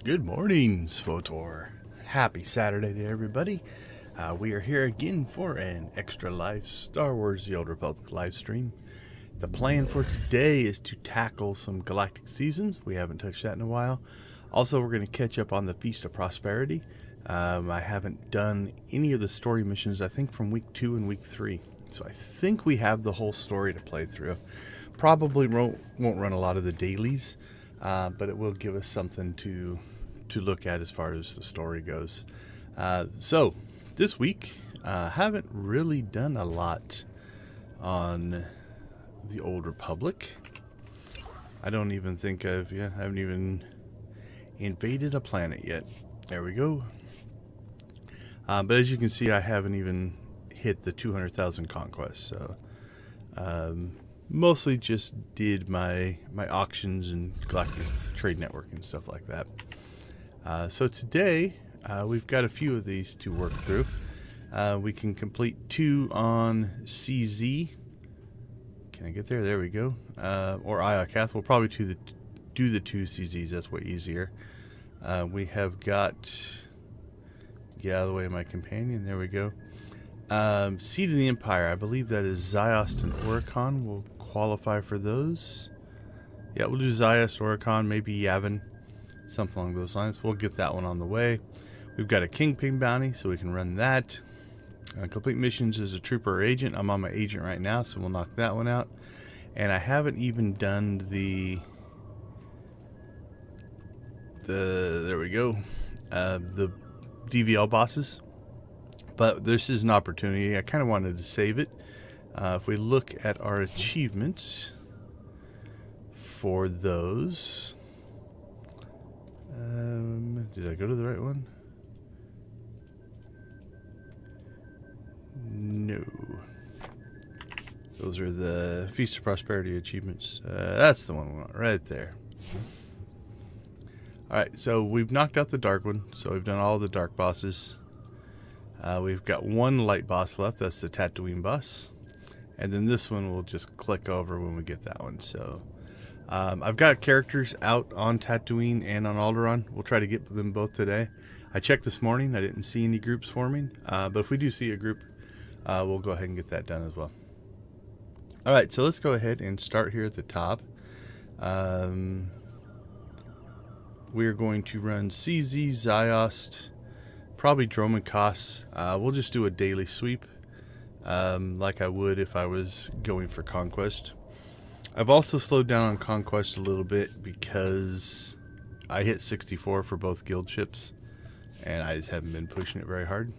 Good morning, SWTOR. Happy Saturday to everybody. We are here again for an Extra Life Star Wars The Old Republic live stream. The plan for today is to tackle some Galactic seasons. We haven't touched that in a while. Also, we're going to catch up on the Feast of Prosperity. I haven't done any of the story missions, I think, from week 2 and week 3. So I think we have the whole story to play through. Probably won't run a lot of the dailies, but it will give us something to look at as far as the story goes. So this week, haven't really done a lot on the Old Republic. I don't even think I haven't even invaded a planet yet. There we go. But as you can see, I haven't even hit the 200,000 Conquest. So mostly just did my auctions and Galactic Trade Network and stuff like that. So today, we've got a few of these to work through. We can complete 2 on CZ. Can I get there? There we go. Or Iocath. We'll probably do the 2 CZs. That's way easier. We have got... Get out of the way of my companion. There we go. Seed of the Empire. I believe that is Ziost and Oricon. We'll qualify for those. Yeah, we'll do Ziost, Oricon, maybe Yavin. Something along those lines. We'll get that one on the way. We've got a Kingpin bounty, so we can run that. Complete missions as a trooper or agent. I'm on my agent right now, so we'll knock that one out. And I haven't even done the there we go. The DvL bosses. But this is an opportunity. I kind of wanted to save it. If we look at our achievements for those... did I go to the right one? No. Those are the Feast of Prosperity achievements. That's the one we want right there. Alright, so we've knocked out the dark one. So we've done all the dark bosses. We've got 1 light boss left. That's the Tatooine boss. And then this one we'll just click over when we get that one. So... I've got characters out on Tatooine and on Alderaan. We'll try to get them both today. I checked this morning. I didn't see any groups forming. But if we do see a group, we'll go ahead and get that done as well. Alright, so let's go ahead and start here at the top. We're going to run CZ, Ziost, probably Dromankos. We'll just do a daily sweep like I would if I was going for Conquest. I've also slowed down on Conquest a little bit because I hit 64 for both guild ships, and I just haven't been pushing it very hard.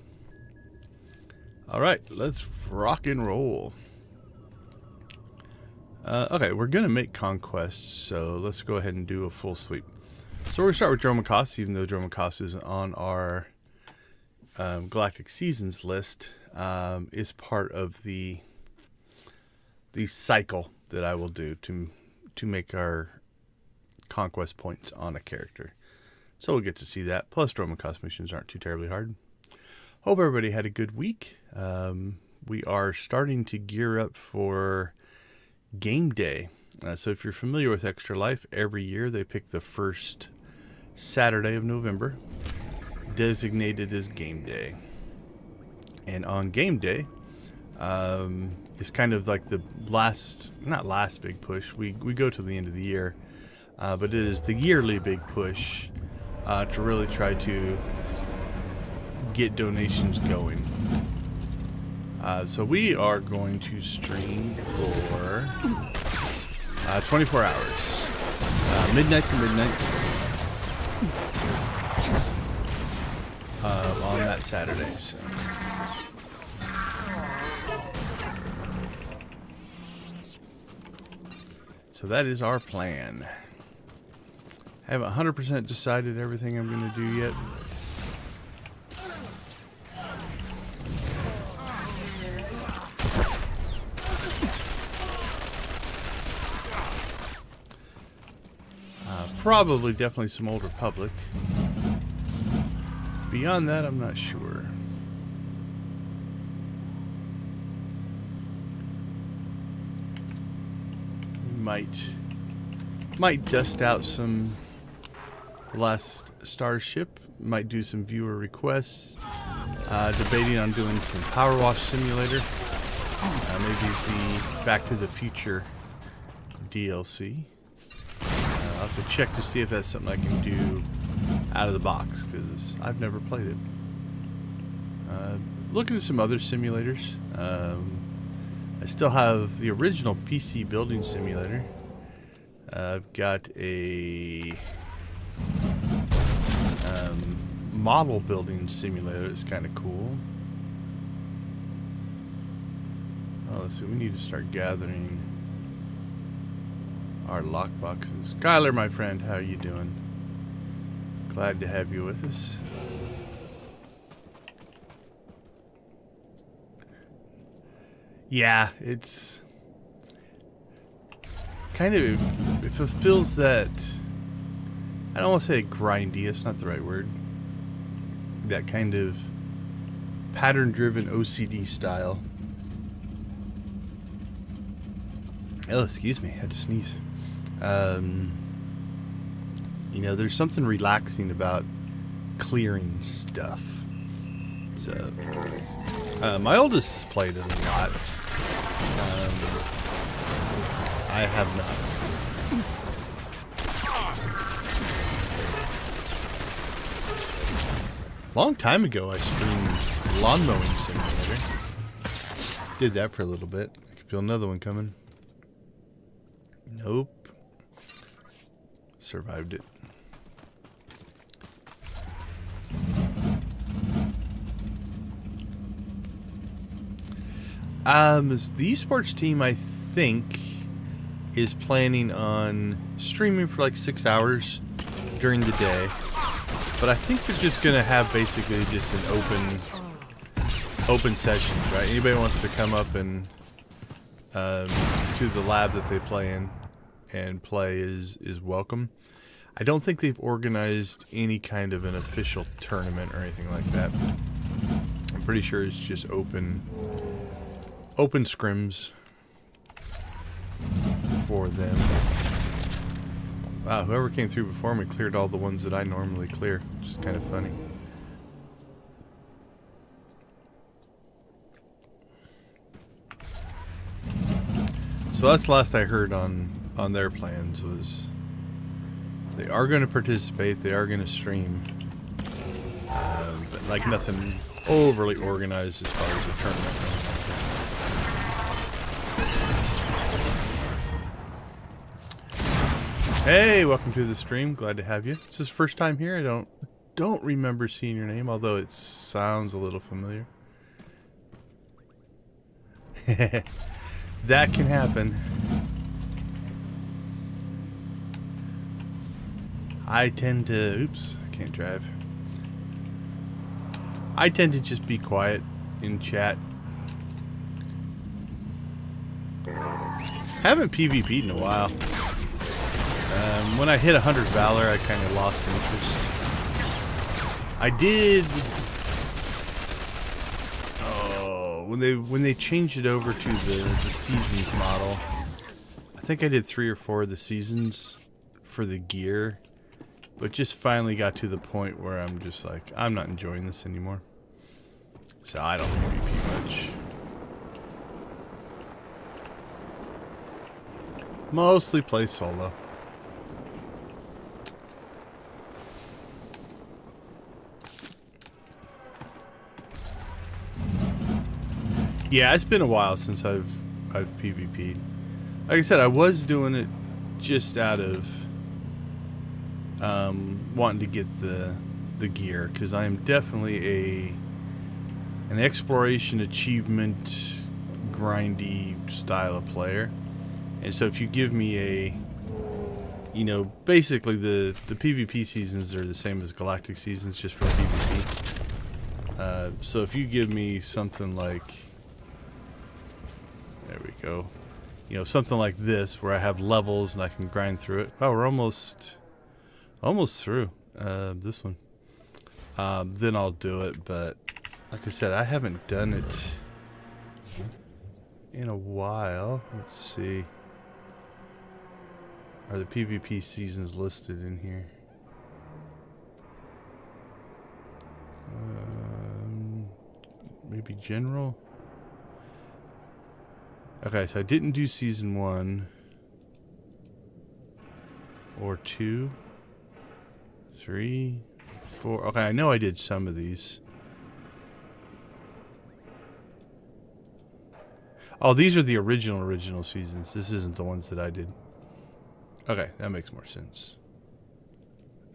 Alright, let's rock and roll. Okay, we're going to make Conquest, so let's go ahead and do a full sweep. So we're going to start with Dromankos, even though Dromankos isn't on our Galactic Seasons list, is part of the cycle that I will do to make our Conquest points on a character. So we'll get to see that. Plus, Dromankos missions aren't too terribly hard. Hope everybody had a good week. We are starting to gear up for game day. So if you're familiar with Extra Life, every year they pick the first Saturday of November, designated as game day. And on game day, it's kind of like the not last big push. We go to the end of the year, but it is the yearly big push to really try to get donations going. So we are going to stream for 24 hours, midnight to midnight, on that Saturday. So that is our plan. I haven't 100% decided everything I'm going to do yet. Probably definitely some Old Republic. Beyond that, I'm not sure. Might dust out some The Last Starship. Might do some viewer requests. Debating on doing some Power Wash Simulator. Maybe the Back to the Future DLC. I'll have to check to see if that's something I can do out of the box, because I've never played it. Looking at some other simulators. I still have the original PC building simulator. I've got a model building simulator. It's kind of cool. Oh, let's see. We need to start gathering our lockboxes. Kyler, my friend, how you doing? Glad to have you with us. Yeah, it's kind of, it fulfills that, I don't want to say grindy, that's not the right word, that kind of pattern-driven OCD style. Oh, excuse me, I had to sneeze. You know, there's something relaxing about clearing stuff. So, my oldest has played it a lot. I have not. Long time ago, I streamed Lawn Mowing Simulator. Did that for a little bit. I can feel another one coming. Nope. Survived it. The esports team, I think, is planning on streaming for like 6 hours during the day. But I think they're just going to have basically just an open session, right? Anybody wants to come up and to the lab that they play in and play is welcome. I don't think they've organized any kind of an official tournament or anything like that. I'm pretty sure it's just open scrims for them. Wow, whoever came through before me cleared all the ones that I normally clear, which is kind of funny. So that's the last I heard on their plans, was they are going to participate, they are going to stream, but like nothing overly organized as far as a tournament. Hey, welcome to the stream. Glad to have you. This is first time here. I don't remember seeing your name, although it sounds a little familiar. That can happen. I tend to, oops, I can't drive. I tend to just be quiet in chat. Haven't PvP'd in a while. When I hit 100 Valor, I kind of lost interest. I did. Oh, when they changed it over to the seasons model, I think I did 3 or 4 of the seasons for the gear, but just finally got to the point where I'm just like, I'm not enjoying this anymore. So I don't PvP much. Mostly play solo. Yeah, it's been a while since I've PvP'd. Like I said, I was doing it just out of wanting to get the gear, because I am definitely an exploration achievement grindy style of player. And so if you give me you know, basically the PvP seasons are the same as Galactic seasons, just for PvP. So if you give me something like, there we go, you know, something like this where I have levels and I can grind through it. Oh, we're almost through this one. Then I'll do it. But like I said, I haven't done it in a while. Let's see. Are the PvP seasons listed in here? Maybe general? Okay, so I didn't do season 1. Or 2. 3. 4. Okay, I know I did some of these. Oh, these are the original seasons. This isn't the ones that I did. Okay, that makes more sense.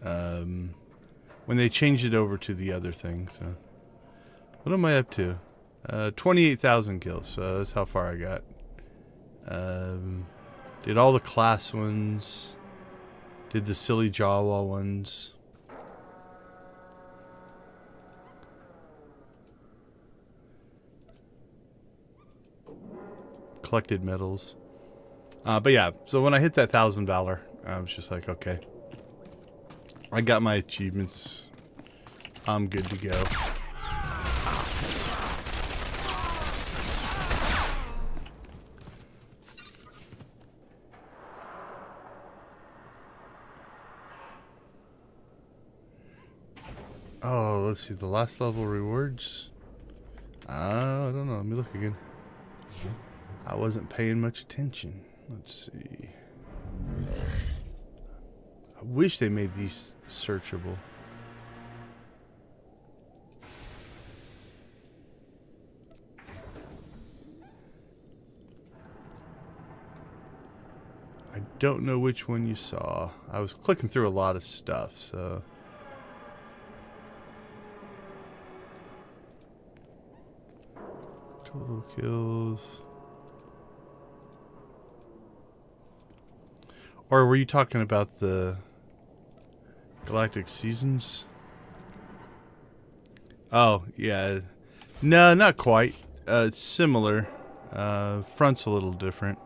When they changed it over to the other thing, so. What am I up to? 28,000 kills, so that's how far I got. Did all the class ones. Did the silly Jawa ones. Collected medals. But yeah, so when I hit that 1,000 Valor, I was just like, okay. I got my achievements. I'm good to go. Oh, let's see, the last level rewards. I don't know, let me look again. I wasn't paying much attention. Let's see. I wish they made these searchable. I don't know which one you saw. I was clicking through a lot of stuff, so. Total kills. Or were you talking about the Galactic seasons? Oh, yeah. No, not quite. It's similar. Front's a little different.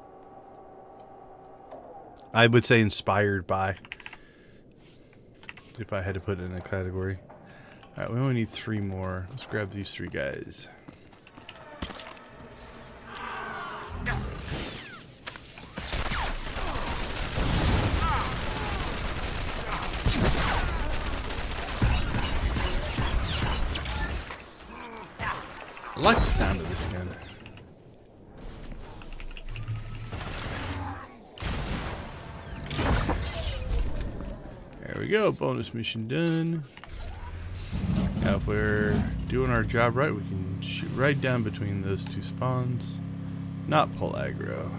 I would say inspired by. If I had to put it in a category. Alright, we only need 3 more. Let's grab these 3 guys. I like the sound of this gun. There we go, bonus mission done. Now if we're doing our job right, we can shoot right down between those 2 spawns. Not pull aggro.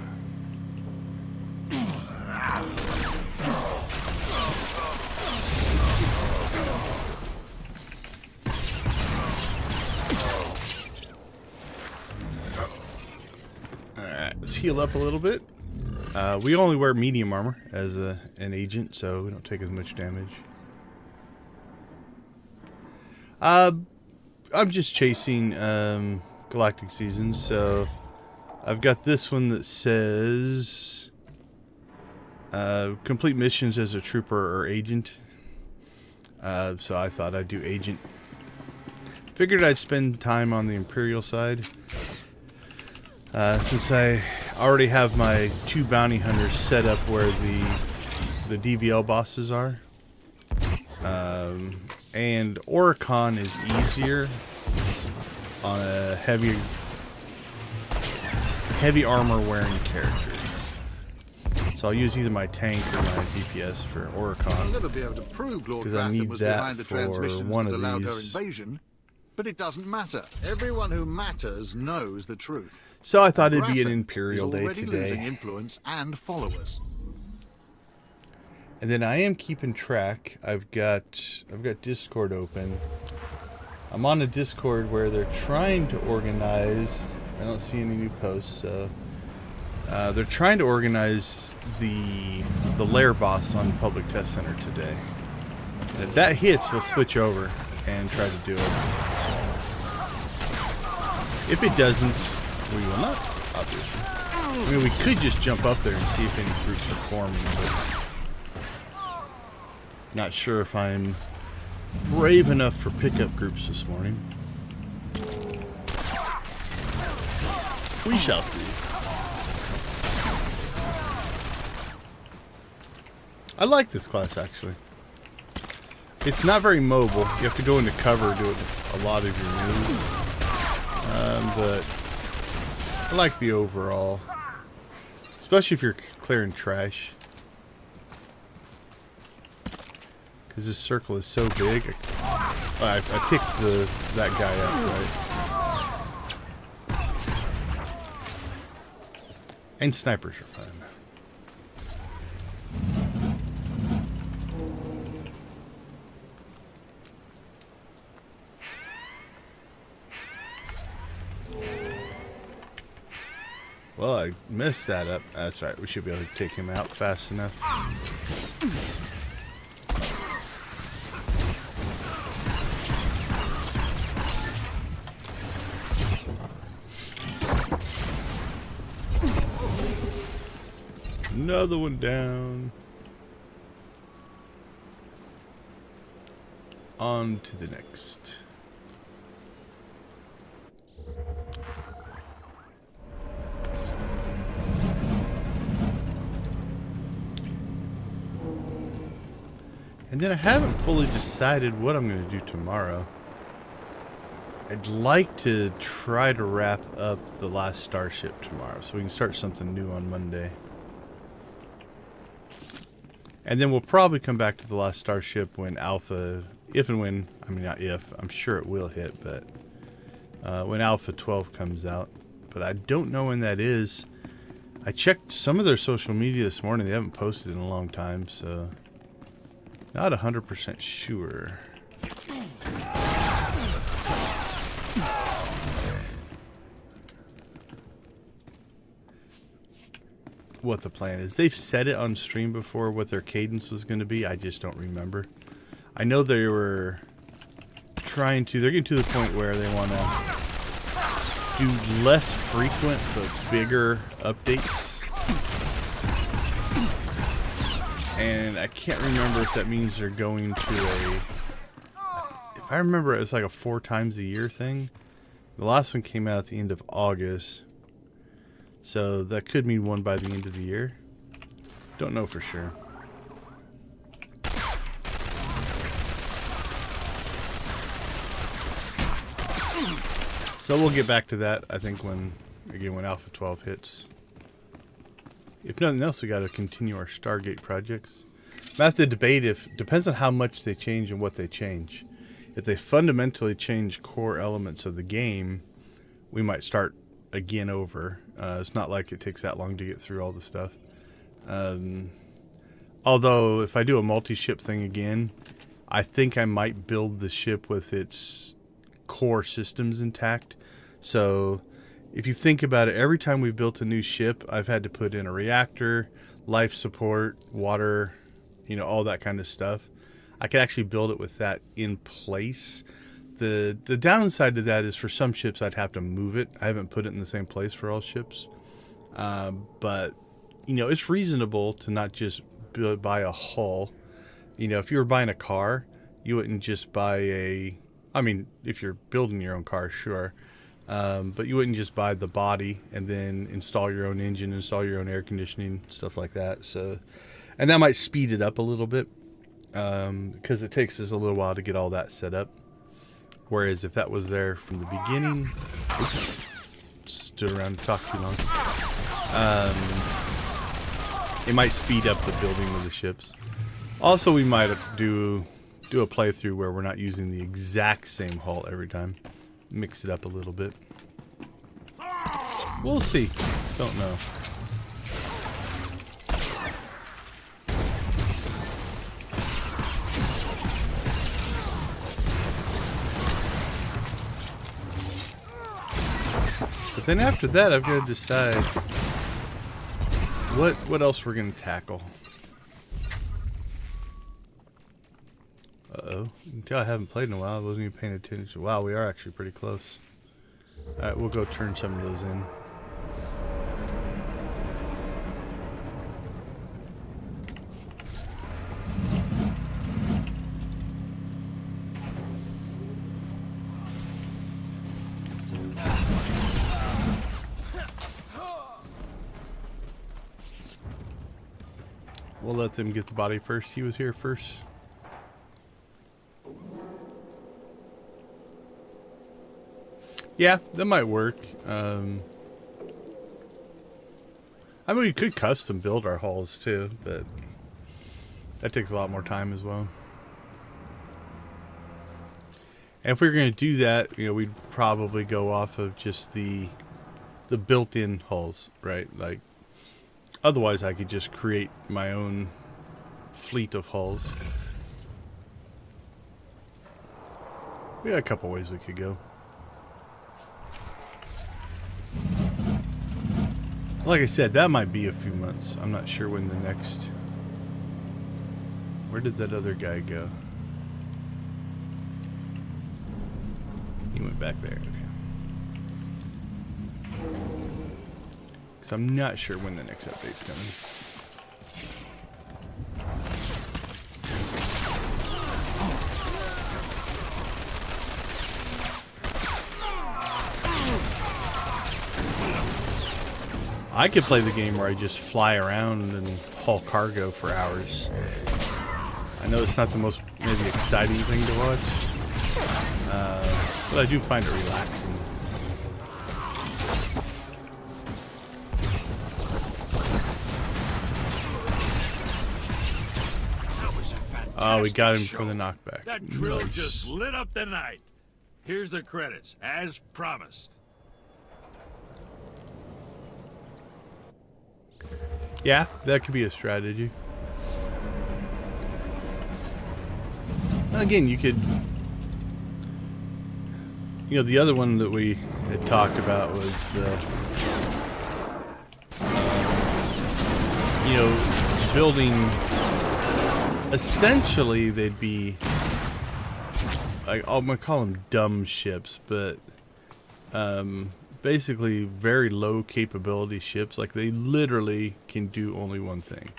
Let's heal up a little bit. We only wear medium armor as an agent, so we don't take as much damage. I'm just chasing Galactic seasons, so I've got this one that says complete missions as a trooper or agent. So I thought I'd do agent. Figured I'd spend time on the Imperial side. Since I already have my 2 bounty hunters set up where the DvL bosses are. And Oricon is easier on a heavy armor wearing character. So I'll use either my tank or my DPS for Oricon. I'll never be able to prove Lord Gratham was behind the transmissions that allowed her invasion, but it doesn't matter. Everyone who matters knows the truth. So I thought it'd be an Imperial day today. Losing influence and followers. And then I am keeping track. I've got Discord open. I'm on a Discord where they're trying to organize. I don't see any new posts, so they're trying to organize the lair boss on the public test center today. And if that hits, we'll switch over and try to do it. If it doesn't, we will not, obviously. I mean, we could just jump up there and see if any groups are forming, but not sure if I'm brave enough for pickup groups this morning. We shall see. I like this class, actually. It's not very mobile. You have to go into cover doing a lot of your moves. But I like the overall, especially if you're clearing trash. Because this circle is so big. I picked that guy up, right? And snipers are fun. Well, I messed that up. That's right. We should be able to take him out fast enough. Another one down. On to the next. And then I haven't fully decided what I'm going to do tomorrow. I'd like to try to wrap up the last starship tomorrow so we can start something new on Monday. And then we'll probably come back to the last starship when Alpha, if and when, I mean not if, I'm sure it will hit, but when Alpha 12 comes out. But I don't know when that is. I checked some of their social media this morning. They haven't posted in a long time, so not 100% sure. What the plan is. They've said it on stream before what their cadence was going to be. I just don't remember. I know they were trying to, they're getting to the point where they want to do less frequent but bigger updates. And I can't remember if that means they're going to if I remember, it was like a 4 times a year thing. The last one came out at the end of August. So that could mean one by the end of the year. Don't know for sure. So we'll get back to that, I think, when Alpha 12 hits. If nothing else, we got to continue our Stargate projects. I have to debate depends on how much they change and what they change. If they fundamentally change core elements of the game, we might start again over. It's not like it takes that long to get through all the stuff. Although, if I do a multi-ship thing again, I think I might build the ship with its core systems intact. So, if you think about it, every time we've built a new ship, I've had to put in a reactor, life support, water, all that kind of stuff. I could actually build it with that in place. The downside to that is for some ships I'd have to move it. I haven't put it in the same place for all ships. But, it's reasonable to not just buy a hull. If you were buying a car, you wouldn't just buy if you're building your own car, sure. But you wouldn't just buy the body and then install your own engine, install your own air conditioning, stuff like that. So, and that might speed it up a little bit because it takes us a little while to get all that set up. Whereas if that was there from the beginning, stood around and talked too long, it might speed up the building of the ships. Also, we might do a playthrough where we're not using the exact same hull every time. Mix it up a little bit. We'll see. Don't know. But then after that, I've got to decide what else we're going to tackle. Uh-oh. You can tell I haven't played in a while. I wasn't even paying attention. Wow, we are actually pretty close. Alright, we'll go turn some of those in. We'll let them get the body first. He was here first. Yeah, that might work. I mean, we could custom build our hulls too, but that takes a lot more time as well. And if we were going to do that, you know, we'd probably go off of just the built-in hulls, right? Like, otherwise I could just create my own fleet of hulls. We got a couple ways we could go. Like I said, that might be a few months. I'm not sure when the next... Where did that other guy go? He went back there. Okay. So I'm not sure when the next update's coming. I could play the game where I just fly around and haul cargo for hours. I know it's not the most maybe exciting thing to watch, but I do find it relaxing. Oh, we got him for the knockback. That drill just lit up the night. Here's the credits, as promised. Yeah, that could be a strategy. Again, you could... You know, the other one that we had talked about was the... you know, building... Essentially, they'd be... I'm going to call them dumb ships, but... basically very low capability ships. Like, they literally can do only one thing.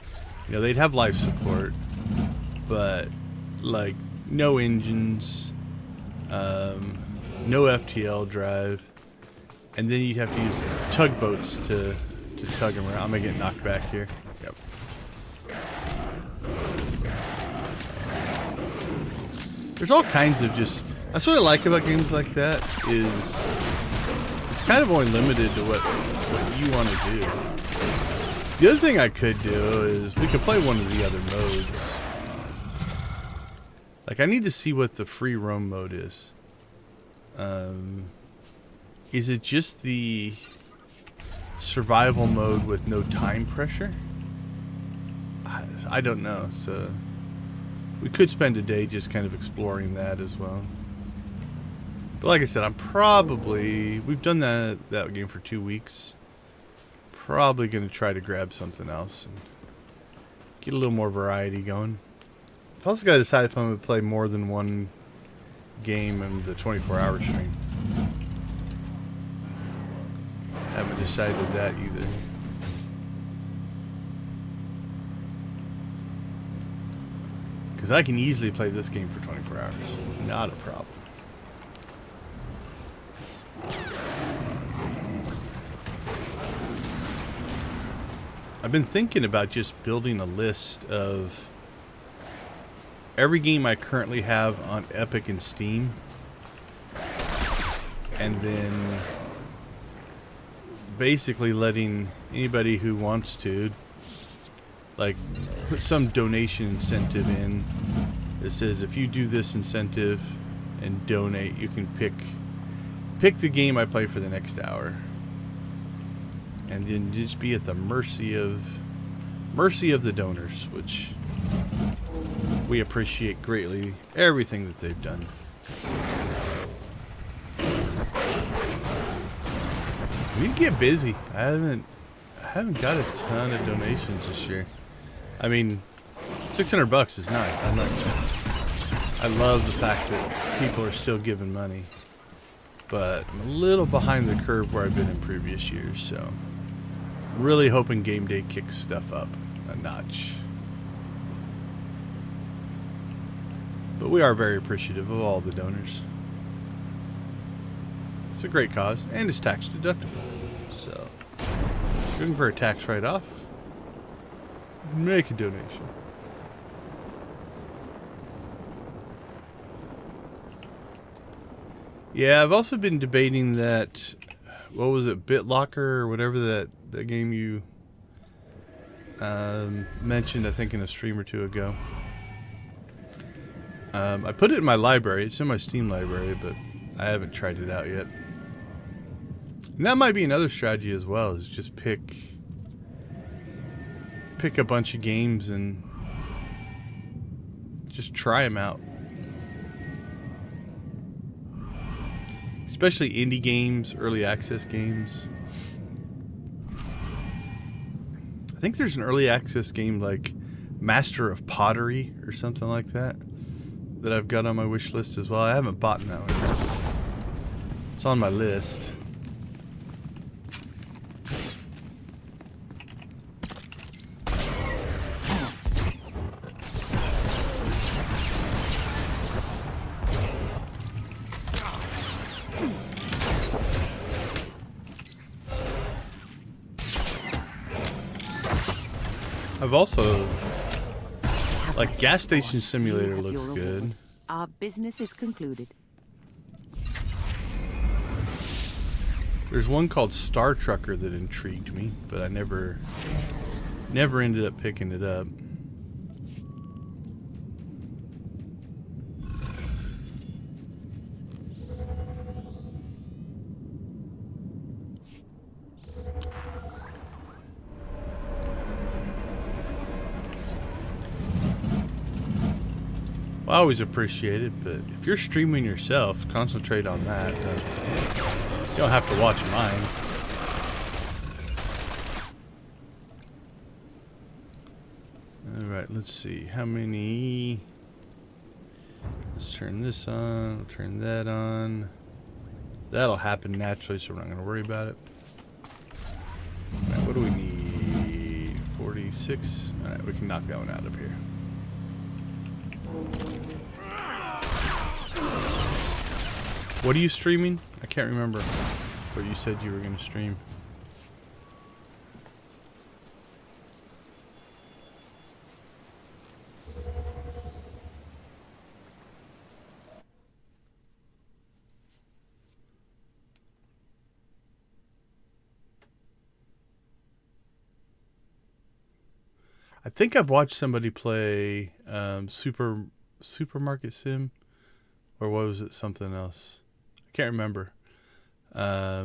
You know, they'd have life support, but like no engines, no FTL drive, and then you'd have to use tugboats to tug them around. I'm gonna get knocked back here. Yep. There's all kinds of just... That's what I like about games like that, is it's kind of only limited to what you want to do. The other thing I could do is we could play one of the other modes. Like, I need to see what the free roam mode is. Is it just the survival mode with no time pressure? I don't know. So we could spend a day just kind of exploring that as well. But like I said, we've done that game for 2 weeks. Probably going to try to grab something else and get a little more variety going. I've also got to decide if I'm going to play more than one game in the 24-hour stream. Haven't decided that either. Because I can easily play this game for 24 hours. Not a problem. I've been thinking about just building a list of every game I currently have on Epic and Steam, and then basically letting anybody who wants to, like, put some donation incentive in that says if you do this incentive and donate, you can pick the game I play for the next hour. And then just be at the mercy of the donors, which we appreciate greatly everything that they've done. We get busy. I haven't got a ton of donations this year. I mean, $600 is nice. I love the fact that people are still giving money, but I'm a little behind the curve where I've been in previous years, so really hoping game day kicks stuff up a notch. But we are very appreciative of all the donors. It's a great cause, and it's tax deductible. So, if you're looking for a tax write-off, make a donation. Yeah, I've also been debating that, what was it, BitLocker or whatever that game you mentioned, I think, in a stream or two ago. I put it in my library. It's in my Steam library, but I haven't tried it out yet. And that might be another strategy as well, is just pick a bunch of games and just try them out. Especially indie games, early access games. I think there's an early access game like Master of Pottery or something like that I've got on my wish list as well. I haven't bought that one yet. It's on my list. I've also, like, Gas Station Simulator looks good. Our business is concluded. There's one called Star Trucker that intrigued me, but I never ended up picking it up. I always appreciate it, but if you're streaming yourself, concentrate on that. You don't have to watch mine. Alright, let's see. How many... Let's turn this on. We'll turn that on. That'll happen naturally, so we're not going to worry about it. Alright, what do we need? 46. Alright, we can knock that one out up here. What are you streaming? I can't remember what you said you were going to stream. I think I've watched somebody play Supermarket Sim, or what was it? Something else. I can't remember. I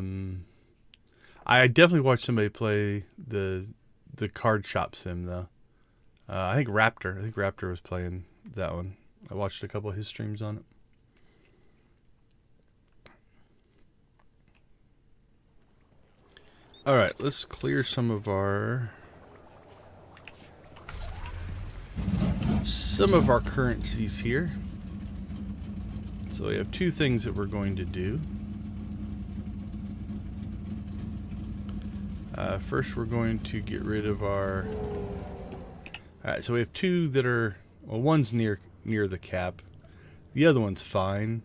definitely watched somebody play the card shop sim though. I think Raptor was playing that one. I watched a couple of his streams on it. All right, let's clear some of our currencies here. So we have two things that we're going to do. First, we're going to get rid of our... Alright, so we have two that are... Well, one's near the cap. The other one's fine.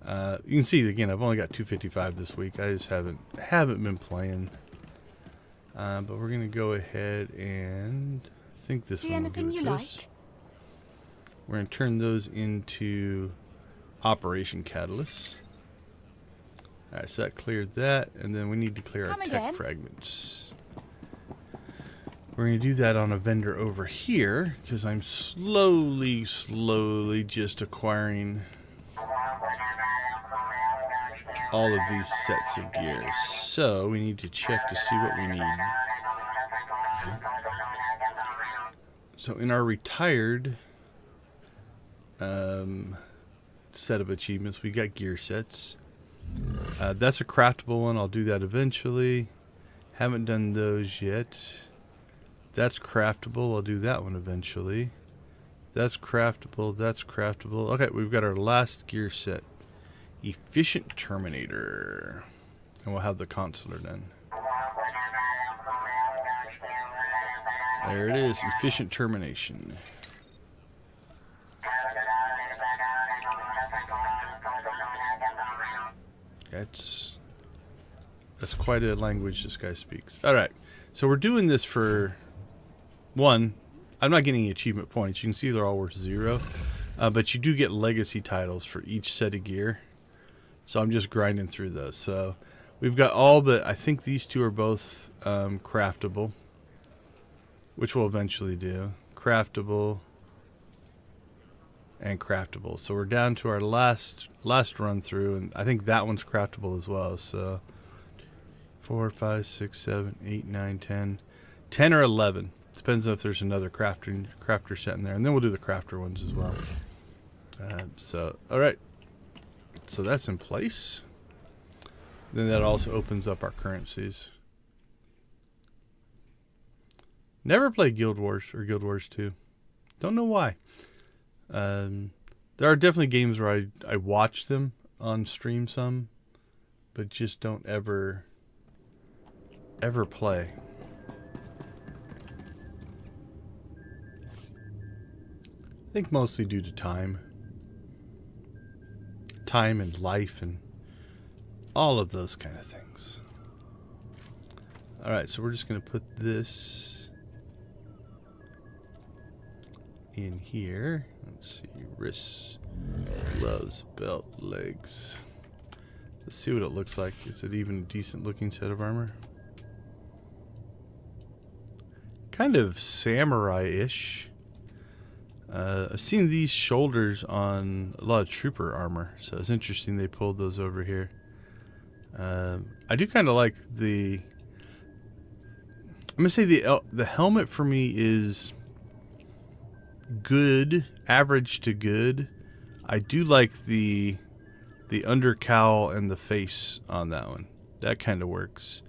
You can see, again, I've only got 255 this week. I just haven't been playing. But we're going to go ahead and... I think this one will give it to us. We're going to turn those into Operation Catalyst. Alright, so that cleared that, and then we need to clear our tech fragments. We're going to do that on a vendor over here, because I'm slowly just acquiring all of these sets of gears. So, we need to check to see what we need. So, in our retired set of achievements, we got gear sets. That's a craftable one. I'll do that eventually. Haven't done those yet. That's craftable. I'll do that one eventually. That's craftable. That's craftable. Okay, we've got our last gear set. Efficient Terminator. And we'll have the consular done. There it is. Efficient Termination. That's quite a language this guy speaks. Alright, so we're doing this for one. I'm not getting any achievement points. You can see they're all worth 0. But you do get legacy titles for each set of gear. So I'm just grinding through those. So we've got all but I think these two are both craftable, which we'll eventually do. Craftable and craftable. So we're down to our last run through, and I think that one's craftable as well. So 4, 5, 6, 7, 8, 9, 10. 10 or 11. Depends on if there's another crafter set in there. And then we'll do the crafter ones as well. So, alright. So that's in place. Then that also opens up our currencies. Never played Guild Wars or Guild Wars 2. Don't know why. There are definitely games where I watch them on stream some, but just don't ever play. I think mostly due to time. Time and life and all of those kind of things. Alright, so we're just going to put this in here. Let's see. Wrists, gloves, belt, legs. Let's see what it looks like. Is it even a decent looking set of armor? Kind of samurai-ish. I've seen these shoulders on a lot of trooper armor, so it's interesting they pulled those over here. I do kind of like the... I'm going to say the helmet for me is good, average to good. I do like the undercowl and the face on that one. That kind of works.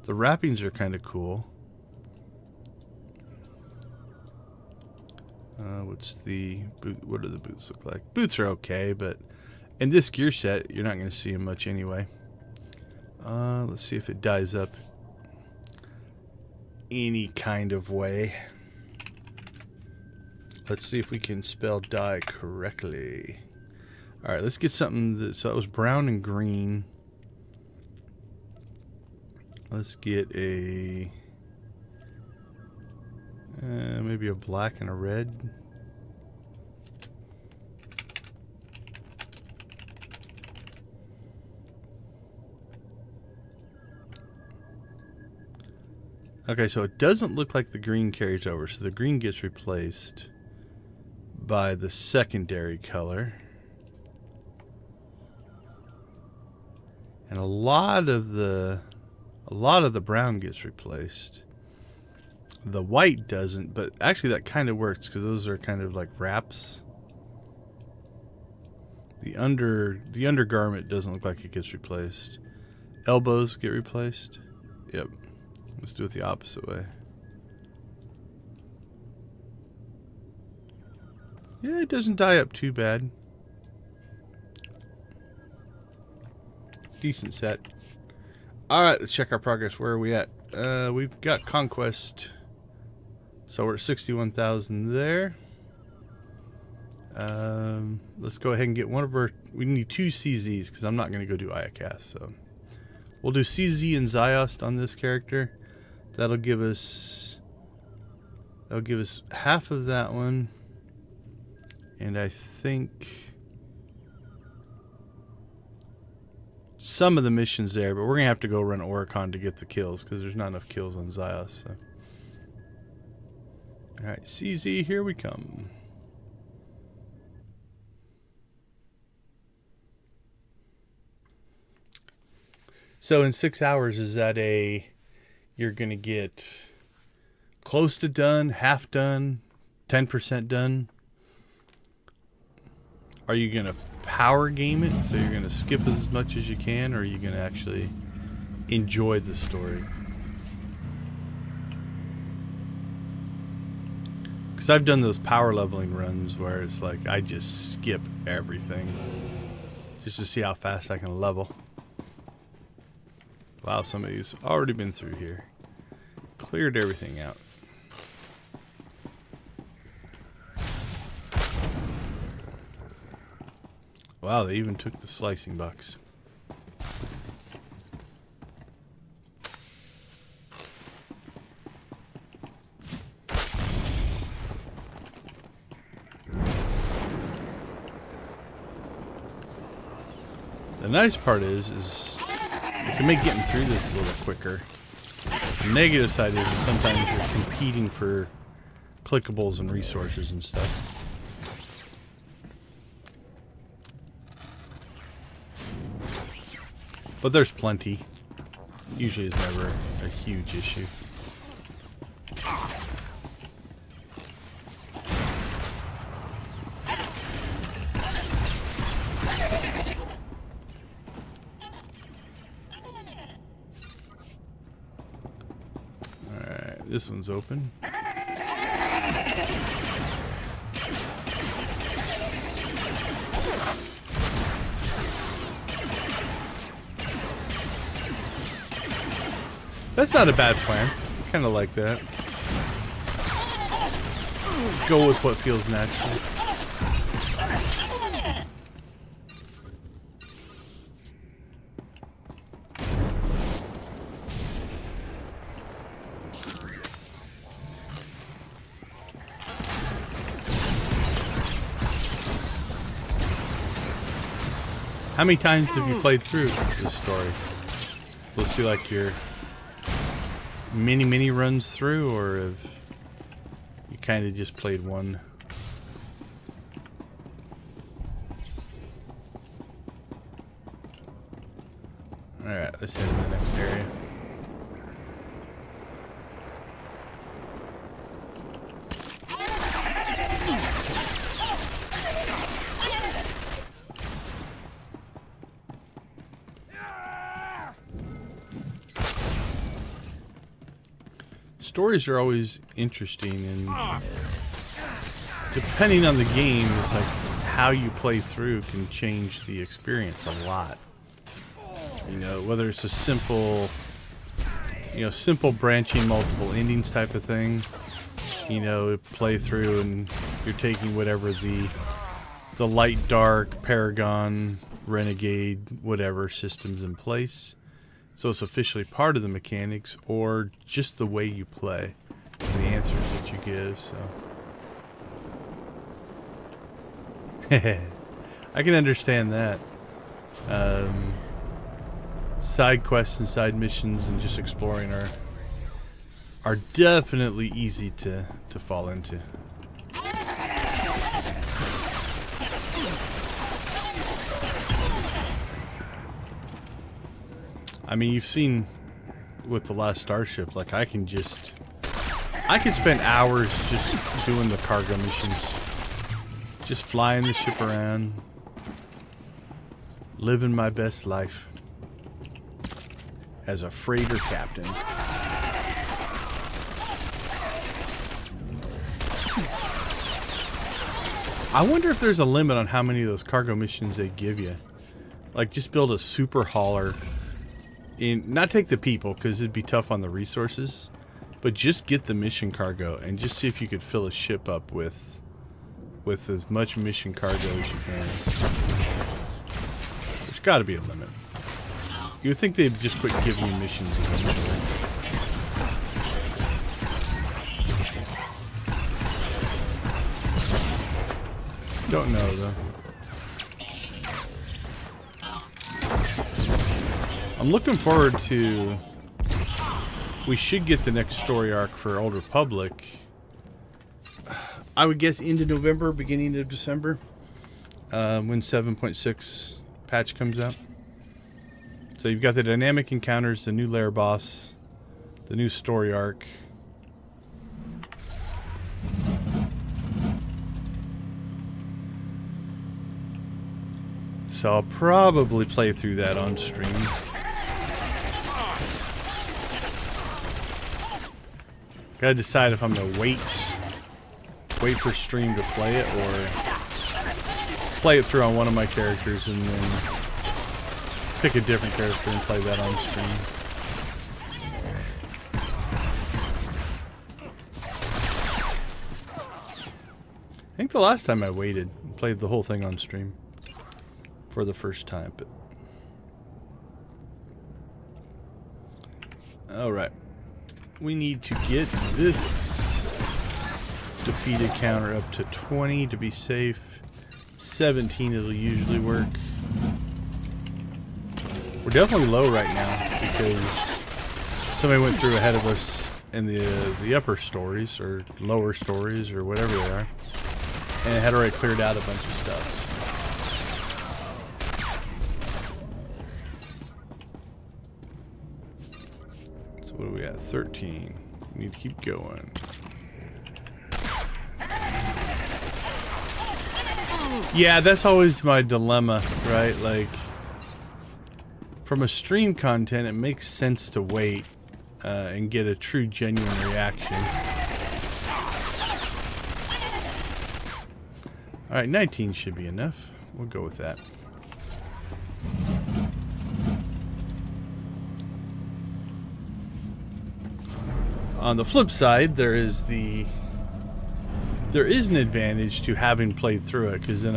The wrappings are kind of cool. What's the boot? What do the boots look like? Boots are okay, but in this gear set, you're not going to see them much anyway. Let's see if it dies up any kind of way. Let's see if we can spell die correctly. All right, let's get something so that was brown and green. Let's get a maybe a black and a red. Okay, so it doesn't look like the green carries over, so the green gets replaced by the secondary color. And a lot of the brown gets replaced. The white doesn't, but actually that kind of works because those are kind of like wraps. The undergarment doesn't look like it gets replaced. Elbows get replaced. Yep. Let's do it the opposite way. Yeah, it doesn't dye up too bad. Decent set. Alright, let's check our progress. Where are we at? We've got Conquest. So we're at 61,000 there. Let's go ahead and get one of our... We need 2 CZs because I'm not going to go do IACAS. So we'll do CZ and Ziost on this character. That'll give us half of that one. And I think some of the missions there, but we're going to have to go run Oricon to get the kills because there's not enough kills on Ziost. So. Alright, CZ, here we come. So in 6 hours, is that you're going to get close to done, half done, 10% done? Are you going to power game it, so you're going to skip as much as you can, or are you going to actually enjoy the story? Because I've done those power leveling runs where it's like I just skip everything just to see how fast I can level. Wow, somebody's already been through here. Cleared everything out. Wow, they even took the slicing box. The nice part is you can make getting through this a little quicker. The negative side is sometimes you're competing for clickables and resources and stuff. But there's plenty. Usually is never a huge issue. Alright, this one's open. That's not a bad plan. Kind of like that. Go with what feels natural. How many times have you played through this story? Will this be like your mini runs through, or have you kind of just played one? Alright, let's head to the next area. Stories are always interesting, and depending on the game, it's like how you play through can change the experience a lot. You know, whether it's a simple, simple branching multiple endings type of thing, play through and you're taking whatever the light, dark, Paragon, Renegade, whatever systems in place. So it's officially part of the mechanics, or just the way you play, the answers that you give. So I can understand that. Side quests and side missions and just exploring are definitely easy to fall into. I mean, you've seen with the last Starship, like I can spend hours just doing the cargo missions. Just flying the ship around. Living my best life. As a freighter captain. I wonder if there's a limit on how many of those cargo missions they give you. Like, just build a super hauler. Not take the people, because it'd be tough on the resources, but just get the mission cargo and just see if you could fill a ship up with as much mission cargo as you can. There's got to be a limit. You would think they'd just quit giving you missions eventually. Don't know though. I'm looking forward to... We should get the next story arc for Old Republic. I would guess into November, beginning of December. When 7.6 patch comes out. So you've got the dynamic encounters, the new lair boss, the new story arc. So I'll probably play through that on stream. Gotta decide if I'm gonna wait for stream to play it, or play it through on one of my characters and then pick a different character and play that on stream. I think the last time I waited and played the whole thing on stream for the first time, but alright. We need to get this defeated counter up to 20 to be safe. 17 it'll usually work. definitely low right now because somebody went through ahead of us in the upper stories or lower stories or whatever they are, and it had already cleared out a bunch of stuff. So what do we at? 13. We need to keep going. Yeah, that's always my dilemma, right? Like, from a stream content, it makes sense to wait and get a true, genuine reaction. Alright, 19 should be enough. We'll go with that. On the flip side, there is an advantage to having played through it, because then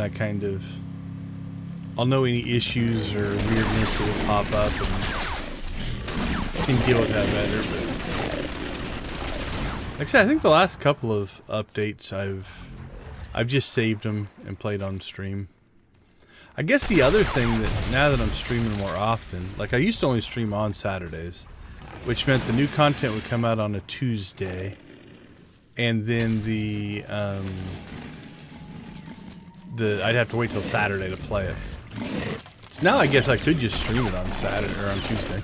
I'll know any issues or weirdness that will pop up and can deal with that better. But like I said, I think the last couple of updates I've just saved them and played on stream. I guess the other thing that now that I'm streaming more often, like I used to only stream on Saturdays, which meant the new content would come out on a Tuesday, and then I'd have to wait till Saturday to play it. So now I guess I could just stream it on Saturday or on Tuesday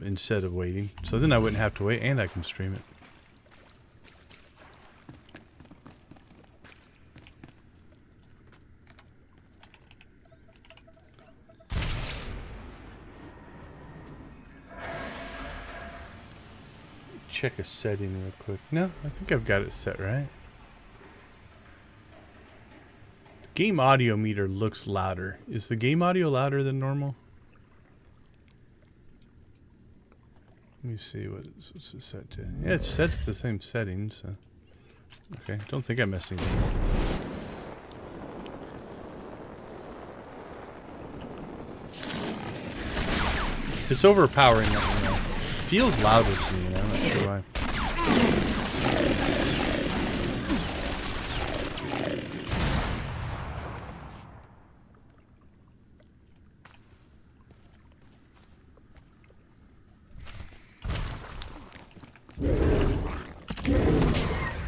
instead of waiting. So then I wouldn't have to wait, and I can stream it. Check a setting real quick. No, I think I've got it set right. The game audio meter looks louder. Is the game audio louder than normal? Let me see what's it set to. Yeah, it's set to the same settings. So. Okay, don't think I'm messing with it. If it's overpowering, let me know. Feels louder to me, and I'm not sure why.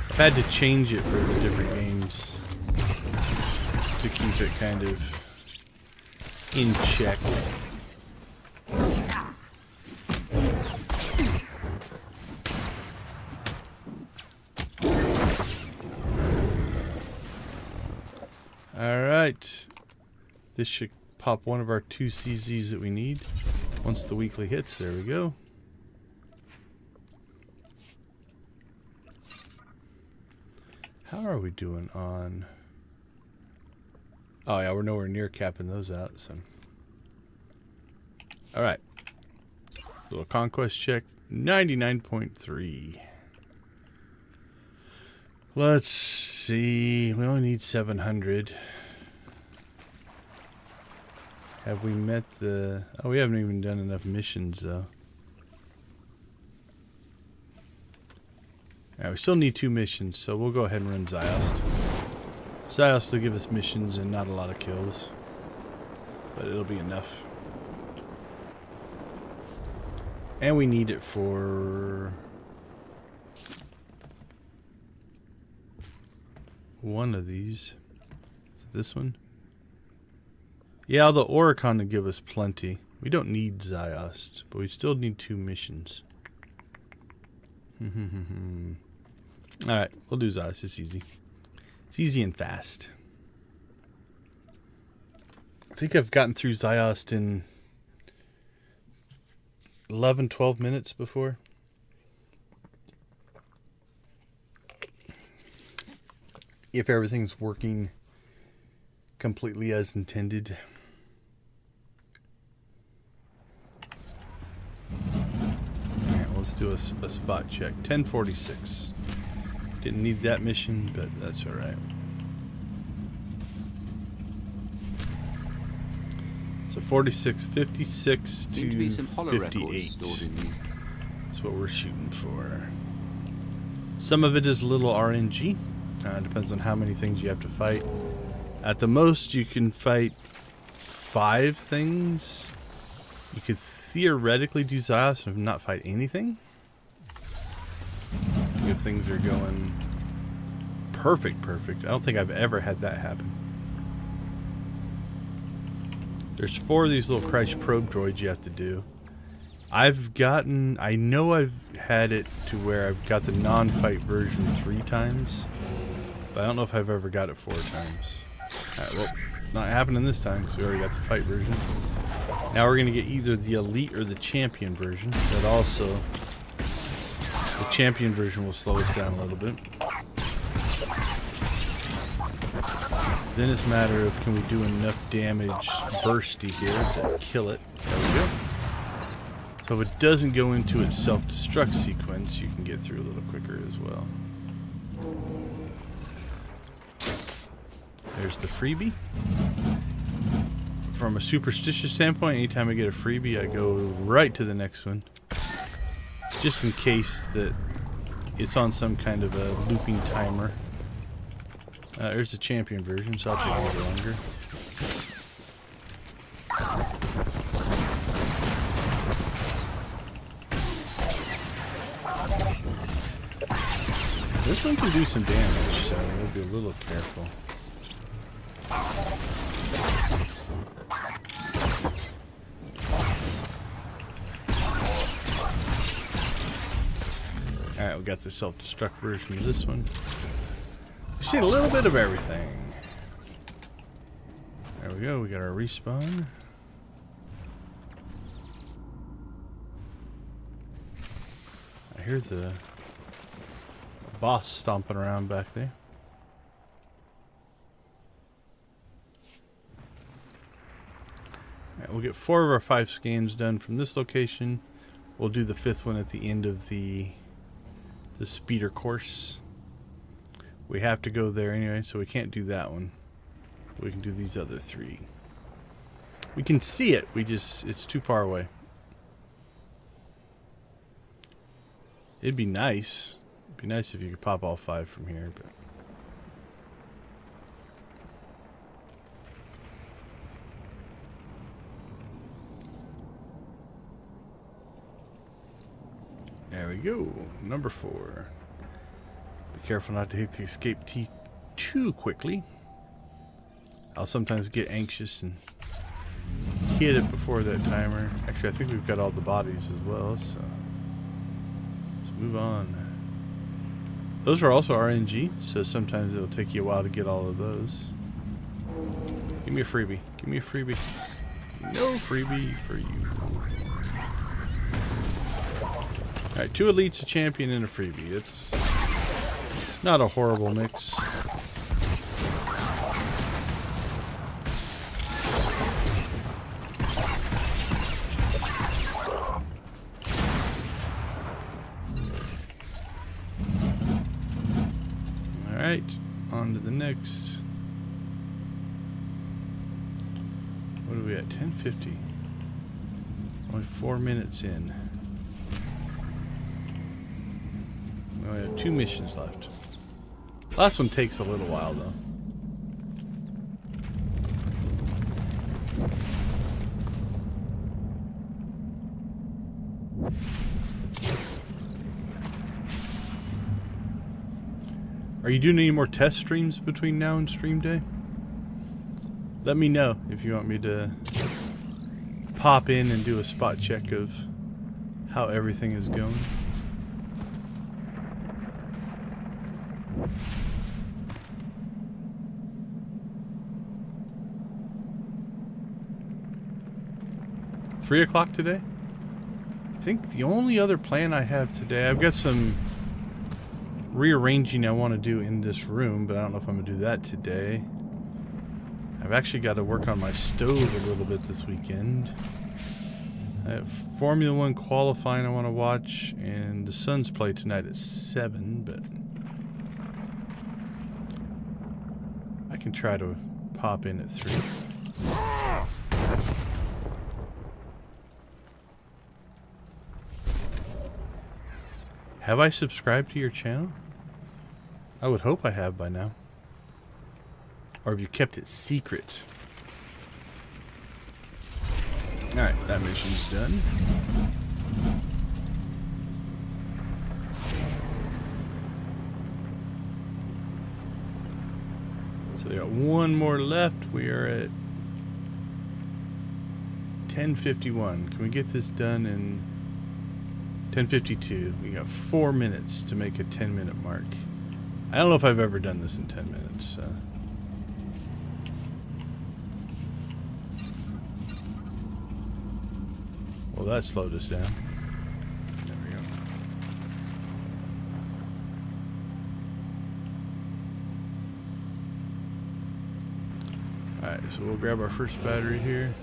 I've had to change it for the different games to keep it kind of in check. Alright, this should pop one of our 2 CZs that we need once the weekly hits. There we go. How are we doing on... Oh yeah, we're nowhere near capping those out. So, alright, little Conquest check, 99.3. Let's see, we only need 700. Have we met the... Oh, we haven't even done enough missions, though. Alright, we still need 2 missions, so we'll go ahead and run Ziost. Ziost will give us missions and not a lot of kills, but it'll be enough. And we need it for... one of these. Is it this one? Yeah, the Oricon to give us plenty. We don't need Ziost, but we still need 2 missions. Alright, we'll do Ziost. It's easy. It's easy and fast. I think I've gotten through Ziost in 11, 12 minutes before. If everything's working completely as intended. Alright, let's do a spot check. 1046. Didn't need that mission, but that's alright. So 46, 56 to 58. That's what we're shooting for. Some of it is a little RNG. Depends on how many things you have to fight. At the most, you can fight 5 things. You could theoretically do Zyos and not fight anything. If things are going perfect. I don't think I've ever had that happen. There's 4 of these little Christ probe droids you have to do. I know I've had it to where I've got the non-fight version 3 times, but I don't know if I've ever got it 4 times. Alright, well, not happening this time because we already got the fight version. Now we're going to get either the elite or the champion version, but also the champion version will slow us down a little bit. Then it's a matter of, can we do enough damage bursty here to kill it. There we go. So if it doesn't go into its self-destruct sequence, you can get through a little quicker as well. There's the freebie. From a superstitious standpoint, anytime I get a freebie, I go right to the next one. Just in case that it's on some kind of a looping timer. There's the champion version, so I'll take a little longer. This one can do some damage, so we'll be a little careful. Alright, we got the self-destruct version of this one. We see a little bit of everything. There we go, we got our respawn. I hear the boss stomping around back there. Alright, we'll get 4 of our 5 scans done from this location. We'll do the 5th one at the end of the speeder course. We have to go there anyway, so we can't do that one. We can do these other 3. We can see it, it's too far away. It'd be nice. It'd be nice if you could pop all 5 from here, but there we go. Number 4. Be careful not to hit the escape T too quickly. I'll sometimes get anxious and hit it before that timer. Actually, I think we've got all the bodies as well, so let's move on. Those are also RNG, so sometimes it'll take you a while to get all of those. Give me a freebie. Give me a freebie. No freebie for you. Alright, 2 elites, a champion, and a freebie. It's not a horrible mix. Alright, on to the next. What are we at? 10:50. Only 4 minutes in. We only have 2 missions left. Last one takes a little while though. Are you doing any more test streams between now and stream day? Let me know if you want me to pop in and do a spot check of how everything is going. Three o'clock today? I think the only other plan I have today, I've got some rearranging I want to do in this room, but I don't know if I'm going to do that today. I've actually got to work on my stove a little bit this weekend. I have Formula 1 qualifying I want to watch, and the Suns play tonight at 7, but I can try to pop in at 3. Have I subscribed to your channel? I would hope I have by now. Or have you kept it secret? Alright, that mission's done. So we got one more left. We are at 10:51. Can we get this done in 10:52? We got 4 minutes to make a 10-minute mark. I don't know if I've ever done this in 10 minutes. Well, that slowed us down. There we go. Alright, so we'll grab our first battery here.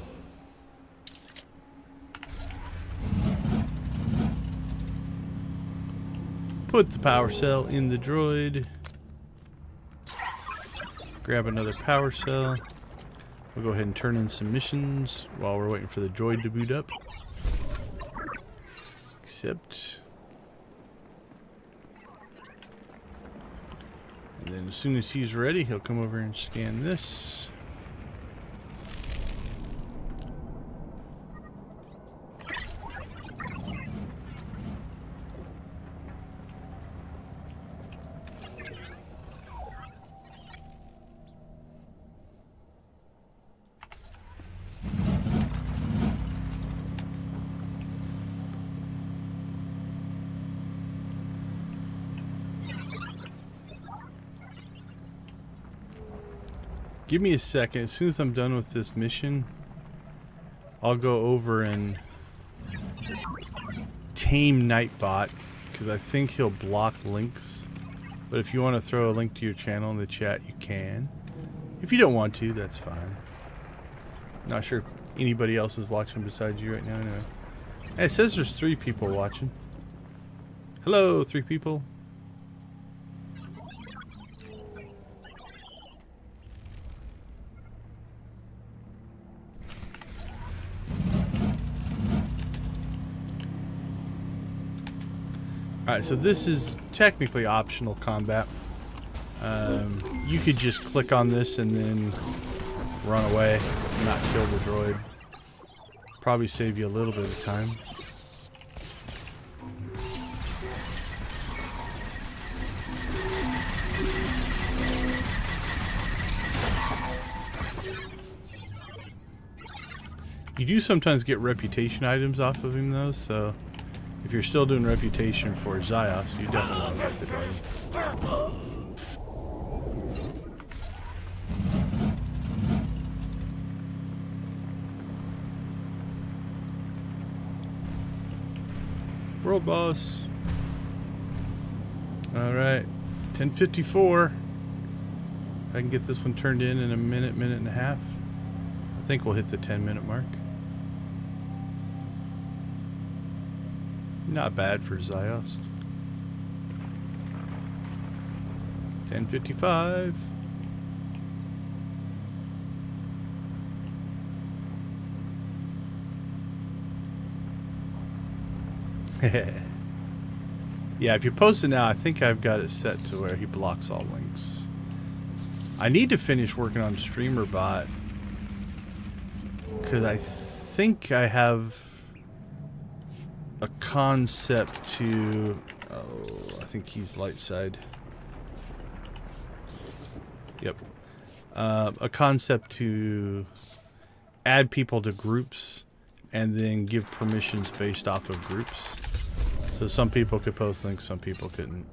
Put the power cell in the droid. Grab another power cell. We'll go ahead and turn in some missions while we're waiting for the droid to boot up. Accept. And then as soon as he's ready, he'll come over and scan this. Give me a second. As soon as I'm done with this mission, I'll go over and tame Nightbot, because I think he'll block links. But if you want to throw a link to your channel in the chat, you can. If you don't want to, that's fine. Not sure if anybody else is watching besides you right now. Anyway. Hey, it says there's 3 people watching. Hello, 3 people. Alright, so this is technically optional combat. You could just click on this and then run away and not kill the droid. Probably save you a little bit of time. You do sometimes get reputation items off of him though, so if you're still doing reputation for Zyos, you definitely want to fight the droid. World boss. Alright. 10:54. If I can get this one turned in a minute, minute and a half, I think we'll hit the 10-minute mark. Not bad for Zyos. 10:55. Yeah, if you post it now, I think I've got it set to where he blocks all links. I need to finish working on Streamer Bot, because I think I have a concept to... Oh, I think he's light side. Yep. A concept to add people to groups and then give permissions based off of groups. So some people could post links, some people couldn't.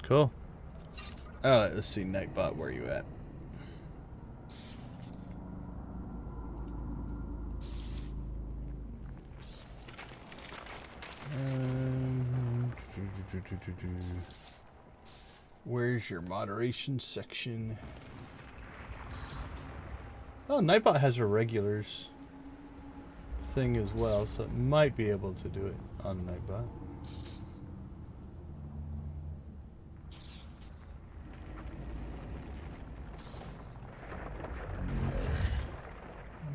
Cool. Alright, let's see, Nightbot, where are you at? Where's your moderation section? Oh, Nightbot has a regulars thing as well, so it might be able to do it on Nightbot.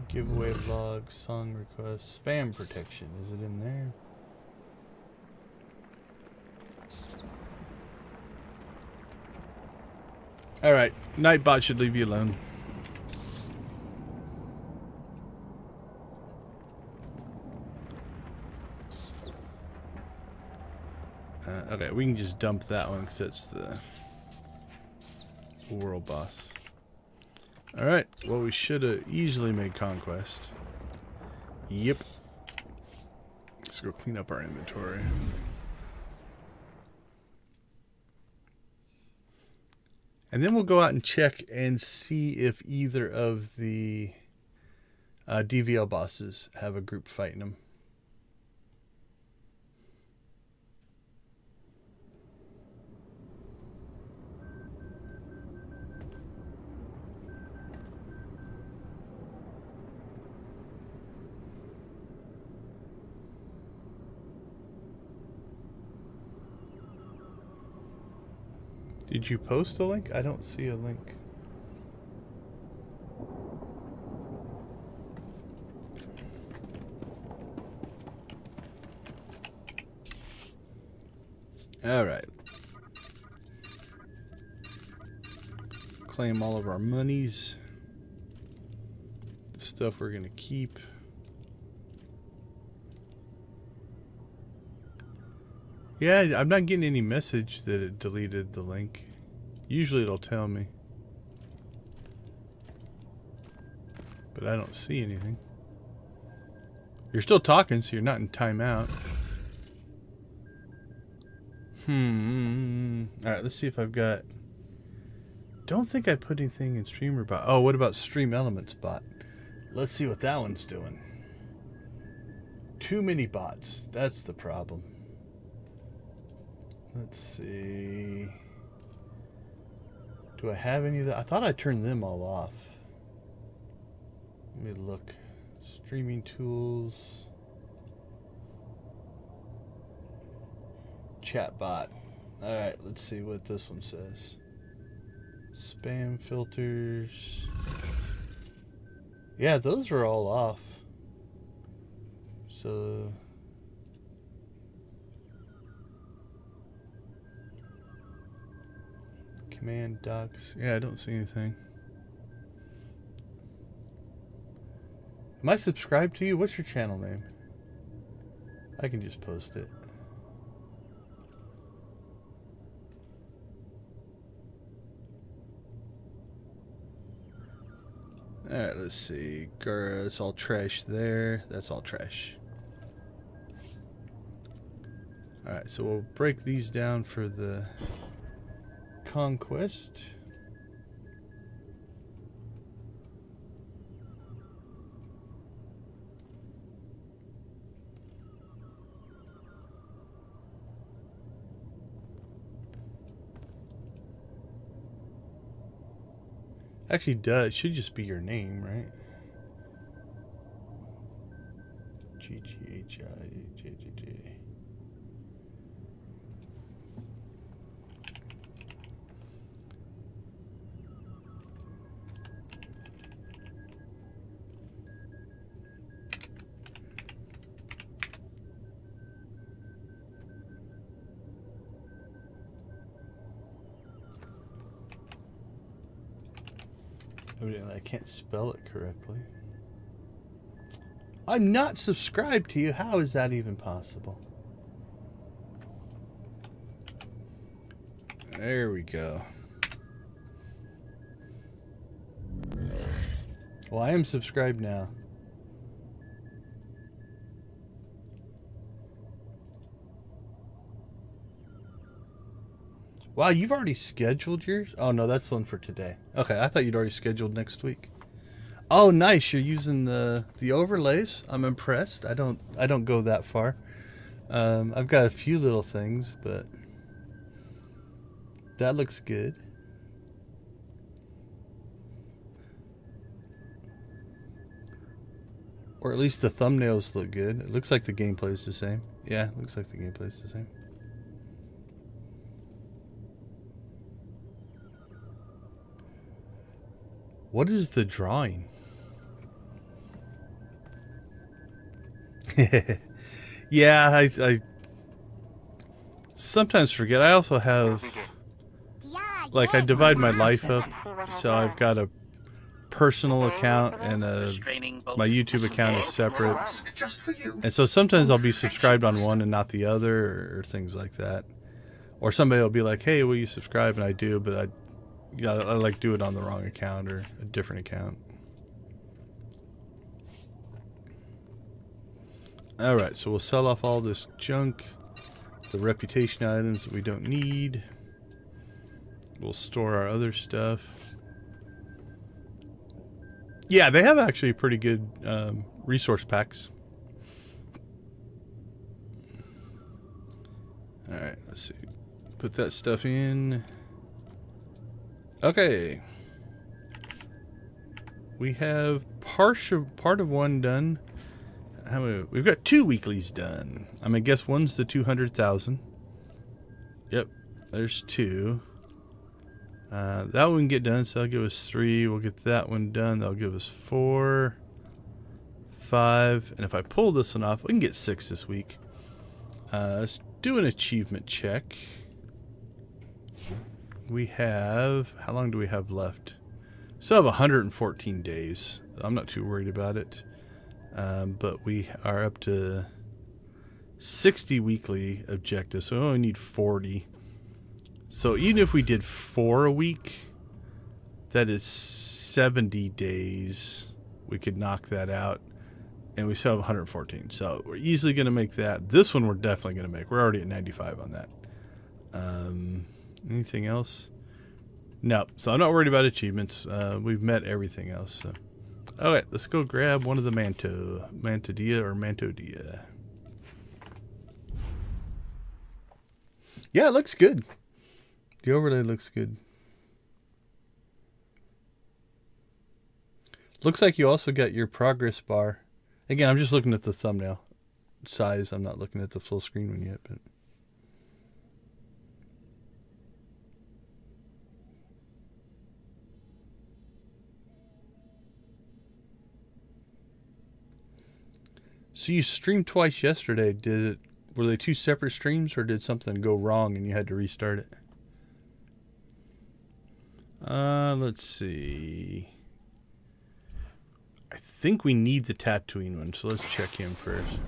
Giveaway log, song request, spam protection. Is it in there? Alright, Nightbot should leave you alone. Okay, we can just dump that one because it's the world boss. Alright, well, we should have easily made Conquest. Yep. Let's go clean up our inventory. And then we'll go out and check and see if either of the DvL bosses have a group fighting them. Did you post a link? I don't see a link. All right. Claim all of our monies. The stuff we're going to keep. Yeah, I'm not getting any message that it deleted the link. Usually it'll tell me. But I don't see anything. You're still talking, so you're not in timeout. Alright, let's see if I've got... Don't think I put anything in Streamer Bot. Oh, what about Stream Elements Bot? Let's see what that one's doing. Too many bots. That's the problem. Let's see. Do I have any of that? I thought I turned them all off. Let me look. Streaming tools. Chat bot. Alright, let's see what this one says. Spam filters. Yeah, those are all off. So... Command docs. Yeah, I don't see anything. Am I subscribed to you? What's your channel name? I can just post it. Alright, let's see. That's all trash there. That's all trash. Alright, so we'll break these down for the Conquest. Actually does. It should just be your name, right? GGHIJJJ. Evidently, I can't spell it correctly. I'm not subscribed to you. How is that even possible? There we go. Well, I am subscribed now. Wow, you've already scheduled yours? Oh, no, that's the one for today. Okay, I thought you'd already scheduled next week. Oh, nice. You're using the overlays. I'm impressed. I don't go that far. I've got a few little things, but that looks good. Or at least the thumbnails look good. It looks like the gameplay's the same. Yeah, it looks like the gameplay's the same. What is the drawing? Yeah, I sometimes forget. I also have, like, I divide my life up. So I've got a personal account and my YouTube account is separate. And so sometimes I'll be subscribed on one and not the other, or things like that. Or somebody will be like, hey, will you subscribe? And I do, but I like do it on the wrong account or a different account. Alright, so we'll sell off all this junk, the reputation items that we don't need. We'll store our other stuff. Yeah, they have actually pretty good resource packs. Alright, let's see. Put that stuff in. Okay. We have part of one done. How many? We've got 2 weeklies done. I'm gonna guess one's the 200,000. Yep, there's 2. That one can get done, so that'll give us 3. We'll get that one done. That'll give us 4, 5, and if I pull this one off, we can get 6 this week. Let's do an achievement check. We have, how long do we have left? So I have 114 days. I'm not too worried about it. But we are up to 60 weekly objectives, so we only need 40. So even if we did 4 a week, that is 70 days. We could knock that out, and we still have 114. So we're easily going to make that. This one we're definitely going to make. We're already at 95 on that. Anything else? No. So I'm not worried about achievements. We've met everything else. So. Alright, let's go grab one of the Mantodea or Mantodea. Yeah, it looks good. The overlay looks good. Looks like you also got your progress bar. Again, I'm just looking at the thumbnail size. I'm not looking at the full screen one yet, but so you streamed twice yesterday. Were they 2 separate streams, or did something go wrong and you had to restart it? Let's see. I think we need the Tatooine one, so let's check him first.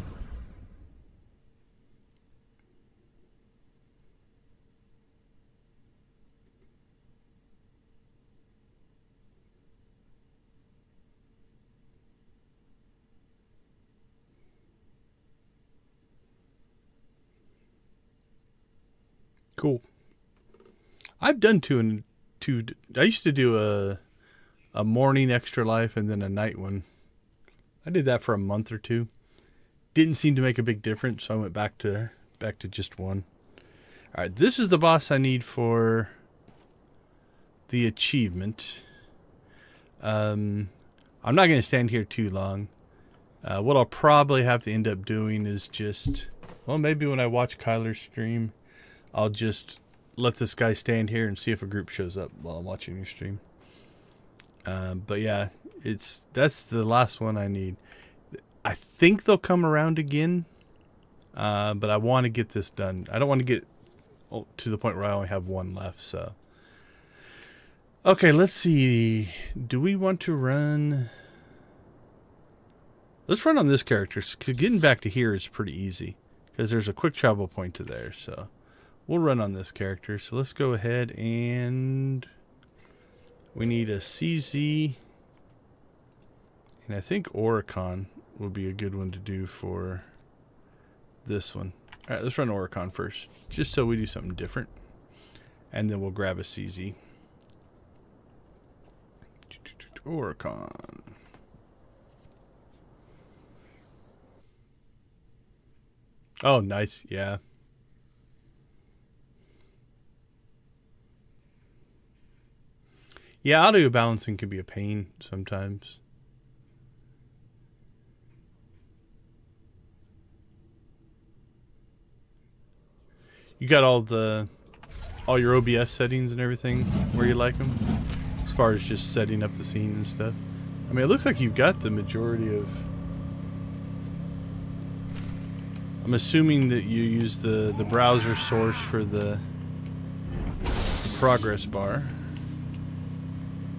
Cool. I've done 2 and 2. I used to do a morning Extra Life and then a night one. I did that for a month or 2. Didn't seem to make a big difference, so I went back to just one. All right, this is the boss I need for the achievement. I'm not going to stand here too long. What I'll probably have to end up doing is just, well, maybe when I watch Kyler's stream, I'll just let this guy stand here and see if a group shows up while I'm watching your stream. But yeah, that's the last one I need. I think they'll come around again, but I want to get this done. I don't want to get to the point where I only have one left. So, okay, let's see. Do we want to run? Let's run on this character, because getting back to here is pretty easy, because there's a quick travel point to there. So we'll run on this character. So let's go ahead and we need a CZ, and I think Oricon will be a good one to do for this one. All right, let's run Oricon first, just so we do something different, and then we'll grab a CZ. Oricon. Oh, nice. Yeah. Yeah, audio balancing can be a pain sometimes. You got all your OBS settings and everything where you like them, as far as just setting up the scene and stuff. I mean, it looks like you've got the majority of. I'm assuming that you use the browser source for the progress bar.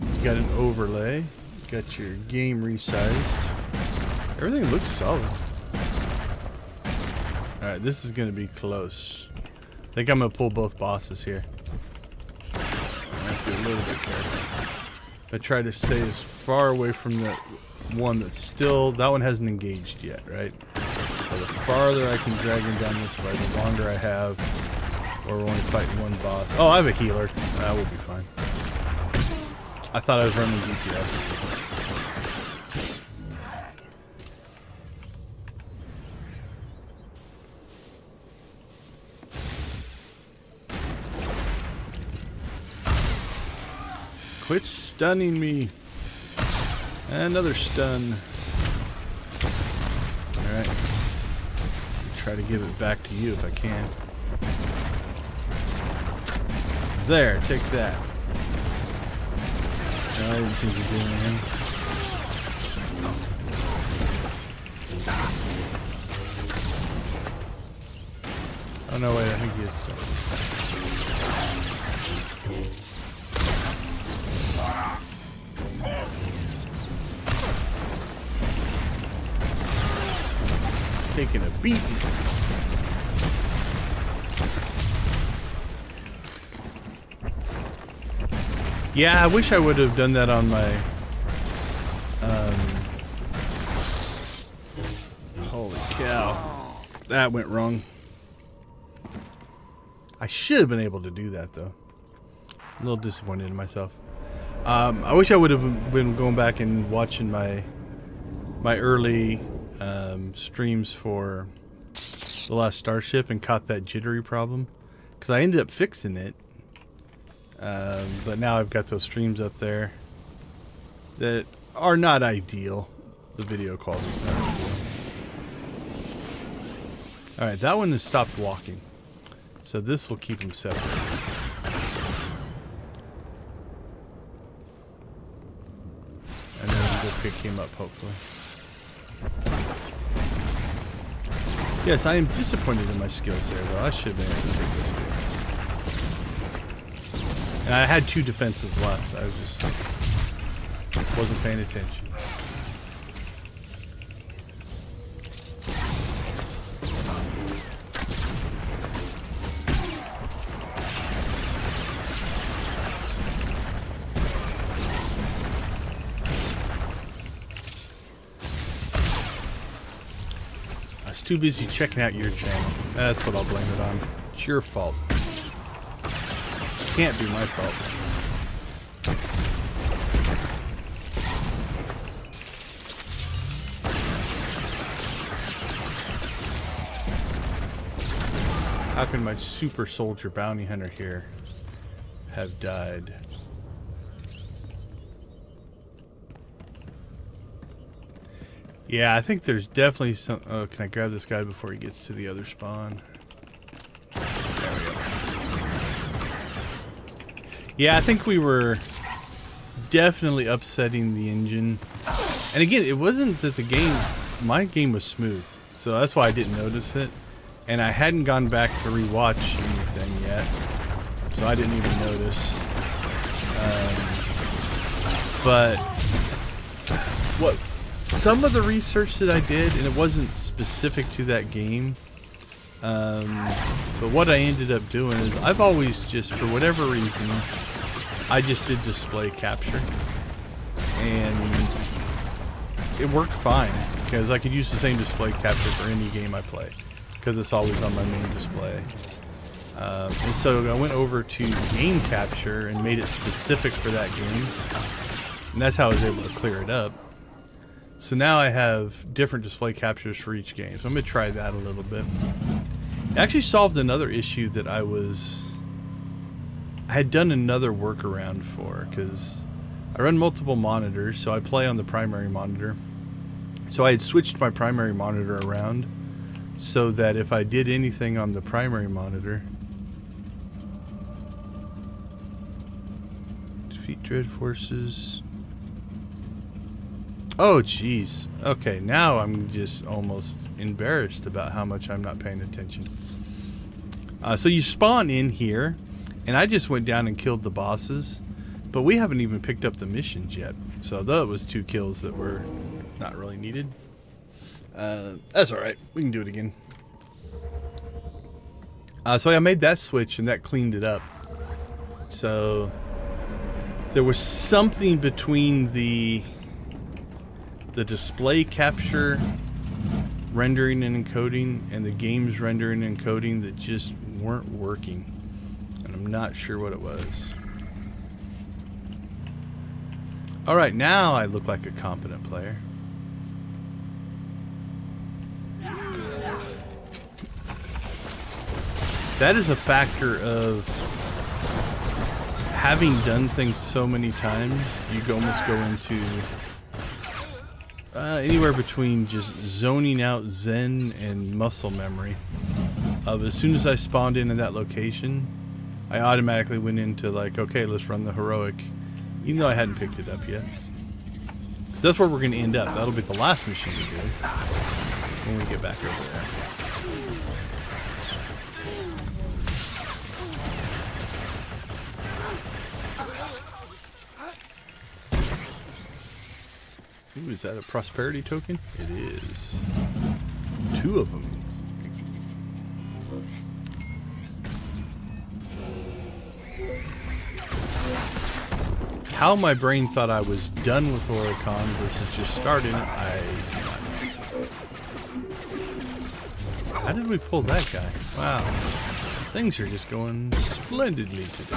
You got an overlay. You got your game resized. Everything looks solid. Alright, this is going to be close. think I'm gonna pull both bosses here. I have to be a little bit careful. I try to stay as far away from the one that's still, that one hasn't engaged yet, right? So the farther I can drag him down this way, the longer I have, or we're only fighting one boss. Oh, I have a healer. That will be fine. I thought I was running DPS. Quit stunning me. Another stun. Alright. Try to give it back to you if I can. There, take that. No, I didn't seem to do anything. Oh no, wait, I think he is still. Taking a beating. Yeah, I wish I would have done that on my holy cow. That went wrong. I should have been able to do that though. I'm a little disappointed in myself. I wish I would have been going back and watching my early streams for The Last Starship and caught that jittery problem, because I ended up fixing it, but now I've got those streams up there that are not ideal. The video quality is not ideal. Alright, that one has stopped walking, so this will keep them separate. And then we'll go pick him up hopefully. Yes, I am disappointed in my skills there, though. I should have been able to take this dude. And I had 2 defensives left. I just wasn't paying attention. Too busy checking out your channel. That's what I'll blame it on. It's your fault. Can't be my fault. How can my super soldier bounty hunter here have died? Yeah, I think there's definitely some... Oh, can I grab this guy before he gets to the other spawn? There we go. Yeah, I think we were definitely upsetting the engine. And again, it wasn't that the game... My game was smooth, so that's why I didn't notice it. And I hadn't gone back to rewatch anything yet, so I didn't even notice. But... what... Some of the research that I did, and it wasn't specific to that game, but what I ended up doing is I've always just, for whatever reason, I just did display capture, and it worked fine, because I could use the same display capture for any game I play, because it's always on my main display. And so I went over to game capture and made it specific for that game, and that's how I was able to clear it up. So now I have different display captures for each game. So I'm going to try that a little bit. It actually solved another issue that I had done another workaround for, because I run multiple monitors, so I play on the primary monitor. So I had switched my primary monitor around so that if I did anything on the primary monitor, defeat dread forces. Oh, jeez. Okay, now I'm just almost embarrassed about how much I'm not paying attention. So you spawn in here, and I just went down and killed the bosses, but we haven't even picked up the missions yet. So that was 2 kills that were not really needed. That's alright. We can do it again. So I made that switch and that cleaned it up. So there was something between the display capture rendering and encoding and the game's rendering and encoding that just weren't working. And I'm not sure what it was. Alright, now I look like a competent player. That is a factor of having done things so many times. You almost go into anywhere between just zoning out Zen and muscle memory. Of as soon as I spawned in that location, I automatically went into like, okay, let's run the heroic, even though I hadn't picked it up yet. So that's where we're going to end up. That'll be the last mission we do when we get back over there. Ooh, is that a prosperity token? It is. 2 of them. How my brain thought I was done with Oricon versus just starting it, I do not know. How did we pull that guy? Wow. Things are just going splendidly today.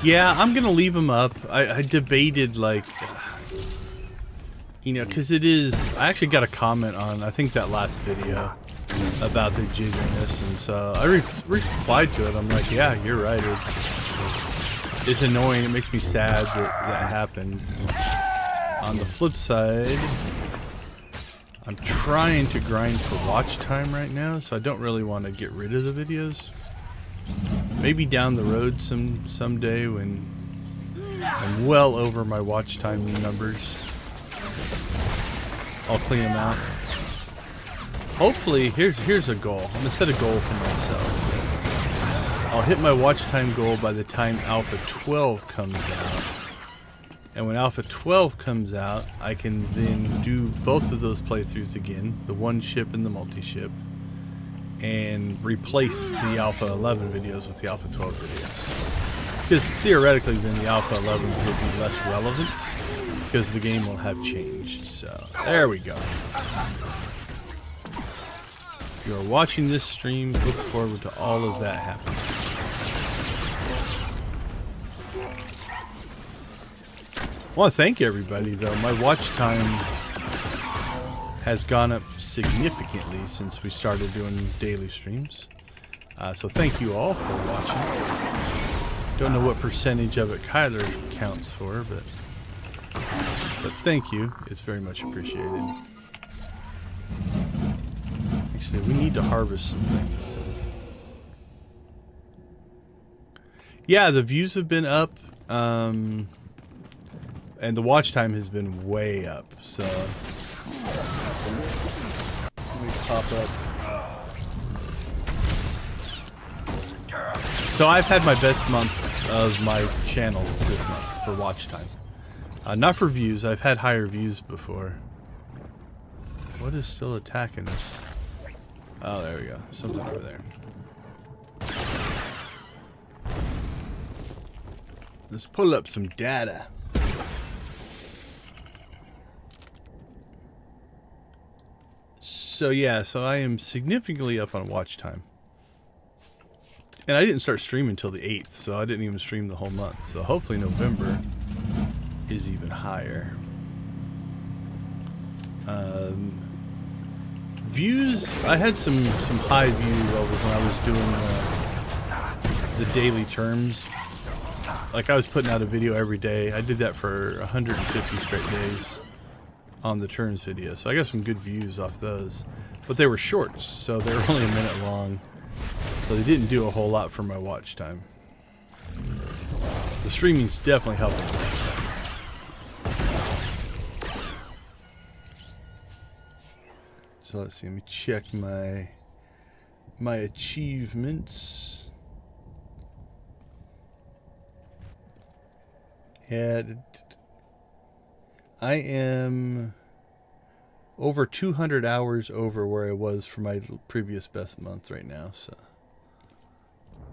Yeah, I'm gonna leave them up. I debated, like, you know, because it is. I actually got a comment on, I think, that last video about the jiggerness, and so I replied to it. I'm like, yeah, you're right. It's annoying. It makes me sad that happened. On the flip side, I'm trying to grind for watch time right now, so I don't really want to get rid of the videos. Maybe down the road someday when I'm well over my watch time numbers, I'll clean them out. Hopefully, here's a goal. I'm gonna set a goal for myself. I'll hit my watch time goal by the time Alpha 12 comes out. And when Alpha 12 comes out, I can then do both of those playthroughs again, the one ship and the multi-ship, and replace the Alpha 11 videos with the Alpha 12 videos. Because theoretically then the Alpha 11 will be less relevant because the game will have changed. So there we go. If you are watching this stream, look forward to all of that happening. I want to thank everybody though. My watch time has gone up significantly since we started doing daily streams. So thank you all for watching. Don't know what percentage of it Kyler counts for, but thank you. It's very much appreciated. Actually, we need to harvest some things. So. Yeah, the views have been up, and the watch time has been way up. So let me pop up. So I've had my best month of my channel this month for watch time. Not for views. I've had higher views before. What is still attacking us? Oh, there we go. Something over there. Let's pull up some data. So yeah, so I am significantly up on watch time. And I didn't start streaming until the 8th, so I didn't even stream the whole month. So hopefully November is even higher. Views, I had some high view levels when I was doing the daily terms. Like I was putting out a video every day. I did that for 150 straight days on the turns video. So I got some good views off those. But they were shorts, so they were only a minute long. So they didn't do a whole lot for my watch time. The streaming's definitely helping. So let's see, let me check my achievements. Yeah, I am over 200 hours over where I was for my previous best month right now. So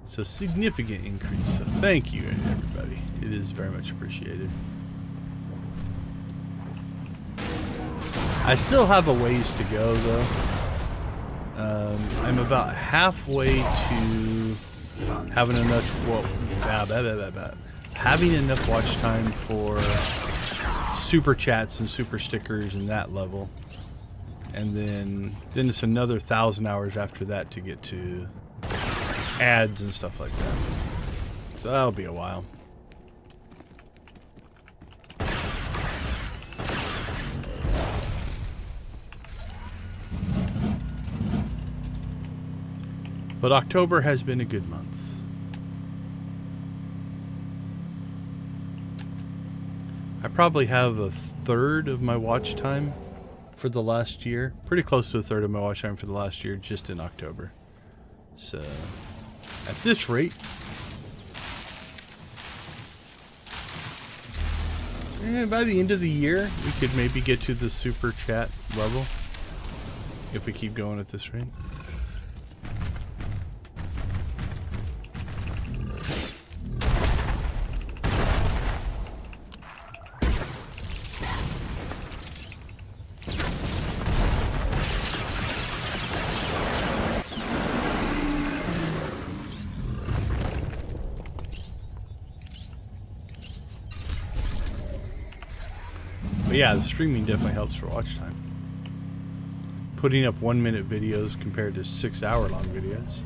it's a significant increase. So thank you, everybody. It is very much appreciated. I still have a ways to go, though. I'm about halfway to having enough having enough watch time for super chats and super stickers and that level, and then it's another 1,000 hours after that to get to ads and stuff like that. So that'll be a while. But October has been a good month. I probably have a third of my watch time for the last year. Pretty close to a third of my watch time for the last year just in October. So, at this rate, by the end of the year, we could maybe get to the super chat level. If we keep going at this rate. But yeah, the streaming definitely helps for watch time. Putting up 1-minute videos compared to 6-hour-long videos.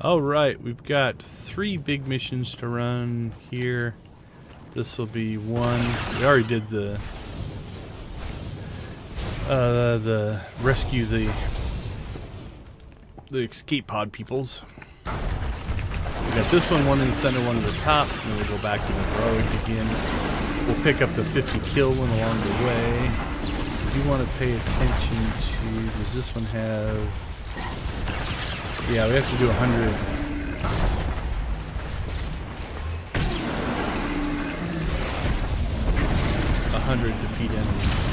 Alright, we've got 3 big missions to run here. This will be one. We already did the rescue the escape pod peoples. We got this one in the center, one at the top, and then we'll go back to the road again. We'll pick up the 50 kill one along the way. You want to pay attention to, does this one have, yeah, we have to do 100. 100 defeat enemies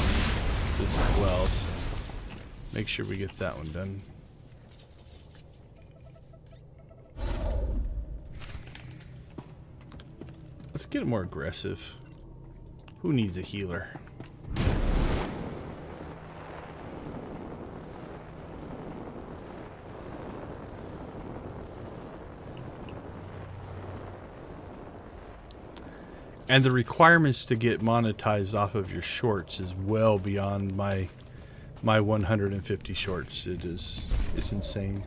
this as well, so make sure we get that one done. Let's get more aggressive. Who needs a healer? And the requirements to get monetized off of your shorts is well beyond my 150 shorts. It's insane.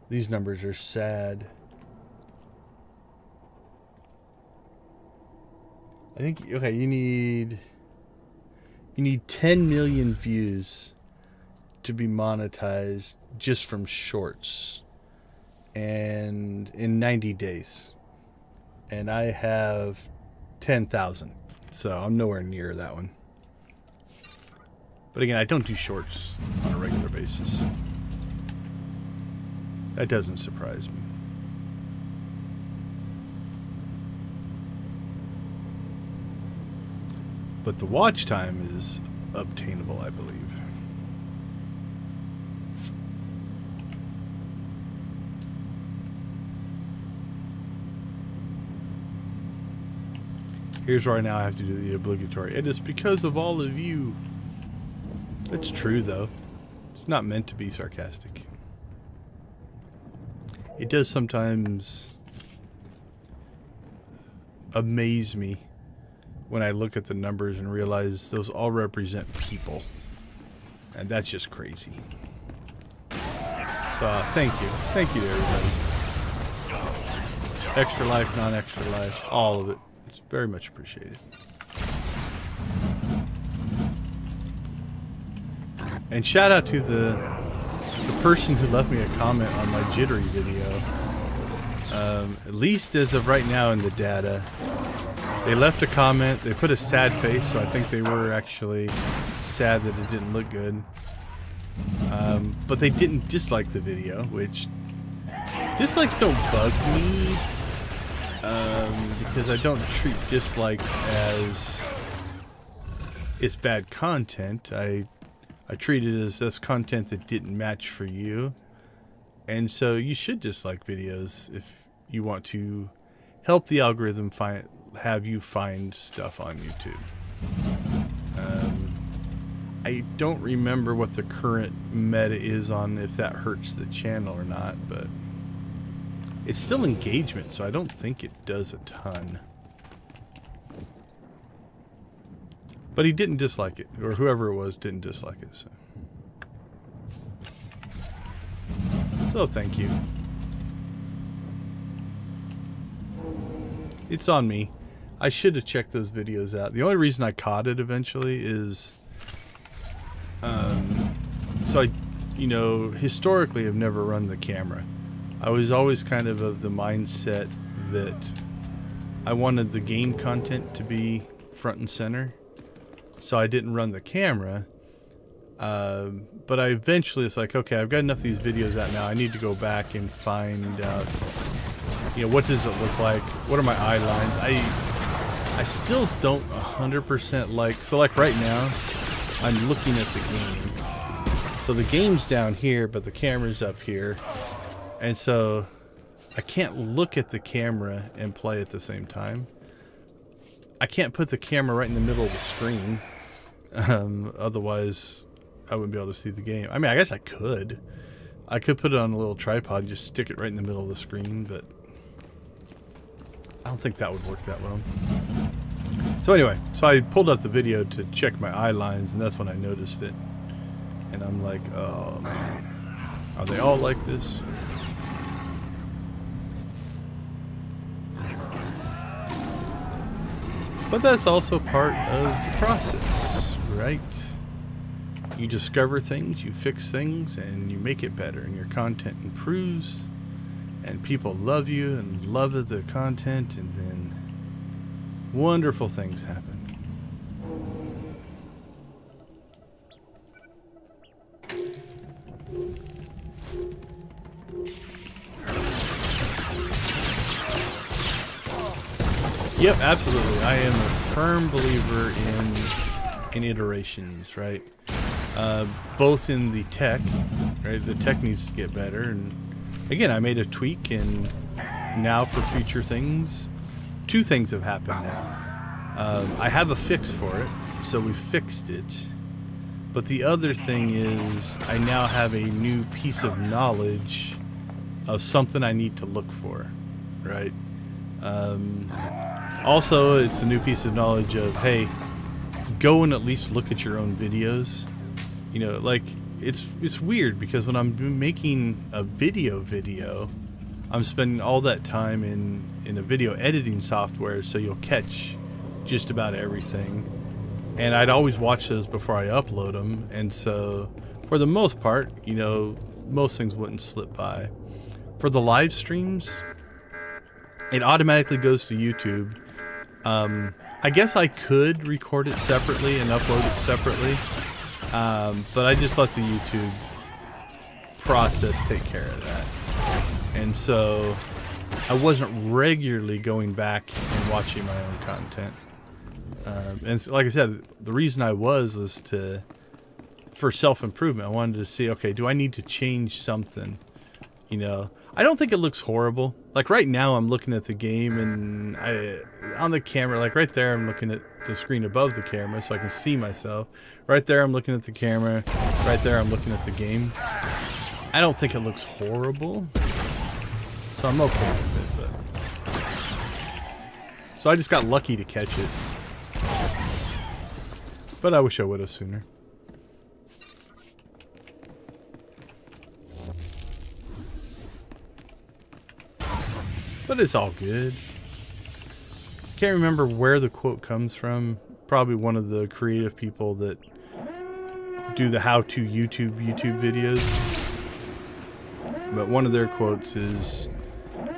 These numbers are sad. I think, okay, you need 10 million views to be monetized just from shorts, and in 90 days. And I have 10,000, so I'm nowhere near that one. But again, I don't do shorts on a regular basis. That doesn't surprise me. But the watch time is obtainable, I believe. Here's where now I have to do the obligatory. It is because of all of you. It's true, though. It's not meant to be sarcastic. It does sometimes amaze me when I look at the numbers and realize those all represent people. And that's just crazy. So, thank you. Thank you to everybody. Extra life, non-extra life, all of it. It's very much appreciated. And shout out to the person who left me a comment on my jittery video. At least as of right now in the data, they left a comment. They put a sad face, so I think they were actually sad that it didn't look good. But they didn't dislike the video, which dislikes don't bug me, because I don't treat dislikes as it's bad content. I treat it as that's content that didn't match for you. And so you should dislike videos if you want to help the algorithm have you find stuff on YouTube. I don't remember what the current meta is on if that hurts the channel or not, but it's still engagement, so I don't think it does a ton. But he didn't dislike it, or whoever it was didn't dislike it. So thank you. It's on me. I should have checked those videos out. The only reason I caught it eventually is, so I, historically have never run the camera. I was always kind of the mindset that I wanted the game content to be front and center. So I didn't run the camera. But I eventually, it's like, okay, I've got enough of these videos out now. I need to go back and find out, what does it look like? What are my eye lines? I still don't 100% like, so like right now, I'm looking at the game. So the game's down here, but the camera's up here. And so I can't look at the camera and play at the same time. I can't put the camera right in the middle of the screen. Otherwise, I wouldn't be able to see the game. I mean, I guess I could. I could put it on a little tripod and just stick it right in the middle of the screen, but I don't think that would work that well. So anyway, so I pulled up the video to check my eye lines, and that's when I noticed it. And I'm like, oh man, are they all like this? But that's also part of the process, right? You discover things, you fix things, and you make it better, and your content improves, and people love you and love the content, and then wonderful things happen. Yep, absolutely. I am a firm believer in iterations, right? Both in the tech, right? The tech needs to get better, and again, I made a tweak, and now for future things, two things have happened now. I have a fix for it, so we fixed it. But the other thing is, I now have a new piece of knowledge of something I need to look for, right? Also, it's a new piece of knowledge of, hey, go and at least look at your own videos. Like, it's weird because when I'm making a video, I'm spending all that time in a video editing software, so you'll catch just about everything. And I'd always watch those before I upload them, and so for the most part, most things wouldn't slip by. For the live streams, it automatically goes to YouTube. I guess I could record it separately and upload it separately, but I just let the YouTube process take care of that. And so I wasn't regularly going back and watching my own content. And so, like I said, the reason I was for self-improvement. I wanted to see, okay, do I need to change something? I don't think it looks horrible. Like right now I'm looking at the game, and on the camera, like right there, I'm looking at the screen above the camera so I can see myself. Right there I'm looking at the camera. Right there I'm looking at the game. I don't think it looks horrible, so I'm okay with it. So I just got lucky to catch it. But I wish I would have sooner. But it's all good. Can't remember where the quote comes from. Probably one of the creative people that do the how-to YouTube videos. But one of their quotes is,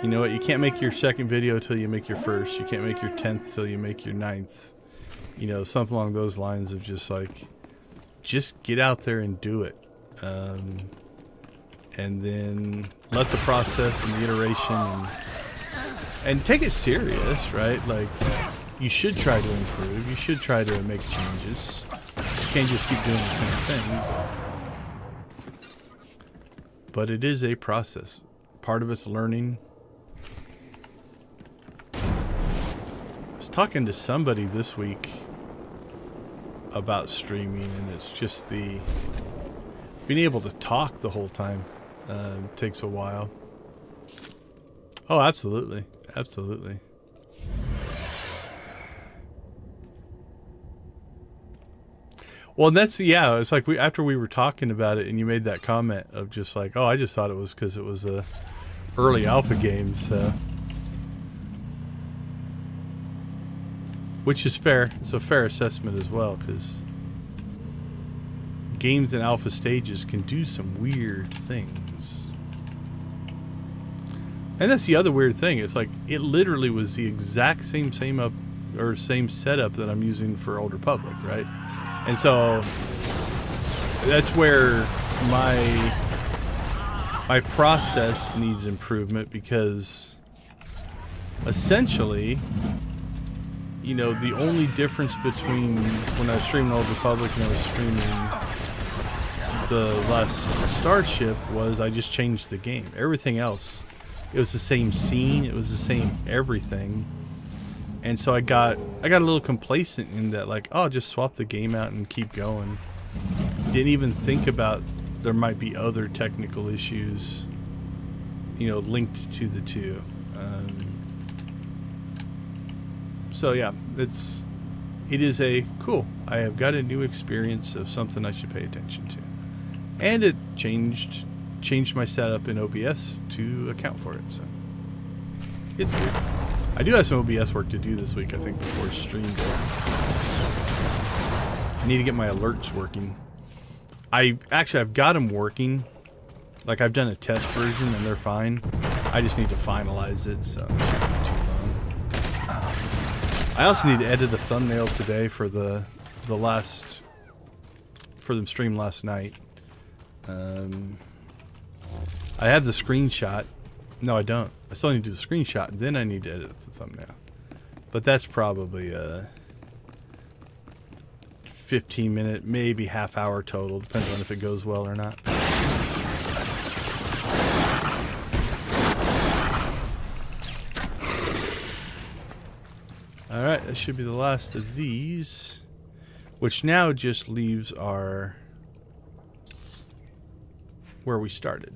you know what, you can't make your second video till you make your first. You can't make your 10th till you make your 9th. Something along those lines of just like, just get out there and do it. and then let the process and the iteration and take it serious, right? Like, you should try to improve. You should try to make changes. You can't just keep doing the same thing. But it is a process. Part of it's learning. I was talking to somebody this week about streaming, and it's just the being able to talk the whole time takes a while. Oh, absolutely. Absolutely. Well, that's, yeah, it's like after we were talking about it and you made that comment of just like, oh, I just thought it was because it was a early alpha game, so. Which is fair. It's a fair assessment as well, because games in alpha stages can do some weird things. And that's the other weird thing. It's like, it literally was the exact same setup that I'm using for Old Republic, right? And so that's where my process needs improvement, because essentially, you know, the only difference between when I was streaming Old Republic and I was streaming the last Starship was I just changed the game. Everything else, it was the same scene, it was the same everything. And so I got a little complacent in that, like, oh, just swap the game out and keep going. Didn't even think about there might be other technical issues, you know, linked to the two. So yeah, it is a cool. I have got a new experience of something I should pay attention to, and it changed my setup in OBS to account for it. So it's good. I do have some OBS work to do this week, I think, before stream day. I need to get my alerts working. I've got them working. Like, I've done a test version and they're fine. I just need to finalize it, so it shouldn't be too long. I also need to edit a thumbnail today for the stream last night. I have the screenshot. No, I don't. I still need to do the screenshot, then I need to edit the thumbnail. But that's probably a 15-minute, maybe half-hour total. Depends on if it goes well or not. Alright, that should be the last of these. Which now just leaves our... where we started.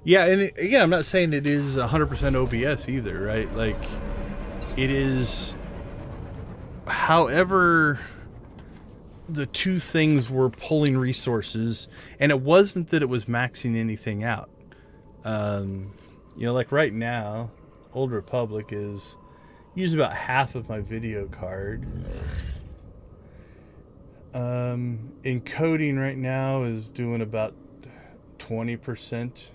Yeah, and again, I'm not saying it is 100% OBS either, right? Like, it is... However, the two things were pulling resources, and it wasn't that it was maxing anything out. You know, like right now, Old Republic is using about half of my video card. Encoding right now is doing about 20%.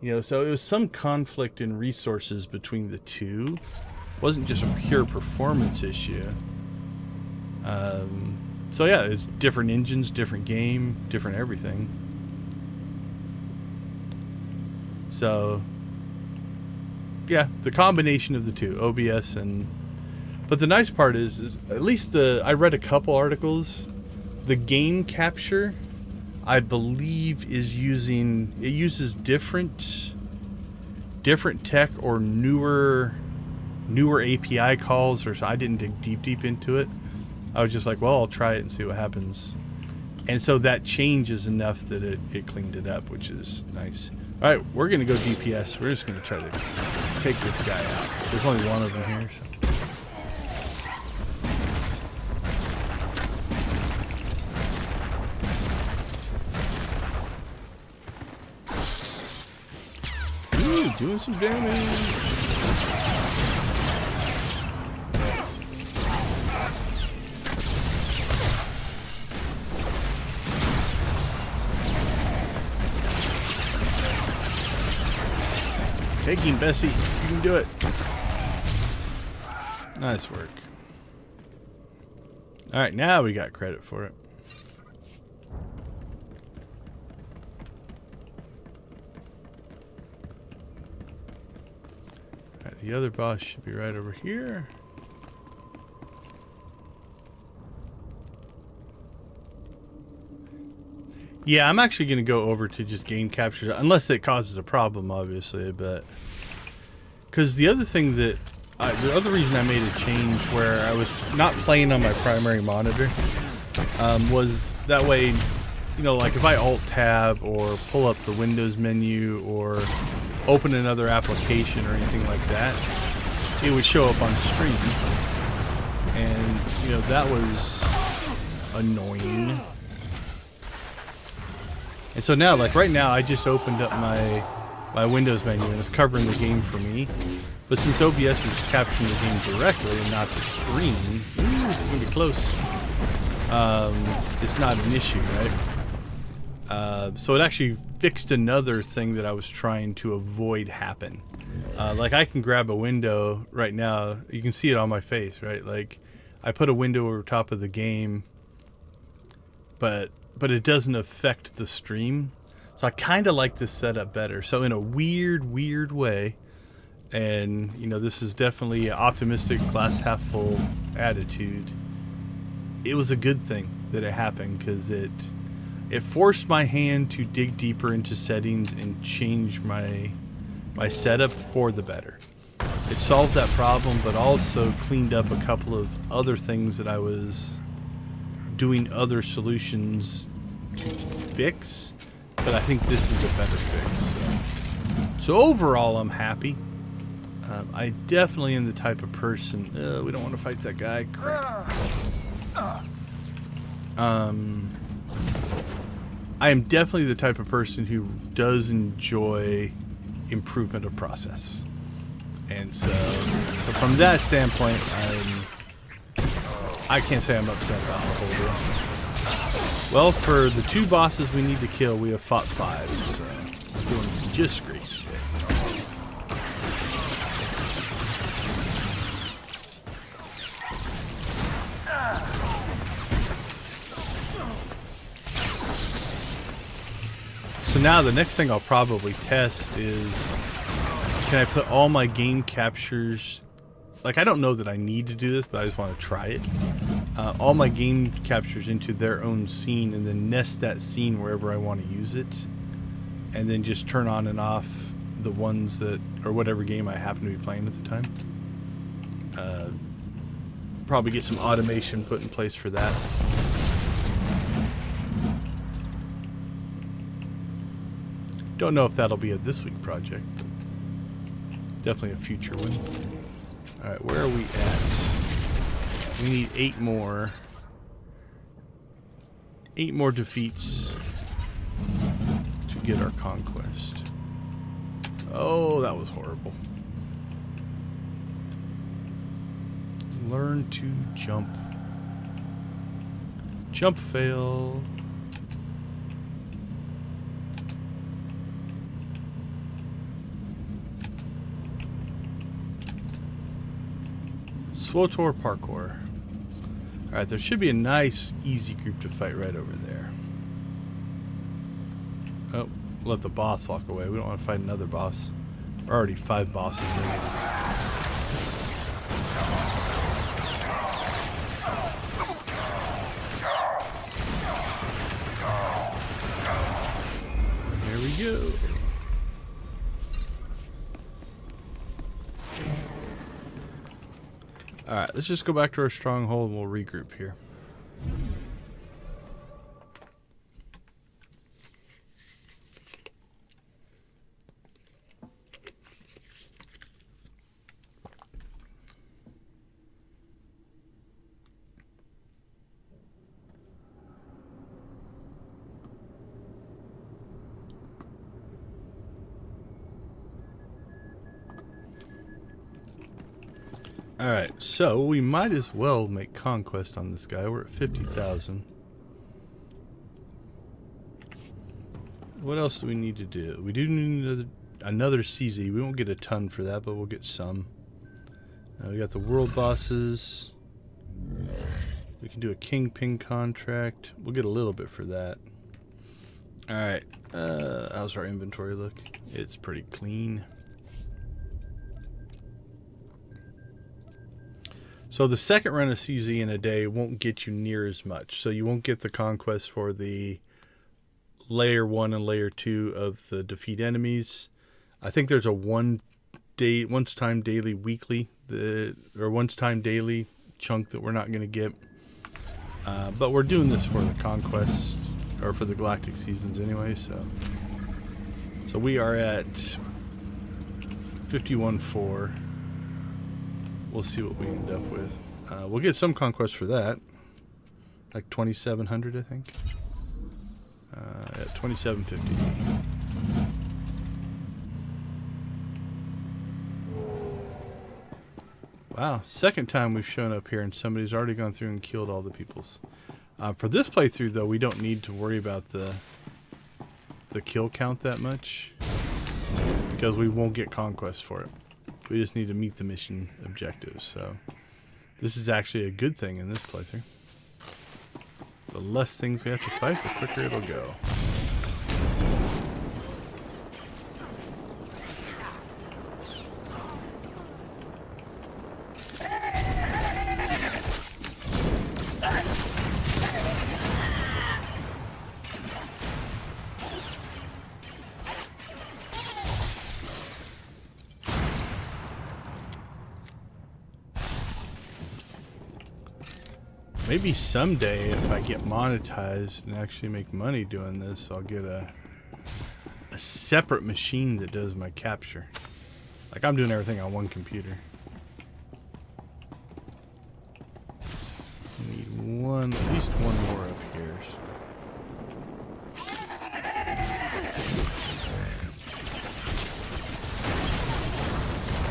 You know, so it was some conflict in resources between the two. It wasn't just a pure performance issue. So yeah, it's different engines, different game, different everything. So yeah, the combination of the two, OBS and... But the nice part is at least I read a couple articles. The game capture, I believe, uses different tech or newer API calls, or so. I didn't dig deep into it. I was just like, well, I'll try it and see what happens. And so that change is enough that it cleaned it up, which is nice. All right, we're gonna go DPS. We're just gonna try to take this guy out. There's only one of them here, so. Doing some damage. Take him, Bessie. You can do it. Nice work. Alright, now we got credit for it. Alright, the other boss should be right over here. Yeah, I'm actually going to go over to just game capture, unless it causes a problem, obviously, but... Because the other thing that... the other reason I made a change where I was not playing on my primary monitor was that way, you know, like if I alt-tab or pull up the Windows menu or open another application or anything like that, it would show up on screen. And, you know, that was annoying. And so now, like right now, I just opened up my Windows menu and it's covering the game for me. But since OBS is capturing the game directly and not the screen, it's going to be close. It's not an issue, right? So it actually fixed another thing that I was trying to avoid happen. Like I can grab a window right now. You can see it on my face, right? Like I put a window over top of the game, but it doesn't affect the stream. So I kind of like this setup better. So in a weird way, and you know, this is definitely an optimistic, glass half full attitude, it was a good thing that it happened, because it forced my hand to dig deeper into settings and change my setup for the better. It solved that problem, but also cleaned up a couple of other things that I was doing other solutions to fix, but I think this is a better fix. So overall, I'm happy. I definitely am the type of person... we don't want to fight that guy. Crap. I am definitely the type of person who does enjoy improvement of process. And so from that standpoint, I can't say I'm upset about the whole deal. Well, for the 2 bosses we need to kill, we have fought 5, so we're doing just great. So now the next thing I'll probably test is, can I put all my game captures, like I don't know that I need to do this, but I just want to try it, all my game captures into their own scene and then nest that scene wherever I want to use it, and then just turn on and off the ones that, or whatever game I happen to be playing at the time. Probably get some automation put in place for that. Don't know if that'll be a this week project, but definitely a future one. Alright, where are we at? We need 8 more. 8 more defeats to get our conquest. Oh, that was horrible. Learn to jump. Jump fail. SWTOR parkour. Alright, there should be a nice, easy group to fight right over there. Oh, let the boss walk away. We don't want to fight another boss. We're already 5 bosses in. There we go. Alright, let's just go back to our stronghold and we'll regroup here. Alright, so we might as well make Conquest on this guy. We're at 50,000. What else do we need to do? We do need another CZ. We won't get a ton for that, but we'll get some. We got the world bosses. We can do a kingpin contract. We'll get a little bit for that. Alright. How's our inventory look? It's pretty clean. So the second run of CZ in a day won't get you near as much. So you won't get the conquest for the layer 1 and layer 2 of the defeat enemies. I think there's a once time daily weekly, or once time daily chunk that we're not going to get. But we're doing this for the conquest, or for the Galactic seasons anyway. So we are at 51.4. We'll see what we end up with. We'll get some conquest for that, like 2,700, I think. At 2,750. Wow, second time we've shown up here and somebody's already gone through and killed all the peoples. For this playthrough, though, we don't need to worry about the kill count that much, because we won't get conquest for it. We just need to meet the mission objectives. So this is actually a good thing in this playthrough. The less things we have to fight, the quicker it'll go. Maybe someday, if I get monetized and actually make money doing this, I'll get a separate machine that does my capture. Like, I'm doing everything on one computer. I need at least one more up here.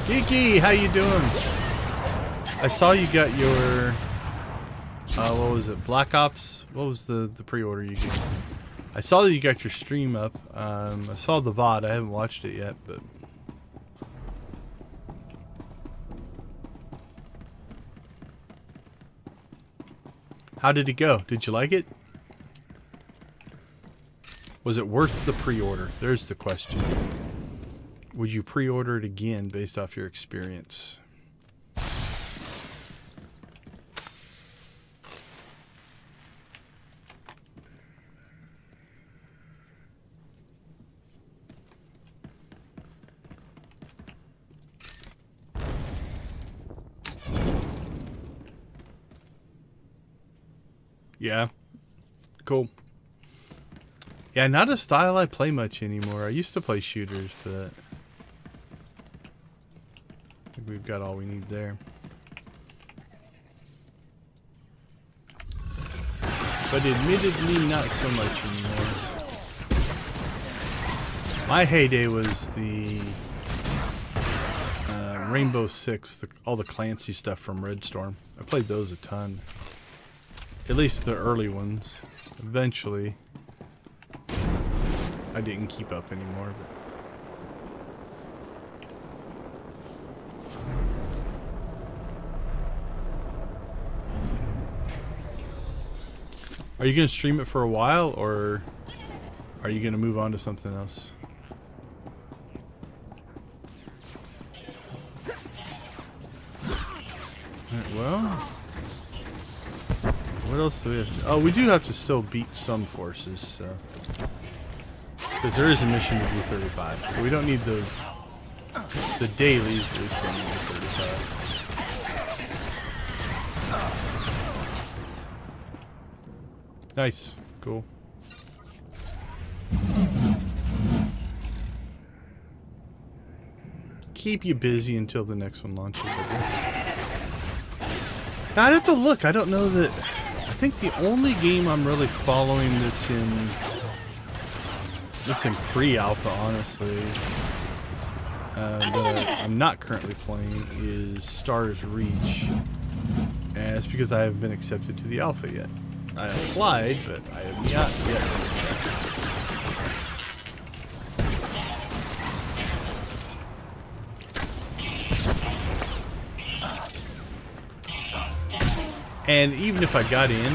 Geeky, how you doing? I saw you got your... what was it? Black Ops? What was the pre-order you got? I saw that you got your stream up. I saw the VOD. I haven't watched it yet, but... How did it go? Did you like it? Was it worth the pre-order? There's the question. Would you pre-order it again based off your experience? Yeah. Cool. Yeah, not a style I play much anymore. I used to play shooters, but I think we've got all we need there. But admittedly, not so much anymore. My heyday was the Rainbow Six, all the Clancy stuff from Red Storm. I played those a ton. At least the early ones. Eventually, I didn't keep up anymore. But are you going to stream it for a while, or are you going to move on to something else? Alright, well... What else do we have to... Oh, we do have to still beat some forces, so... Because there is a mission to do 35, so we don't need the dailies, but we still need the 35. Nice. Cool. Keep you busy until the next one launches, I guess. Now, I'd have to look. I don't know that... I think the only game I'm really following that's in pre-alpha, honestly, that I'm not currently playing is Star's Reach. And it's because I haven't been accepted to the alpha yet. I applied, but I have not yet been accepted. And even if I got in,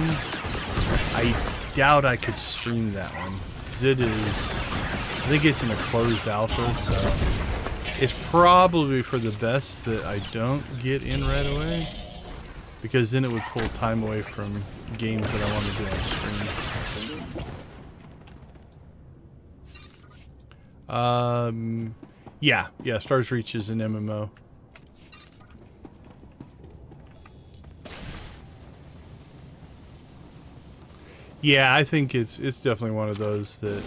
I doubt I could stream that one. 'Cause it is, I think it's in a closed alpha, so it's probably for the best that I don't get in right away. Because then it would pull time away from games that I want to do on stream. Yeah, Stars Reach is an MMO. Yeah, I think it's definitely one of those that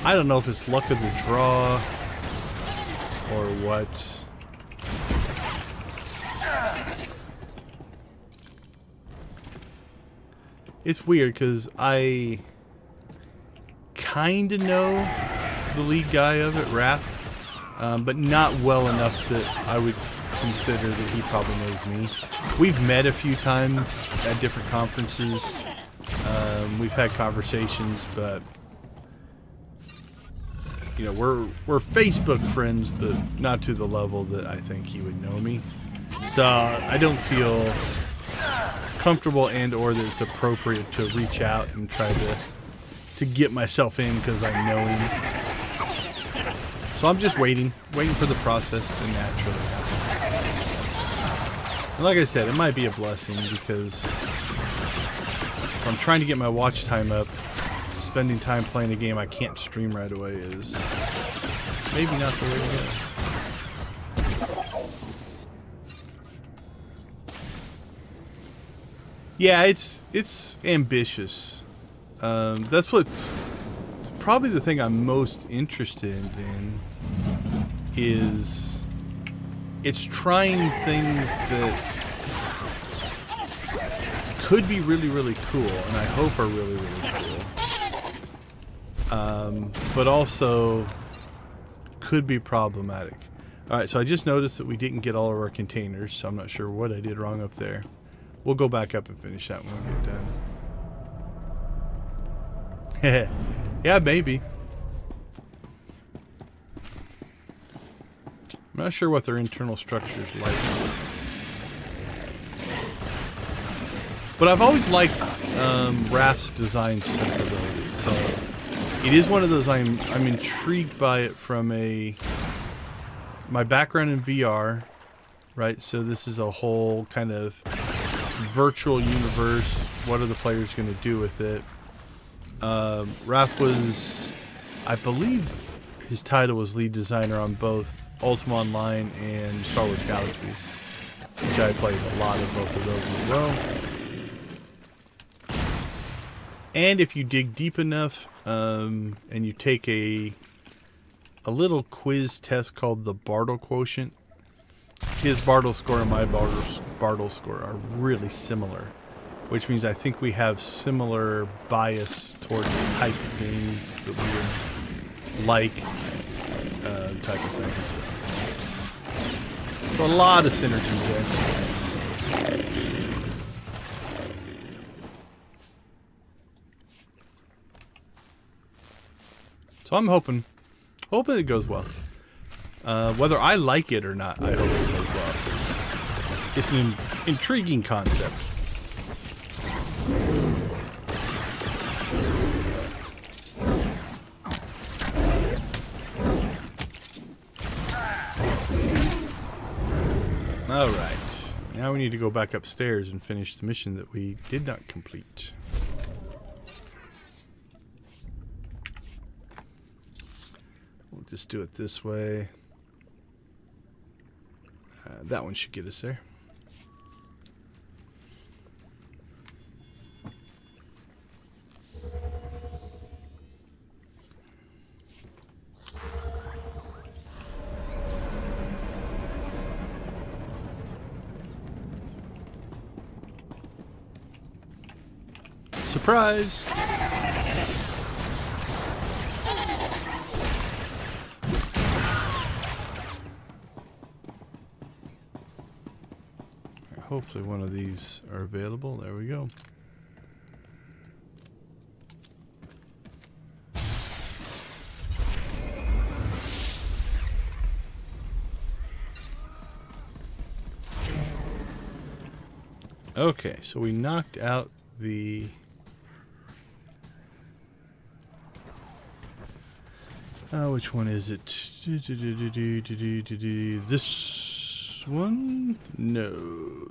I don't know if it's luck of the draw or what. It's weird because I kind of know the lead guy of it, Raph, but not well enough that I would consider that he probably knows me. We've met a few times at different conferences. We've had conversations, but you know, we're Facebook friends, but not to the level that I think he would know me. So I don't feel comfortable and or that it's appropriate to reach out and try to get myself in because I know him. So I'm just waiting for the process to naturally happen. And like I said, it might be a blessing because if I'm trying to get my watch time up, spending time playing a game I can't stream right away is maybe not the way to go. Yeah, it's ambitious. That's what's probably the thing I'm most interested in is it's trying things that could be really, really cool, and I hope are really, really cool. But also could be problematic. Alright, so I just noticed that we didn't get all of our containers, so I'm not sure what I did wrong up there. We'll go back up and finish that when we get done. Yeah, maybe. I'm not sure what their internal structure's like. But I've always liked Raph's design sensibilities, so it is one of those I'm intrigued by it from my background in VR, right? So this is a whole kind of virtual universe. What are the players going to do with it? Raph was, I believe his title was lead designer on both Ultima Online and Star Wars Galaxies, which I played a lot of both of those as well. And if you dig deep enough, and you take a little quiz test called the Bartle Quotient, his Bartle score and my Bartle score are really similar, which means I think we have similar bias towards the type of games that we would like, type of things. So a lot of synergies there. So I'm hoping it goes well. Whether I like it or not, I hope it goes well. It's an intriguing concept. Alright, now we need to go back upstairs and finish the mission that we did not complete. We'll just do it this way. That one should get us there. Surprise! Hopefully one of these are available. There we go. Okay, so we knocked out the... which one is it? This one? No,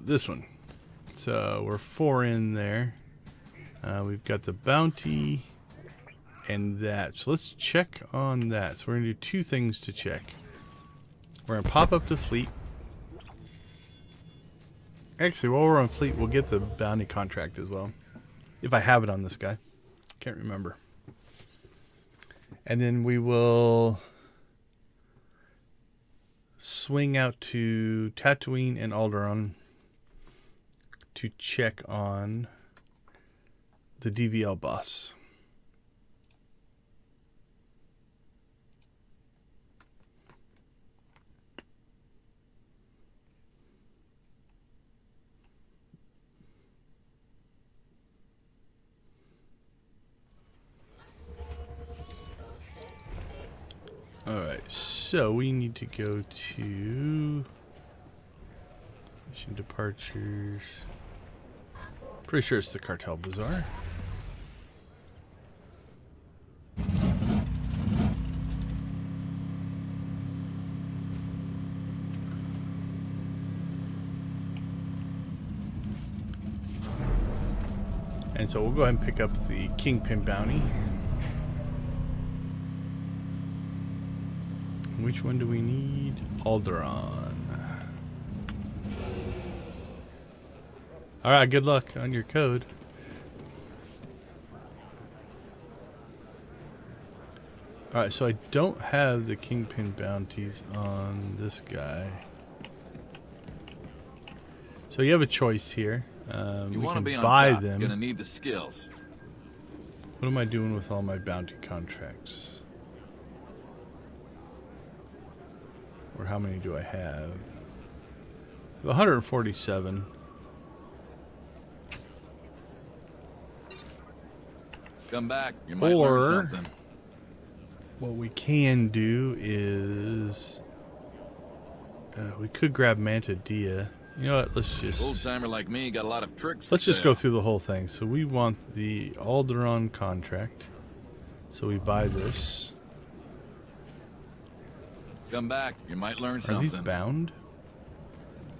this one. So we're 4 in there. We've got the bounty and that. So let's check on that. So we're going to do 2 things to check. We're going to pop up the fleet. Actually, while we're on fleet, we'll get the bounty contract as well. If I have it on this guy. Can't remember. And then we will swing out to Tatooine and Alderaan to check on the DvL boss. Alright, so we need to go to mission departures. Pretty sure it's the Cartel Bazaar. And so we'll go ahead and pick up the Kingpin bounty. Which one do we need? Alderaan. Alright, good luck on your code. Alright, so I don't have the Kingpin bounties on this guy. So you have a choice here. You want to be on buy top. them. You're gonna need the skills. What am I doing with all my bounty contracts? Or how many do I have? 147. Come back. You might learn something. What we can do is we could grab Manta Dia. You know what? Let's just Old timer like me got a lot of tricks. let's just go through the whole thing. So we want the Alderaan contract. So we buy this. Come back. You might learn Are something. these bound?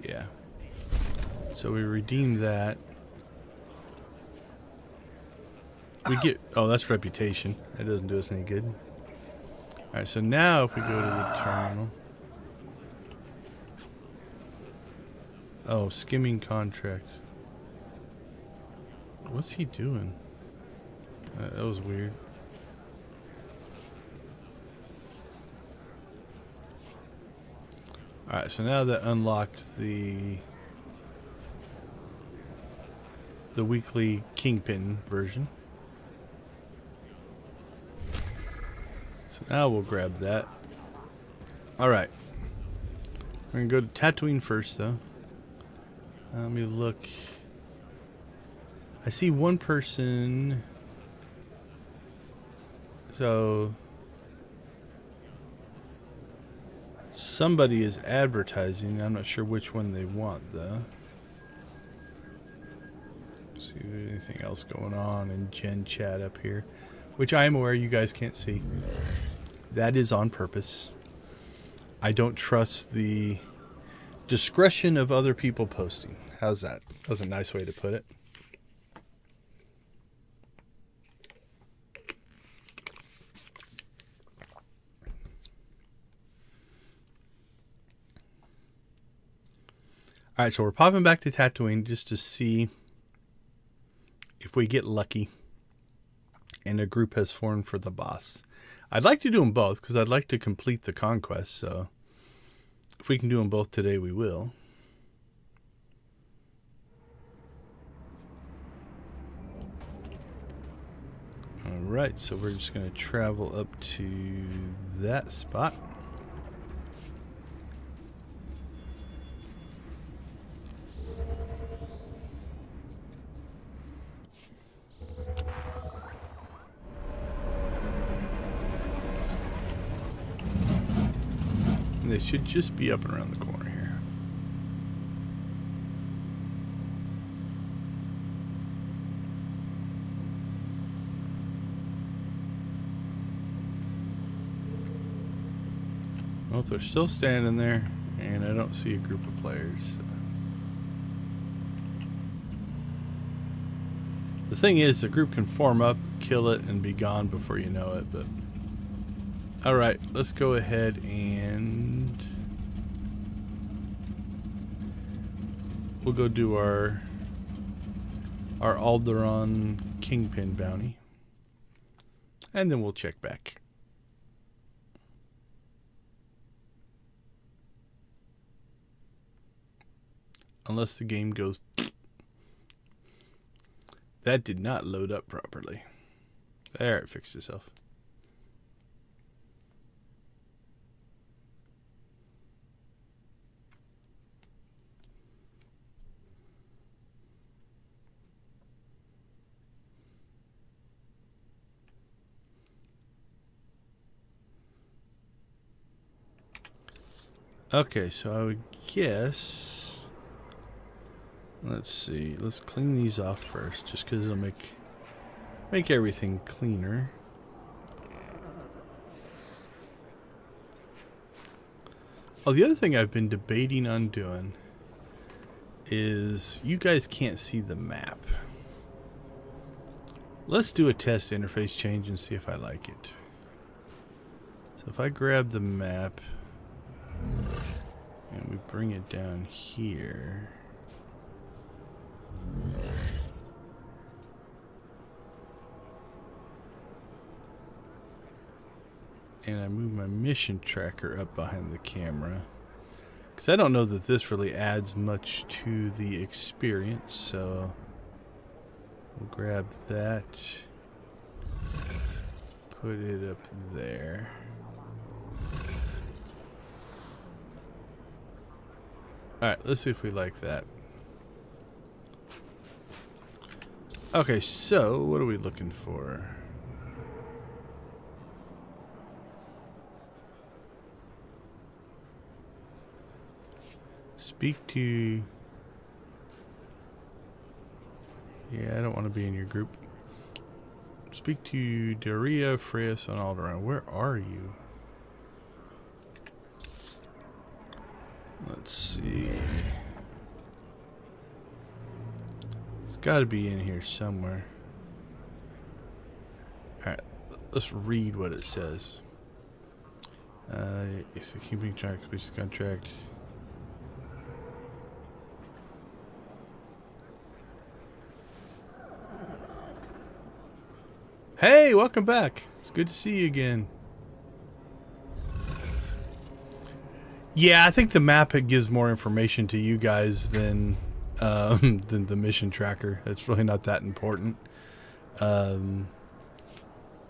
Yeah. So we redeem that. We get... Oh, that's reputation. That doesn't do us any good. Alright, so now if we go to the terminal... Oh, skimming contract. What's he doing? That was weird. Alright, so now that unlocked the weekly Kingpin version. So now we'll grab that. Alright. We're going to go to Tatooine first, though. Let me look. I see one person. So somebody is advertising. I'm not sure which one they want, though. Let's see if there's anything else going on in Gen Chat up here, which I am aware you guys can't see. That is on purpose. I don't trust the discretion of other people posting. How's that? That was a nice way to put it. Alright, so we're popping back to Tatooine just to see if we get lucky and a group has formed for the boss. I'd like to do them both because I'd like to complete the Conquest, so if we can do them both today, we will. Alright, so we're just going to travel up to that spot. And they should just be up and around the corner here. Well, they're still standing there, and I don't see a group of players. So. The thing is, the group can form up, kill it, and be gone before you know it. But all right, let's go ahead and we'll go do our Alderaan Kingpin bounty, and then we'll check back. Unless the game goes... That did not load up properly. There, it fixed itself. Okay, so I would guess... Let's see. Let's clean these off first, just because it'll make everything cleaner. Oh, the other thing I've been debating on doing is you guys can't see the map. Let's do a test interface change and see if I like it. So if I grab the map and we bring it down here. And I move my mission tracker up behind the camera, because I don't know that this really adds much to the experience. So we'll grab that, put it up there. Alright, let's see if we like that. Okay, so what are we looking for? Speak to... Yeah, I don't want to be in your group. Speak to Daria, Freyas, and Alderaan. Where are you? Let's see. It's got to be in here somewhere. Alright, let's read what it says. If a keeping track, completes the contract. Hey, welcome back. It's good to see you again. Yeah, I think the map gives more information to you guys than the mission tracker. It's really not that important.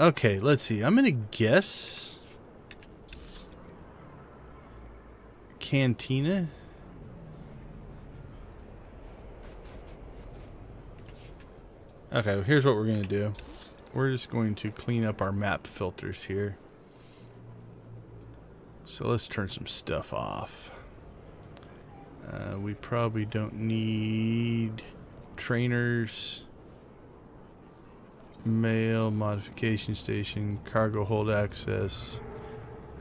Okay, let's see. I'm gonna guess Cantina. Okay, well, here's what we're gonna do. We're just going to clean up our map filters here. So let's turn some stuff off. We probably don't need trainers, mail, modification station, cargo hold access,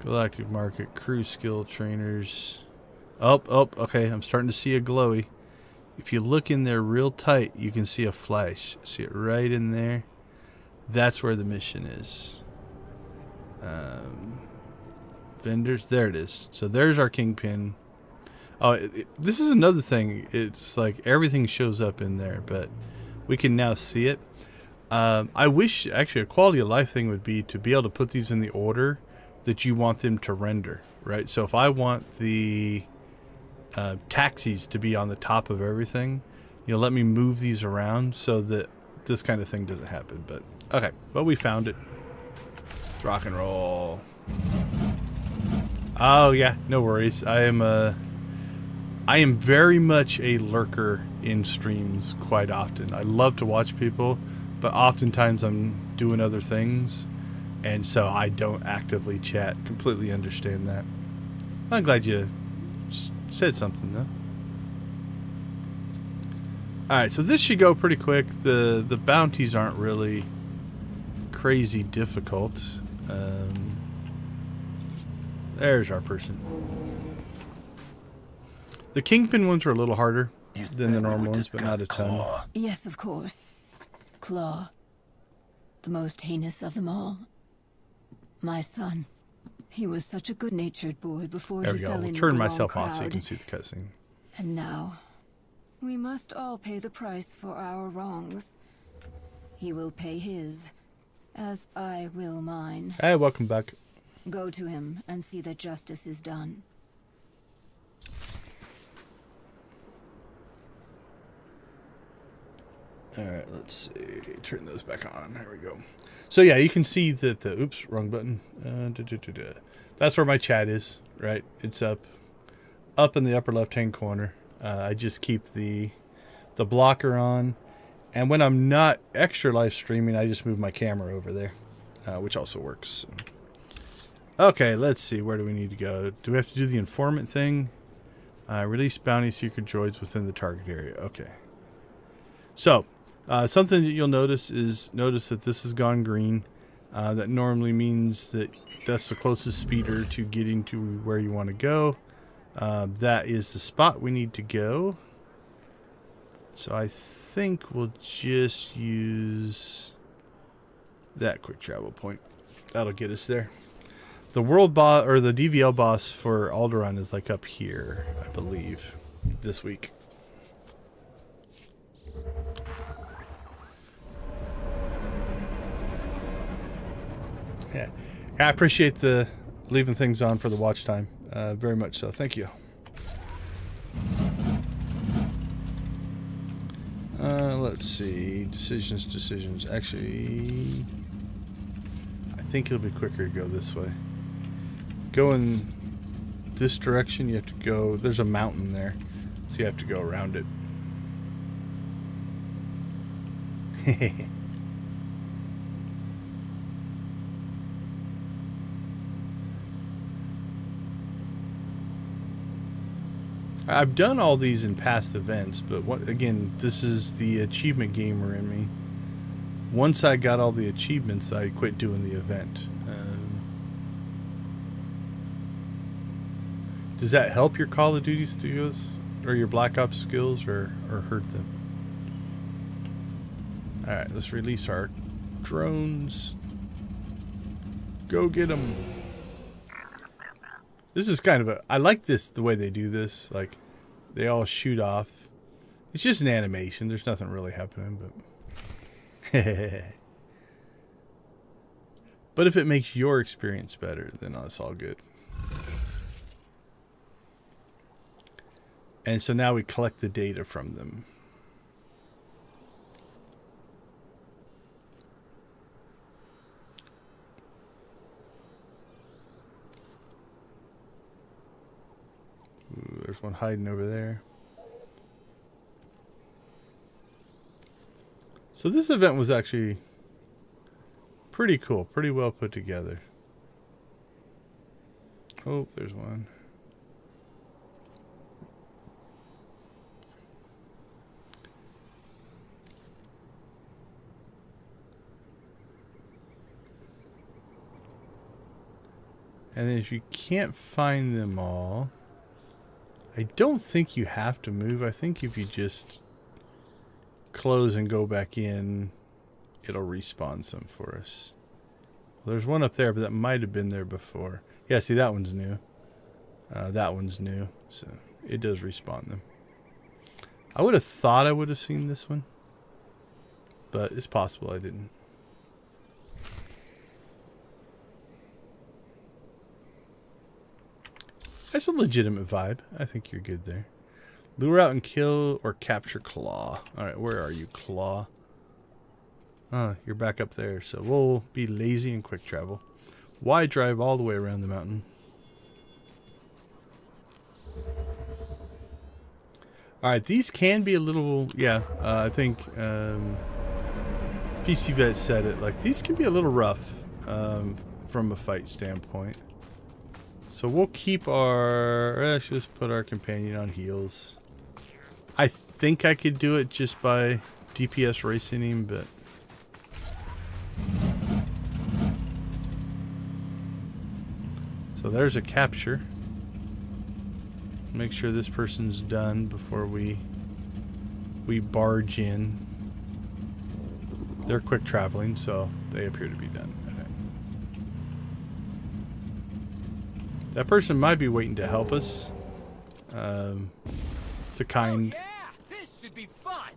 galactic market, crew skill trainers. Oh, okay, I'm starting to see a glowy. If you look in there real tight, you can see a flash. See it right in there? That's where the mission is. Vendors, there it is. So there's our Kingpin. Oh, this is another thing. It's like everything shows up in there, but we can now see it. I wish, actually, a quality of life thing would be to be able to put these in the order that you want them to render, right? So if I want the taxis to be on the top of everything, you know, let me move these around so that this kind of thing doesn't happen. But okay, well, we found it. Rock and roll. Oh yeah, no worries. I am very much a lurker in streams quite often. I love to watch people, but oftentimes I'm doing other things, and so I don't actively chat. Completely understand that. I'm glad you said something though. Alright, so this should go pretty quick. The bounties aren't really There's our person. The Kingpin ones are a little harder than the normal ones, but not a ton. Yes, of course. Claw. The most heinous of them all. My son. He was such a good-natured boy before There he we go. fell We'll in turn with the myself wrong on so you crowd. can see the cutscene. And now, we must all pay the price for our wrongs. He will pay his, as I will mine. Hey, welcome back. Go to him and see that justice is done. Alright, let's see. Turn those back on. There we go. So yeah, you can see that the... Oops, wrong button. That's where my chat is, right? It's up in the upper left-hand corner. I just keep the blocker on. And when I'm not extra live streaming, I just move my camera over there, which also works. Okay, let's see. Where do we need to go? Do we have to do the informant thing? Release bounty secret droids within the target area. Okay. So, something that you'll notice that this has gone green. That normally means that that's the closest speeder to getting to where you want to go. That is the spot we need to go. So I think we'll just use that quick travel point. That'll get us there. The world boss, or the DvL boss for Alderaan, is like up here, I believe, this week. Yeah, I appreciate the leaving things on for the watch time. Very much so. Thank you. Let's see. Decisions. Actually, I think it'll be quicker to go this way. Go in this direction. You have to go. There's a mountain there, so you have to go around it. I've done all these in past events, but again, this is the achievement gamer in me. Once I got all the achievements, I quit doing the event. Does that help your Call of Duty skills or your Black Ops skills, or hurt them? Alright, let's release our drones. Go get them. This is kind of I like this, the way they do this. Like, they all shoot off. It's just an animation. There's nothing really happening, but... But if it makes your experience better, then it's all good. And so now we collect the data from them. Ooh, there's one hiding over there. So this event was actually pretty cool, pretty well put together. Oh, there's one. And then if you can't find them all, I don't think you have to move. I think if you just close and go back in, it'll respawn some for us. Well, there's one up there, but that might have been there before. Yeah, see, that one's new. That one's new, so it does respawn them. I would have thought I would have seen this one, but it's possible I didn't. That's a legitimate vibe. I think you're good there. Lure out and kill or capture Claw. Alright, where are you, Claw? Oh, you're back up there, so we'll be lazy and quick travel. Why drive all the way around the mountain? Alright, these can be a little... Yeah, I think PC Vet said it. Like, these can be a little rough from a fight standpoint. So we'll keep our... Let's just put our companion on heals. I think I could do it just by DPS racing him, but... So there's a capture. Make sure this person's done before we barge in. They're quick traveling, so they appear to be done. Okay. That person might be waiting to help us. It's a kind. Oh, yeah, this should be fun.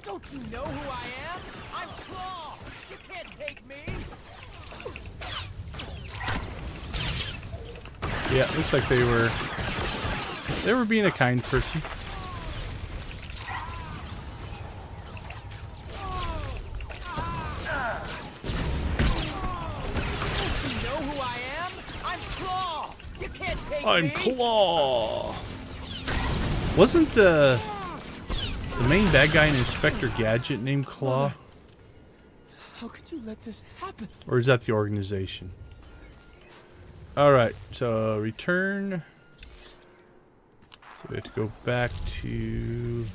Don't you know who I am? I'm Claw. You can't take me. Yeah, it looks like they were being a kind person. I'm Claw. Wasn't the main bad guy in Inspector Gadget named Claw? How could you let this happen? Or is that the organization? Alright, so return. So we have to go back to...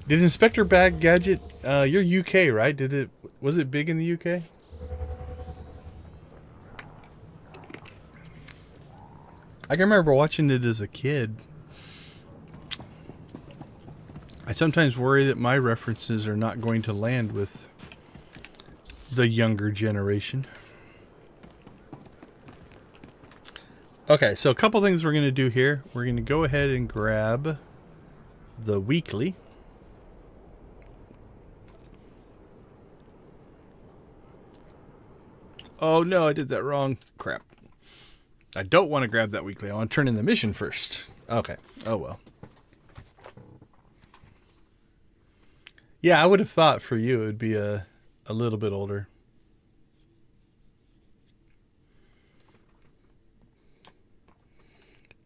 Did Inspector Bad Gadget, you're UK, right? Was it big in the UK? I can remember watching it as a kid. I sometimes worry that my references are not going to land with the younger generation. Okay, so a couple things we're going to do here. We're going to go ahead and grab the weekly. Oh no, I did that wrong. Crap. I don't want to grab that weekly. I want to turn in the mission first. Okay. Oh well. Yeah, I would have thought for you it would be a little bit older.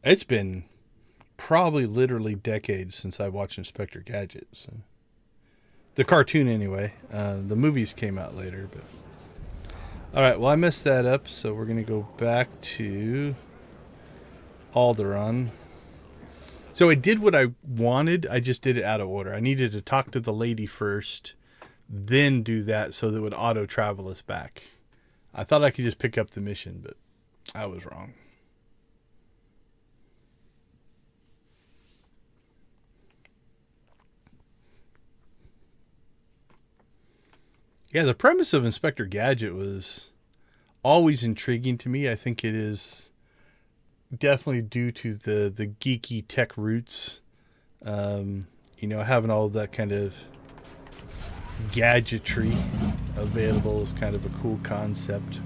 It's been probably literally decades since I watched Inspector Gadget. So. The cartoon anyway. The movies came out later, but... Alright, well I messed that up, so we're going to go back to Alderaan. So it did what I wanted, I just did it out of order. I needed to talk to the lady first, then do that so that it would auto-travel us back. I thought I could just pick up the mission, but I was wrong. Yeah, the premise of Inspector Gadget was always intriguing to me. I think it is definitely due to the geeky tech roots. You know, having all of that kind of gadgetry available is kind of a cool concept.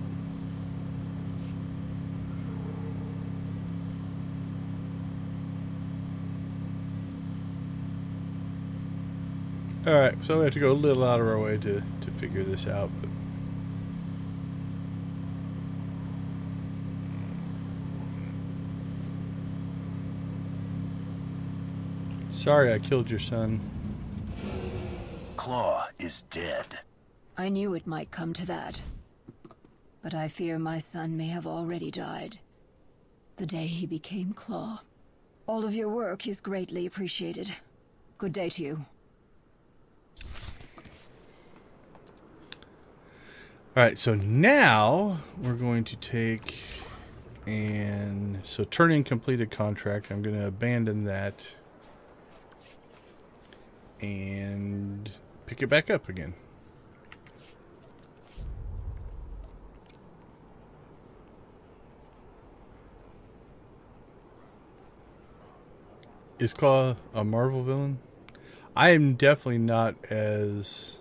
Alright, so we have to go a little out of our way to figure this out. But sorry I killed your son. Claw is dead. I knew it might come to that. But I fear my son may have already died. The day he became Claw. All of your work is greatly appreciated. Good day to you. Alright, so now we're going to take and so turn in completed contract. I'm going to abandon that and pick it back up again. Is Claw a Marvel villain? I am definitely not as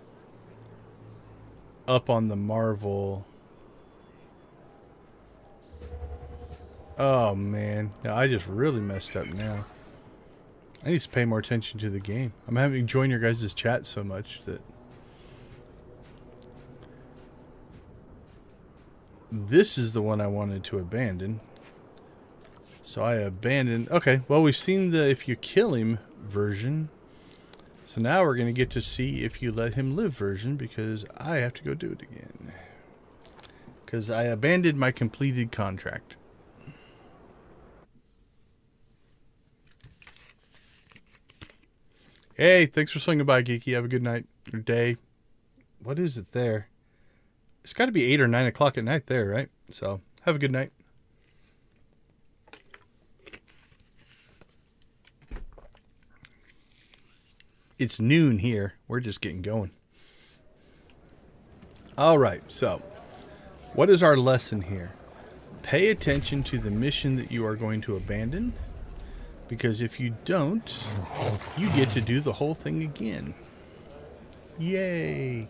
up on the Marvel. Oh man, no, I just really messed up now. I need to pay more attention to the game. I'm having to join your guys' chat so much that this is the one I wanted to abandon. So I abandoned. Okay, well we've seen the if you kill him version. So now we're going to get to see if you let him live version, because I have to go do it again. Because I abandoned my completed contract. Hey, thanks for swinging by, Geeky. Have a good night or day. what is it there? It's got to be 8 or 9 o'clock at night there, right? So, have a good night. It's noon here. We're just getting going. All right, so what is our lesson here? Pay attention to the mission that you are going to abandon, because if you don't, you get to do the whole thing again. Yay!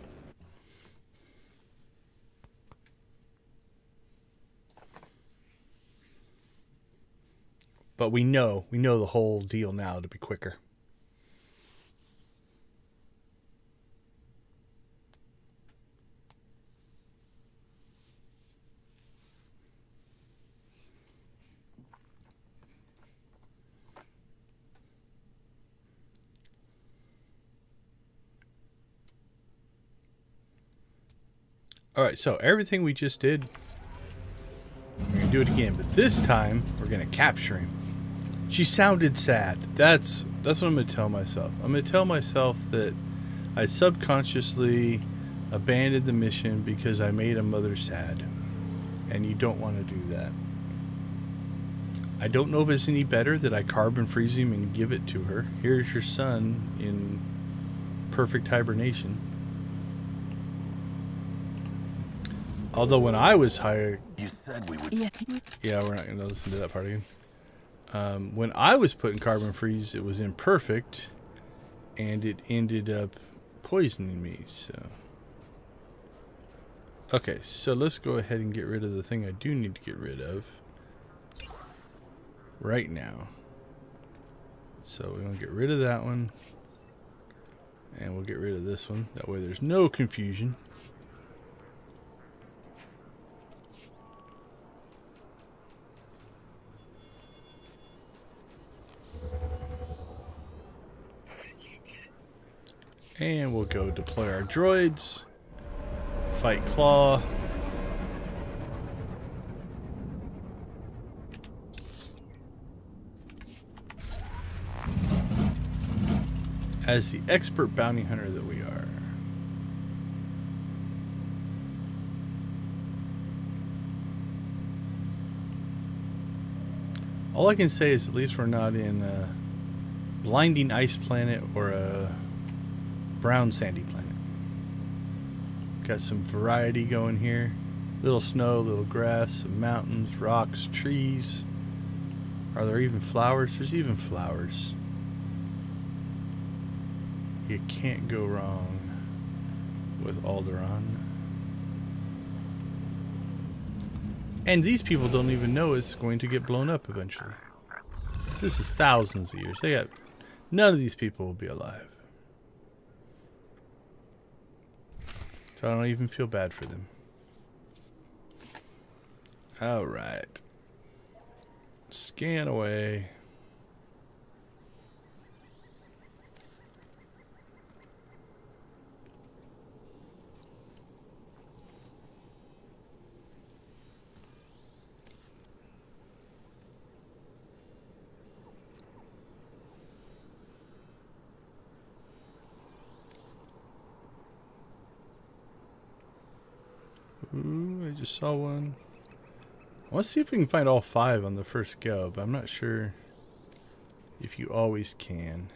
But we know the whole deal now to be quicker. Alright, so everything we just did, we're going to do it again. But this time, we're going to capture him. She sounded sad. That's what I'm going to tell myself. I'm going to tell myself that I subconsciously abandoned the mission because I made a mother sad. And you don't want to do that. I don't know if it's any better that I carbon freeze him and give it to her. Here's your son in perfect hibernation. Although when I was hired... You said we would... Yeah, we're not going to listen to that part again. When I was put in carbon freeze, it was imperfect. And it ended up poisoning me, so... Okay, so let's go ahead and get rid of the thing I do need to get rid of. Right now. So we're going to get rid of that one. And we'll get rid of this one. That way there's no confusion. And we'll go deploy our droids. Fight Claw. As the expert bounty hunter that we are. All I can say is at least we're not in a blinding ice planet or a brown sandy planet. Got some variety going here. Little snow, little grass, some mountains, rocks, trees. Are there even flowers? There's even flowers. You can't go wrong with Alderaan. And these people don't even know it's going to get blown up eventually. This is thousands of years. None of these people will be alive. So I don't even feel bad for them. Alright. Scan away. Ooh, I just saw one. I want to see if we can find all 5 on the first go, but I'm not sure if you always can.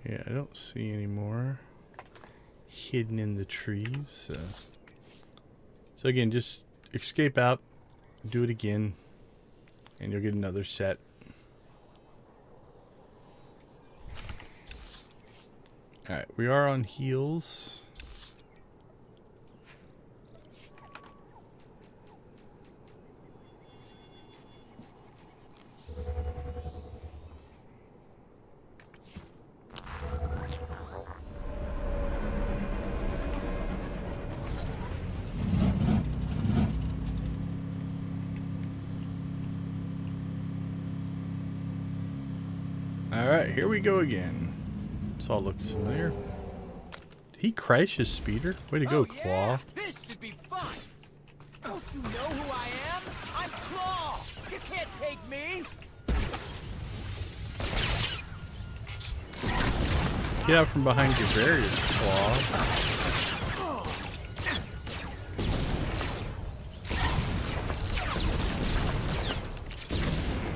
Yeah, I don't see any more hidden in the trees. So again, just escape out, do it again, and you'll get another set. Alright, we are on heels. Alright, here we go again. This all looks familiar. Did he crash his speeder? Way to go, Claw. Yeah. This should be fun. Don't you know who I am? I'm Claw. You can't take me. Get out from behind your barrier, Claw.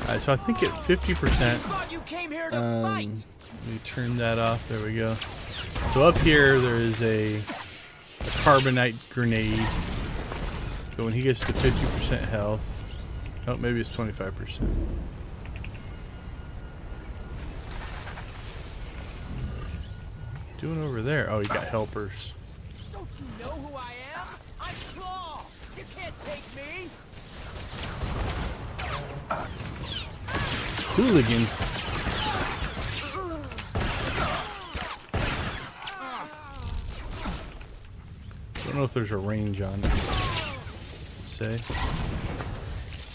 Alright, so I think at 50%, let me turn that off. There we go. So up here, there is a carbonite grenade. So when he gets to 50% health, oh, maybe it's 25%. Doing over there? Oh, he got helpers. Don't you know who I am? I'm Claw. You can't take me. Hooligan. Don't know if there's a range on it. Say.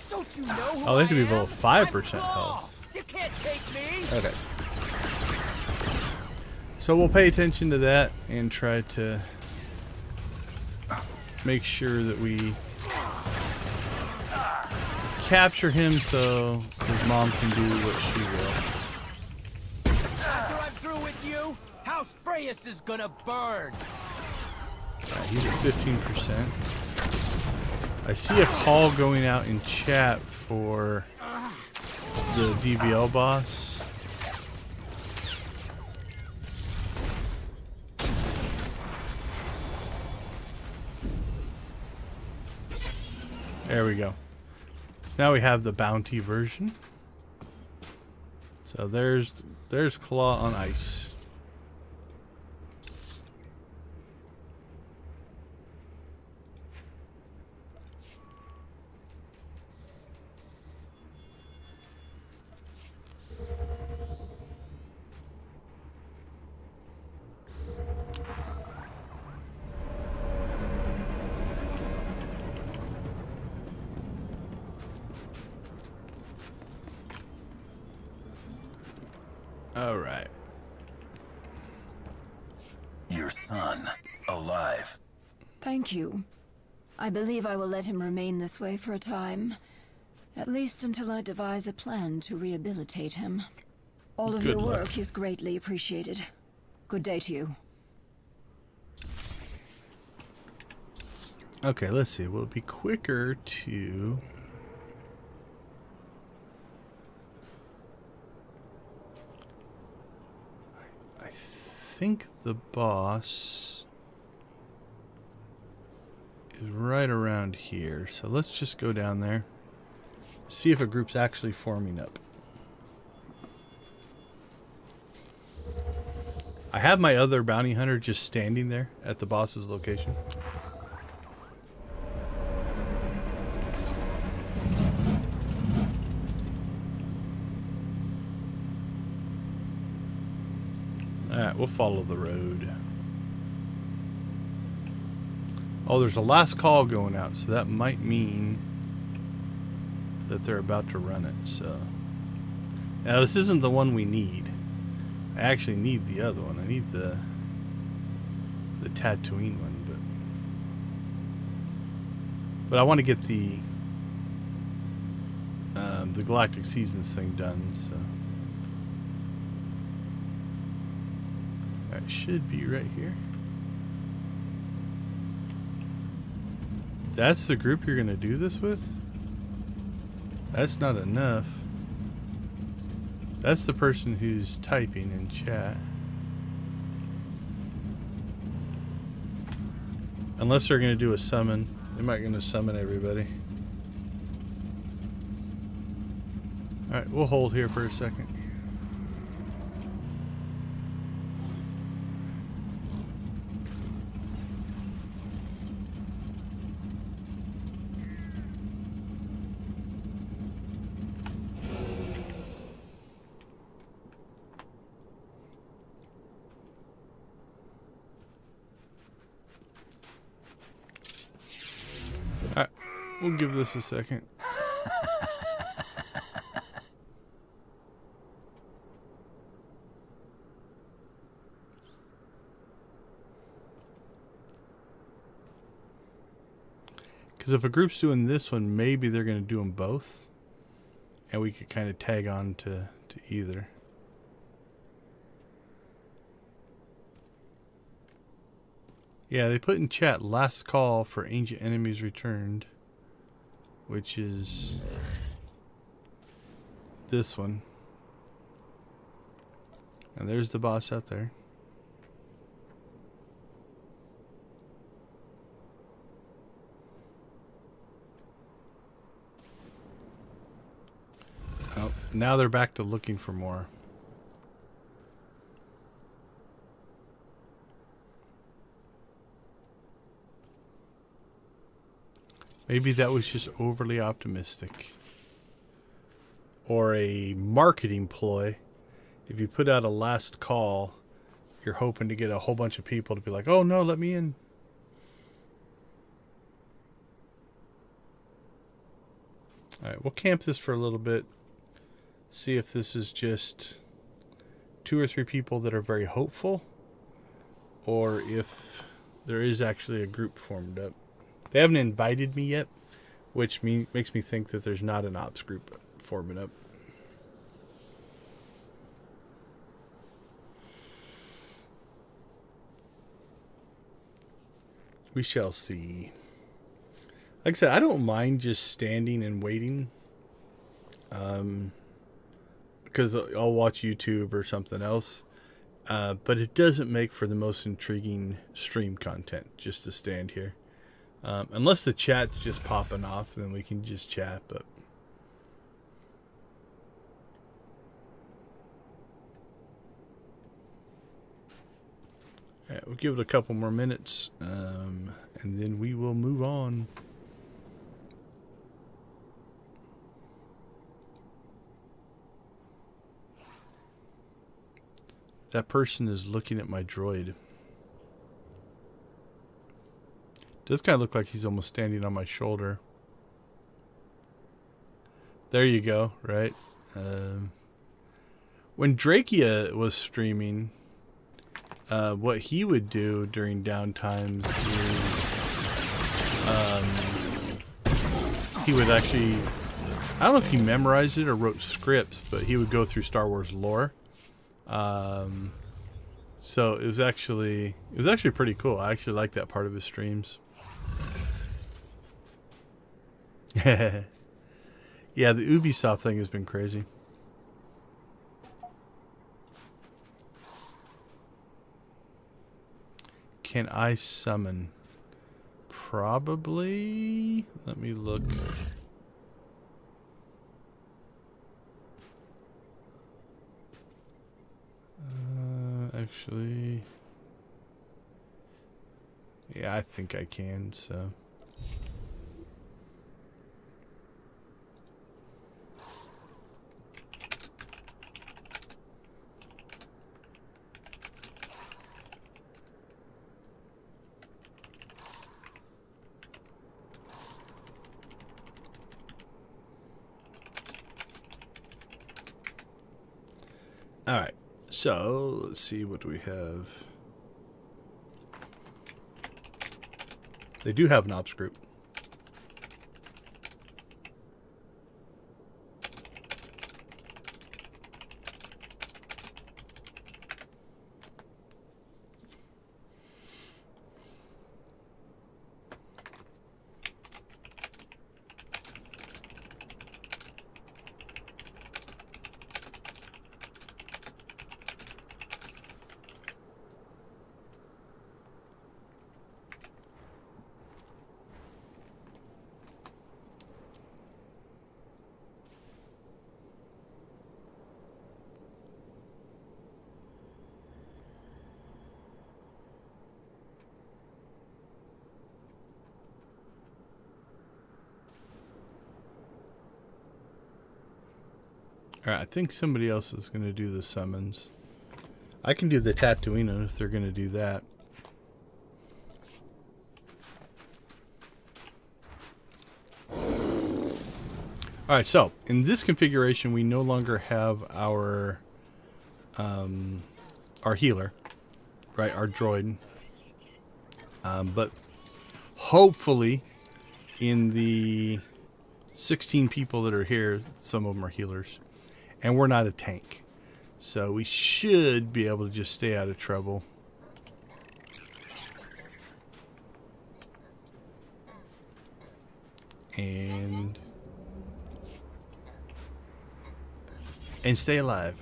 Don't you know who Oh, they could be I below am? 5% I'm Claw. health. You can't take me. Okay. So we'll pay attention to that and try to make sure that we capture him so his mom can do what she will. After I'm through with you, House Freyas is gonna burn. Alright, he's at 15%. I see a call going out in chat for the DvL boss. There we go. So now we have the bounty version. So there's Claw on ice. All right. Your son, alive. Thank you. I believe I will let him remain this way for a time. At least until I devise a plan to rehabilitate him. All of Good your luck. work is greatly appreciated. Good day to you. Okay, let's see. Will it be quicker to... I think the boss is right around here. So let's just go down there. See if a group's actually forming up. I have my other bounty hunter just standing there at the boss's location. Alright, we'll follow the road. Oh, there's a last call going out, so that might mean that they're about to run it, so. Now, this isn't the one we need. I actually need the other one. I need the Tatooine one, but I want to get the Galactic Seasons thing done, so. Alright, should be right here. That's the group you're gonna do this with? That's not enough. That's the person who's typing in chat. Unless they're gonna do a summon. They might gonna summon everybody. Alright, we'll hold here for a second. Alright, we'll give this a second. Because if a group's doing this one, maybe they're going to do them both. And we could kind of tag on to either. Yeah, they put in chat last call for ancient enemies returned, which is this one. And there's the boss out there. Oh, now they're back to looking for more. Maybe that was just overly optimistic. Or a marketing ploy. If you put out a last call, you're hoping to get a whole bunch of people to be like, oh no, let me in. Alright, we'll camp this for a little bit. See if this is just 2 or 3 people that are very hopeful, or if there is actually a group formed up. They haven't invited me yet, which makes me think that there's not an ops group forming up. We shall see. Like I said, I don't mind just standing and waiting. Because I'll watch YouTube or something else. But it doesn't make for the most intriguing stream content just to stand here. Unless the chat's just popping off, then we can just chat. But all right, we'll give it a couple more minutes, and then we will move on. That person is looking at my droid. Does kind of look like he's almost standing on my shoulder. There you go, right? When Drakia was streaming, what he would do during downtimes is he would actually, I don't know if he memorized it or wrote scripts, but he would go through Star Wars lore. So it was actually pretty cool. I actually like that part of his streams. Yeah, the Ubisoft thing has been crazy. Can I summon? Probably. Let me look. Actually, yeah, I think I can, so. All right. So, let's see, what do we have? They do have an ops group. Alright, I think somebody else is going to do the summons. I can do the Tatooine if they're going to do that. Alright, so in this configuration we no longer have our healer, right, our droid. But hopefully in the 16 people that are here, some of them are healers. And we're not a tank. So we should be able to just stay out of trouble. and stay alive.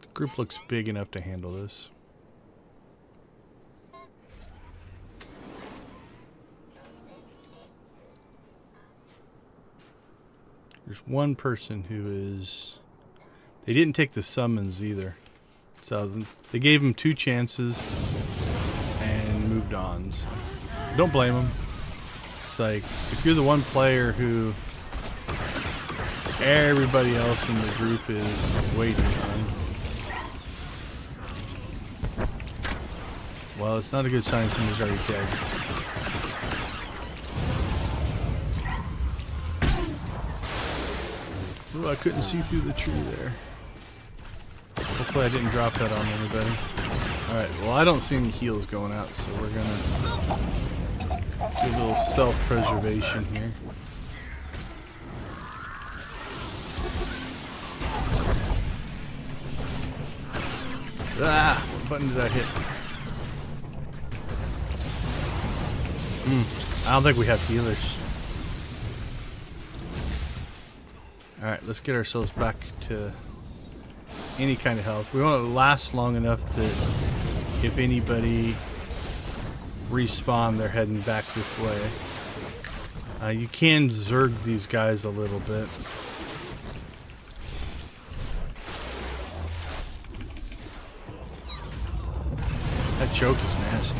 The group looks big enough to handle this. There's one person who is... They didn't take the summons either. So they gave him 2 chances and moved on. So don't blame them. It's like, if you're the one player who everybody else in the group is waiting on, well, it's not a good sign somebody's already dead. Ooh, I couldn't see through the tree there. Hopefully I didn't drop that on anybody. Alright, well I don't see any heals going out, so we're gonna do a little self-preservation here. Ah! What button did I hit? I don't think we have healers. Alright, let's get ourselves back to any kind of health. We want to last long enough that if anybody respawn, they're heading back this way. You can zerg these guys a little bit. That choke is nasty.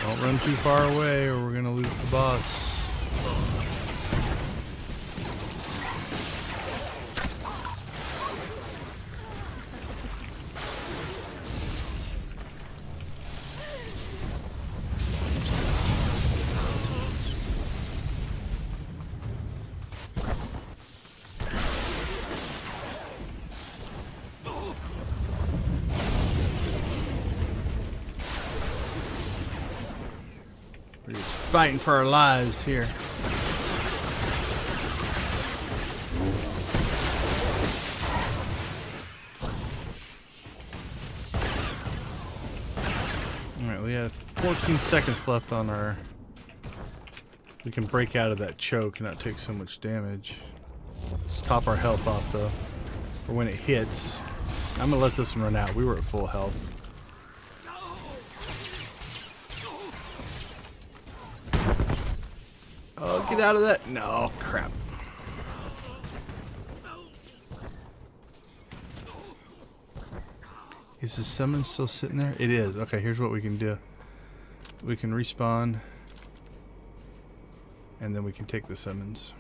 Don't run too far away or we're gonna lose the boss. We're just fighting for our lives here. Alright, we have 14 seconds left on our... We can break out of that choke and not take so much damage. Let's top our health off though, for when it hits. I'm gonna let this one run out. We were at full health. Oh, get out of that. No, crap. Is the summon still sitting there? It is. Okay, here's what we can do. We can respawn. And then we can take the summons.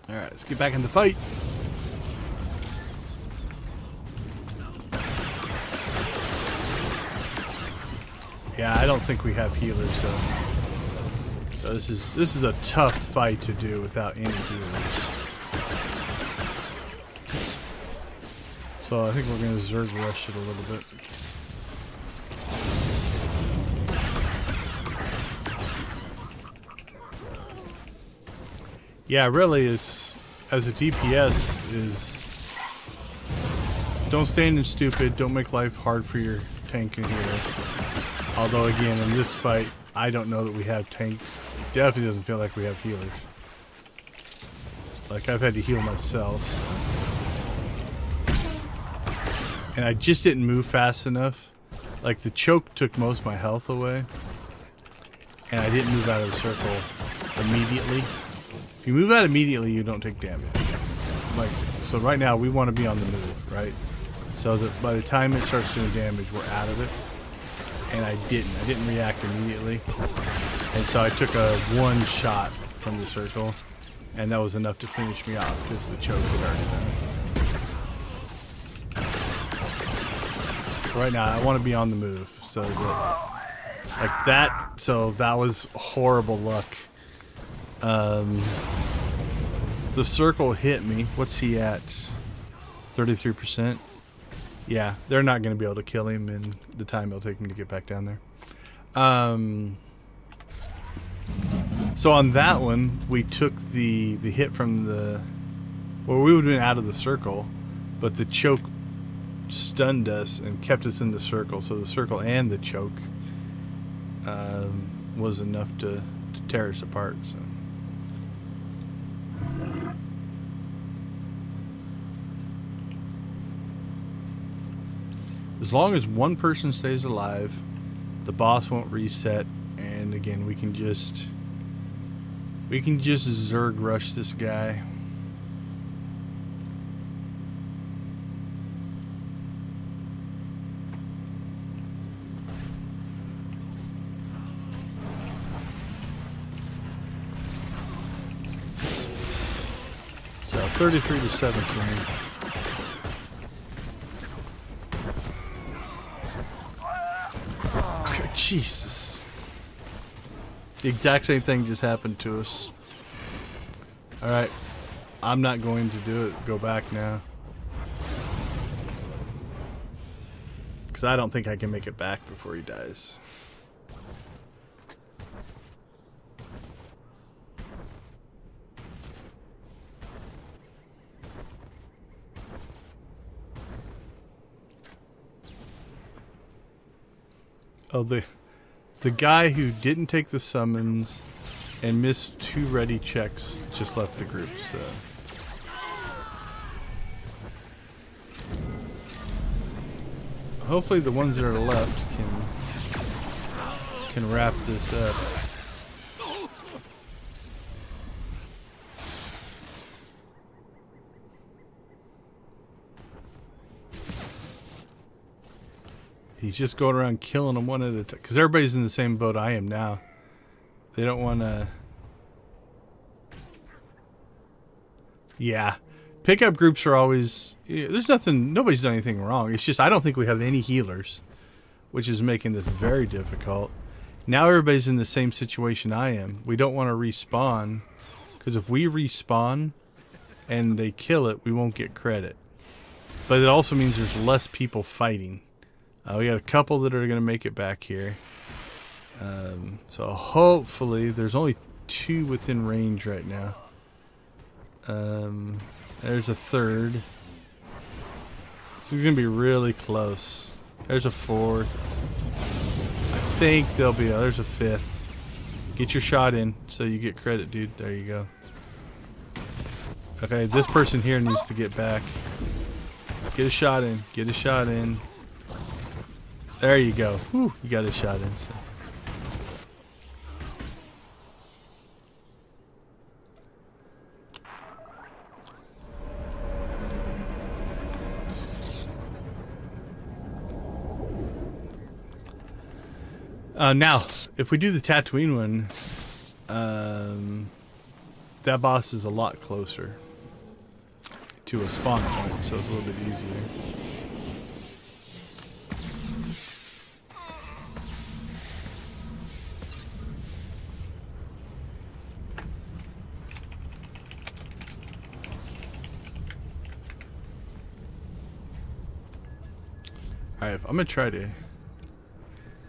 Alright, let's get back in the fight. Yeah, I don't think we have healers, so this is a tough fight to do without any healers. So I think we're gonna Zerg rush it a little bit. Yeah, really, is as a DPS is don't stand in stupid, don't make life hard for your tank and healer. Although again, in this fight, I don't know that we have tanks. It definitely doesn't feel like we have healers. Like I've had to heal myself. So. And I just didn't move fast enough. Like the choke took most of my health away. And I didn't move out of the circle immediately. If you move out immediately, you don't take damage. Like, so right now we want to be on the move, right? So that by the time it starts doing damage, we're out of it. And I didn't react immediately. And so I took a one shot from the circle. And that was enough to finish me off because the choke had already done it. Right now, I want to be on the move. So like that. So that was horrible luck. The circle hit me. What's he at? 33%. Yeah, they're not going to be able to kill him in the time it'll take me to get back down there. So on that one, we took the hit from the... Well, we would have been out of the circle, but the choke stunned us and kept us in the circle. So the circle and the choke was enough to tear us apart. So. As long as one person stays alive, the boss won't reset, and again, we can just Zerg rush this guy. So 33 to 17. Jesus. The exact same thing just happened to us. Alright. I'm not going to do it. Go back now. Because I don't think I can make it back before he dies. Oh, the guy who didn't take the summons and missed 2 ready checks just left the group, so. Hopefully the ones that are left can wrap this up. He's just going around killing them one at a time. Because everybody's in the same boat I am now. They don't want to... Yeah. Pickup groups are always... There's nothing... Nobody's done anything wrong. It's just I don't think we have any healers. Which is making this very difficult. Now everybody's in the same situation I am. We don't want to respawn. Because if we respawn and they kill it, we won't get credit. But it also means there's less people fighting. We got a couple that are going to make it back here. So hopefully, there's only 2 within range right now. There's a third. This is going to be really close. There's a 4th. I think there'll be there's a 5th. Get your shot in so you get credit, dude. There you go. Okay, this person here needs to get back. Get a shot in. Get a shot in. There you go. Whew, you got a shot in. So. Now, if we do the Tatooine one, that boss is a lot closer to a spawn point, so it's a little bit easier. Alright, I'm going to try to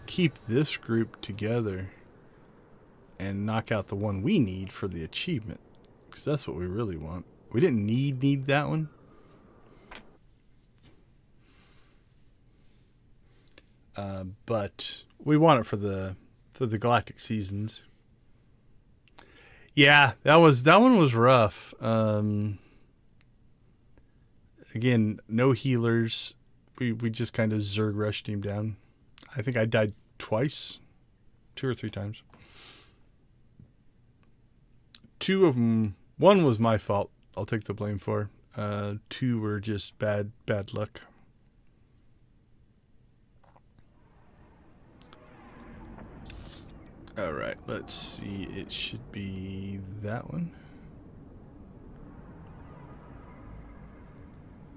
keep this group together and knock out the one we need for the achievement. Because that's what we really want. We didn't need that one. But we want it for the Galactic seasons. Yeah, that one was rough. Again, no healers. We just kind of Zerg rushed him down. I think I died twice. 2 or 3 times. 2 of them, 1 was my fault. I'll take the blame for. 2 were just bad luck. Alright, let's see. It should be that one.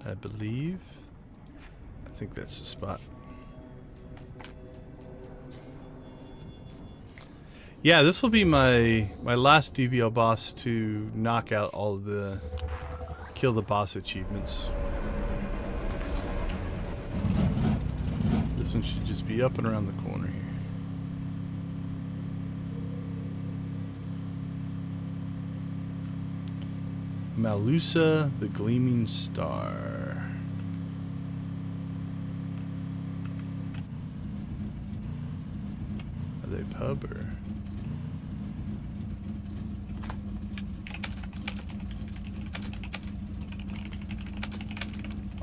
I believe. I think that's the spot. Yeah, this will be my last DvL boss to knock out all of the kill the boss achievements. This one should just be up and around the corner here. Malusa, the Gleaming Star. Are they pub or?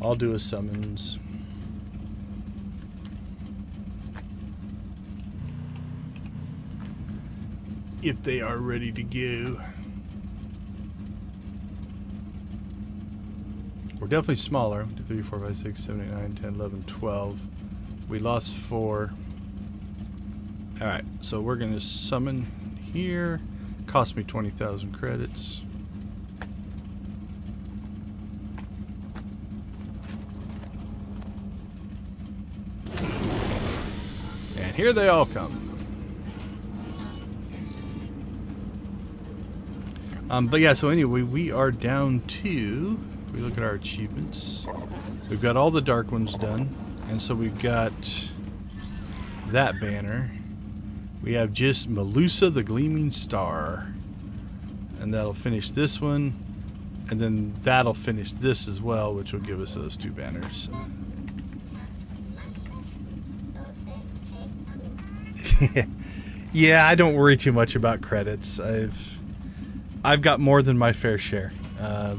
I'll do a summons. If they are ready to go. We're definitely smaller. 1, 2, 3, 4, 5, 6, 7, 8, 9, 10, 11, 12. We lost 4. Alright, so we're going to summon here. Cost me 20,000 credits. And here they all come. But yeah, so anyway, we are down to, if we look at our achievements, we've got all the dark ones done, and so we've got that banner. We have just Malusa, the Gleaming Star, and that'll finish this one, and then that'll finish this as well, which will give us those 2 banners. Yeah, I don't worry too much about credits. I've got more than my fair share,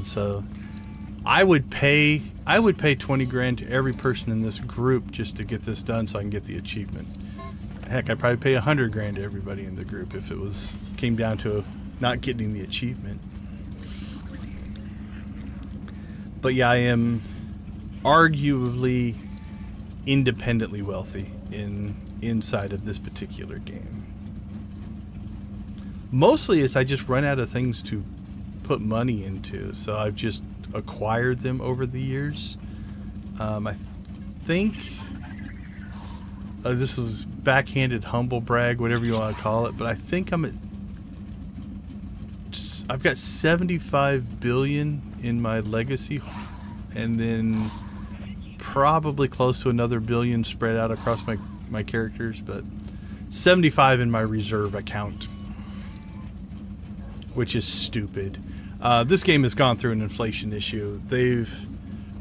so I would pay 20 grand to every person in this group just to get this done, so I can get the achievement. Heck, I'd probably pay 100 grand to everybody in the group if it came down to not getting the achievement. But yeah, I am arguably independently wealthy inside of this particular game. Mostly it's I just run out of things to put money into, so I've just acquired them over the years. I think this was backhanded humble brag, whatever you want to call it, but I think I've got 75 billion in my legacy, and then probably close to another billion spread out across my characters, but 75 in my reserve account, which is stupid. This game has gone through an inflation issue.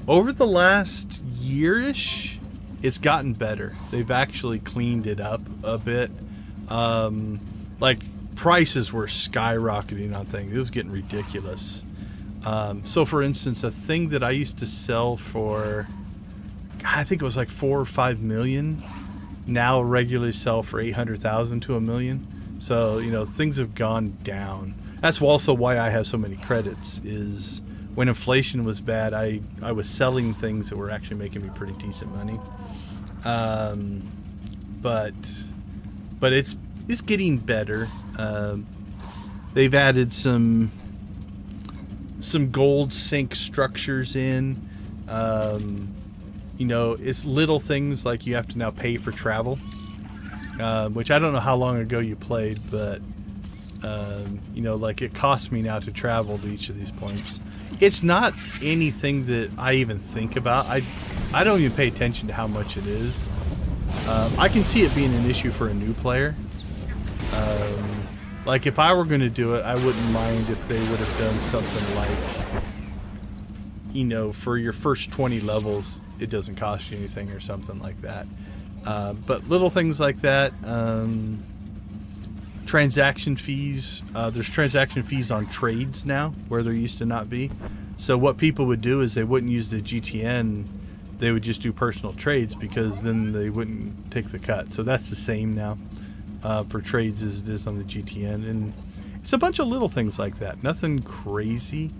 Over the last year-ish, it's gotten better. They've actually cleaned it up a bit. Like, prices were skyrocketing on things. It was getting ridiculous. So, for instance, a thing that I used to sell for, I think it was like 4 or 5 million, now regularly sell for 800,000 to $1 million. So, you know, things have gone down. That's also why I have so many credits, is when inflation was bad, I was selling things that were actually making me pretty decent money. But it's getting better. They've added some gold sink structures in. You know, it's little things like you have to now pay for travel, which I don't know how long ago you played, but you know, like it costs me now to travel to each of these points. It's not anything that I even think about. I don't even pay attention to how much it is. I can see it being an issue for a new player. Like if I were going to do it, I wouldn't mind if they would have done something like, you know, for your first 20 levels, it doesn't cost you anything or something like that. But little things like that. Transaction fees. There's transaction fees on trades now where there used to not be. So what people would do is they wouldn't use the GTN. They would just do personal trades because then they wouldn't take the cut. So that's the same now for trades as it is on the GTN. And it's a bunch of little things like that. Nothing crazy.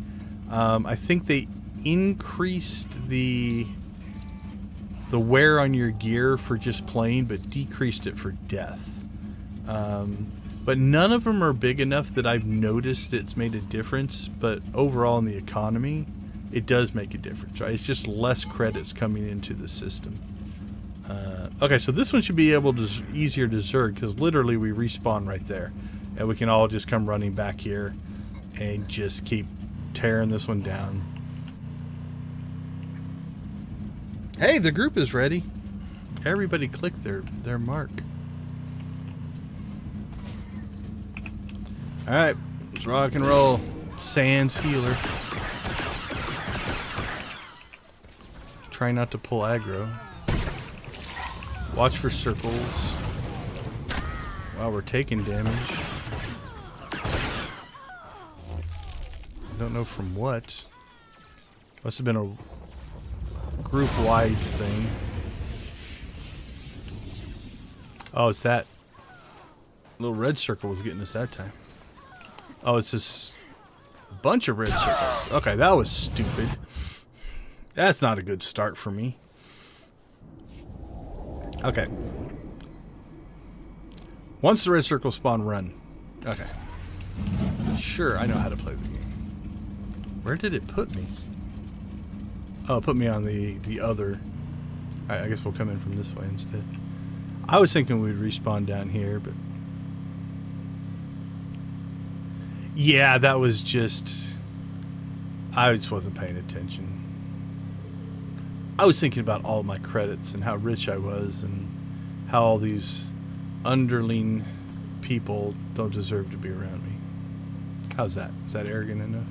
I think they increased the wear on your gear for just playing, but decreased it for death. But none of them are big enough that I've noticed it's made a difference. But overall in the economy, it does make a difference, right? It's just less credits coming into the system. Okay, so this one should be able to easier to zerg because literally we respawn right there, and we can all just come running back here and just keep tearing this one down. Hey, the group is ready. Everybody click their mark. All right, let's rock and roll. Sans healer. Try not to pull aggro. Watch for circles. Wow, we're taking damage. Don't know from what. Must have been a group-wide thing. Oh, it's that little red circle was getting us that time. Oh, it's this bunch of red circles. Okay, that was stupid. That's not a good start for me. Okay. Once the red circle spawn, run. Okay. Sure, I know how to play the game. Where did it put me? Oh, it put me on the other. Alright, I guess we'll come in from this way instead. I was thinking we'd respawn down here, but... yeah, that was just... I just wasn't paying attention. I was thinking about all my credits and how rich I was and how all these underling people don't deserve to be around me. How's that? Is that arrogant enough?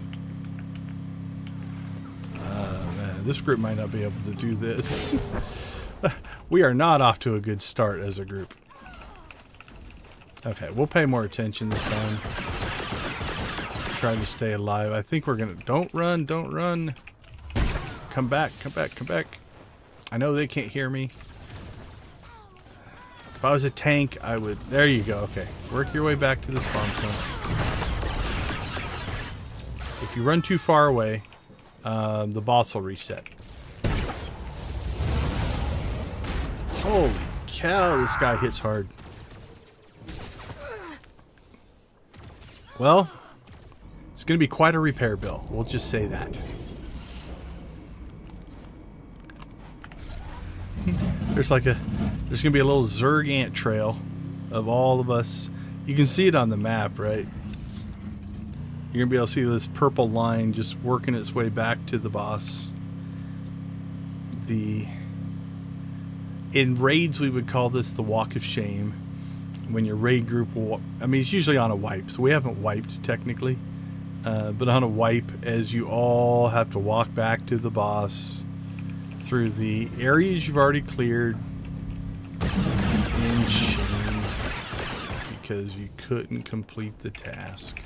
Man, this group might not be able to do this. We are not off to a good start as a group. Okay, we'll pay more attention this time. Try to stay alive. I think we're gonna... don't run, don't run. Come back, come back, come back. I know they can't hear me. If I was a tank, I would... there you go, okay. Work your way back to the spawn point. If you run too far away, the boss will reset. Holy cow, this guy hits hard. Well, it's going to be quite a repair bill. We'll just say that. There's going to be a little Zerg ant trail of all of us. You can see it on the map, right? You're going to be able to see this purple line just working its way back to the boss. In raids, we would call this the Walk of Shame. When your raid group will... I mean, it's usually on a wipe, so we haven't wiped technically. But on a wipe, as you all have to walk back to the boss through the areas you've already cleared in shame because you couldn't complete the task.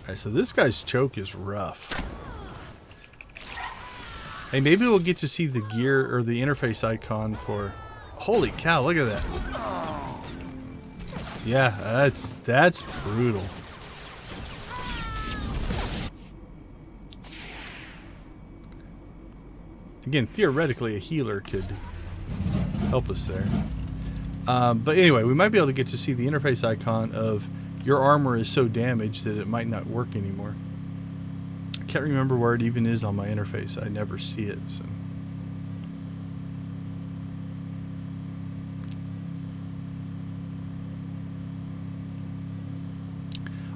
Alright, so this guy's choke is rough. Hey, maybe we'll get to see the gear or the interface icon for... holy cow, look at that. Yeah, that's brutal. Again, theoretically, a healer could help us there. But anyway, we might be able to get to see the interface icon of your armor is so damaged that it might not work anymore. I can't remember where it even is on my interface. I never see it. So.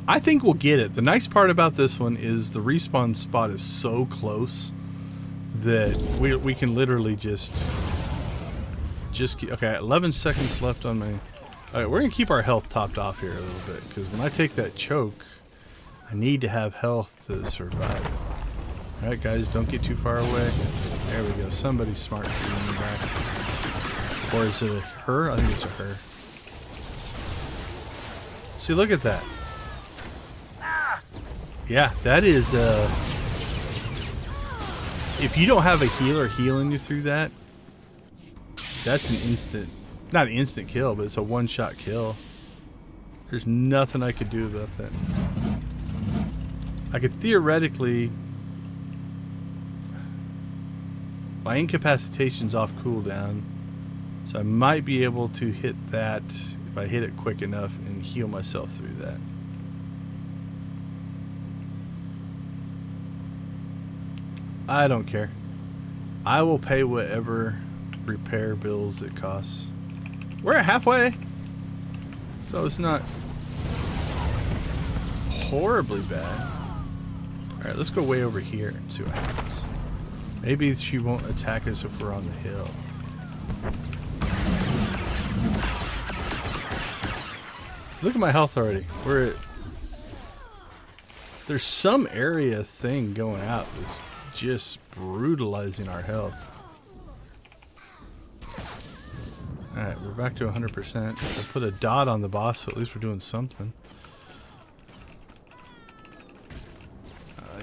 I think we'll get it. The nice part about this one is the respawn spot is so close that we can literally just keep... okay, 11 seconds left on my... Alright, we're going to keep our health topped off here a little bit, because when I take that choke, I need to have health to survive. Alright guys, don't get too far away. There we go, somebody's smart getting me back. Or is it a her? I think it's a her. See, look at that. Yeah, that is... if you don't have a healer healing you through that, that's an instant... not an instant kill, but it's a one-shot kill. There's nothing I could do about that. I could theoretically... my incapacitation's off cooldown, so I might be able to hit that if I hit it quick enough and heal myself through that. I don't care. I will pay whatever repair bills it costs. We're at halfway, so it's not horribly bad. Alright, let's go way over here and see what happens. Maybe she won't attack us if we're on the hill. So look at my health already. We're at... There's some area thing going out that's just brutalizing our health. Alright, we're back to 100%. I'll put a dot on the boss, so at least we're doing something.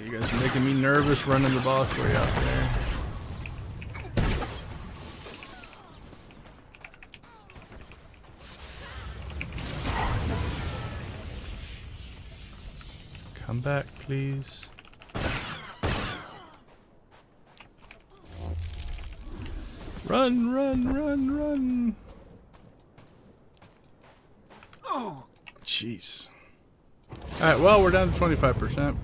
You guys are making me nervous running the boss way out there. Come back, please. Run, run, run, run. Oh, jeez. Alright, well, we're down to 25%.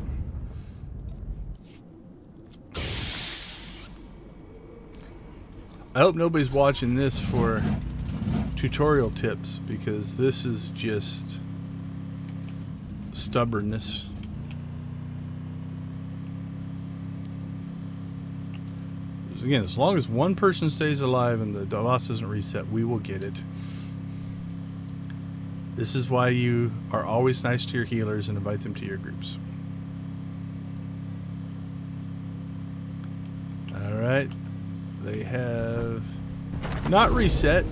I hope nobody's watching this for tutorial tips, because this is just stubbornness. Again, as long as one person stays alive and the boss doesn't reset, we will get it. This is why you are always nice to your healers and invite them to your groups. Alright. They have not reset,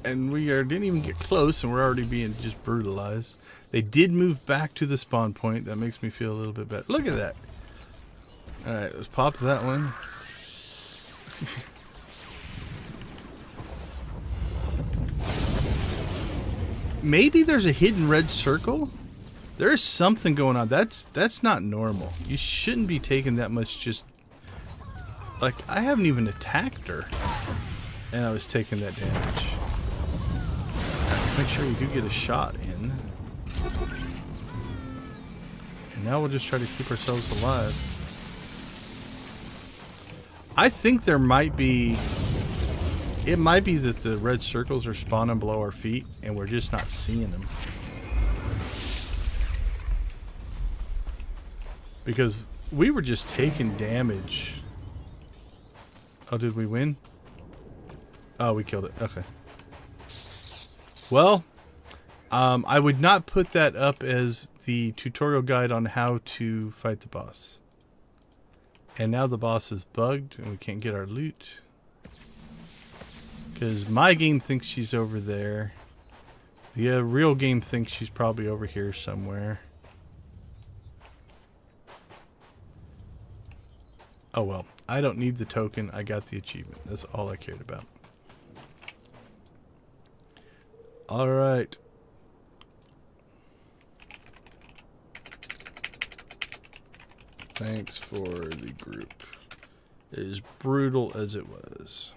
and we didn't even get close, and we're already being just brutalized. They did move back to the spawn point. That makes me feel a little bit better. Look at that. Alright, let's pop that one. Maybe there's a hidden red circle? There's something going on. That's not normal. You shouldn't be taking that much just... Like, I haven't even attacked her, and I was taking that damage. Make sure we do get a shot in. And now we'll just try to keep ourselves alive. I think there might be... It might be that the red circles are spawning below our feet, and we're just not seeing them. Because we were just taking damage... Oh, did we win? Oh, we killed it. Okay. Well, I would not put that up as the tutorial guide on how to fight the boss. And now the boss is bugged and we can't get our loot. Because my game thinks she's over there. The real game thinks she's probably over here somewhere. Oh well. I don't need the token. I got the achievement. That's all I cared about. Alright. Thanks for the group. As brutal as it was.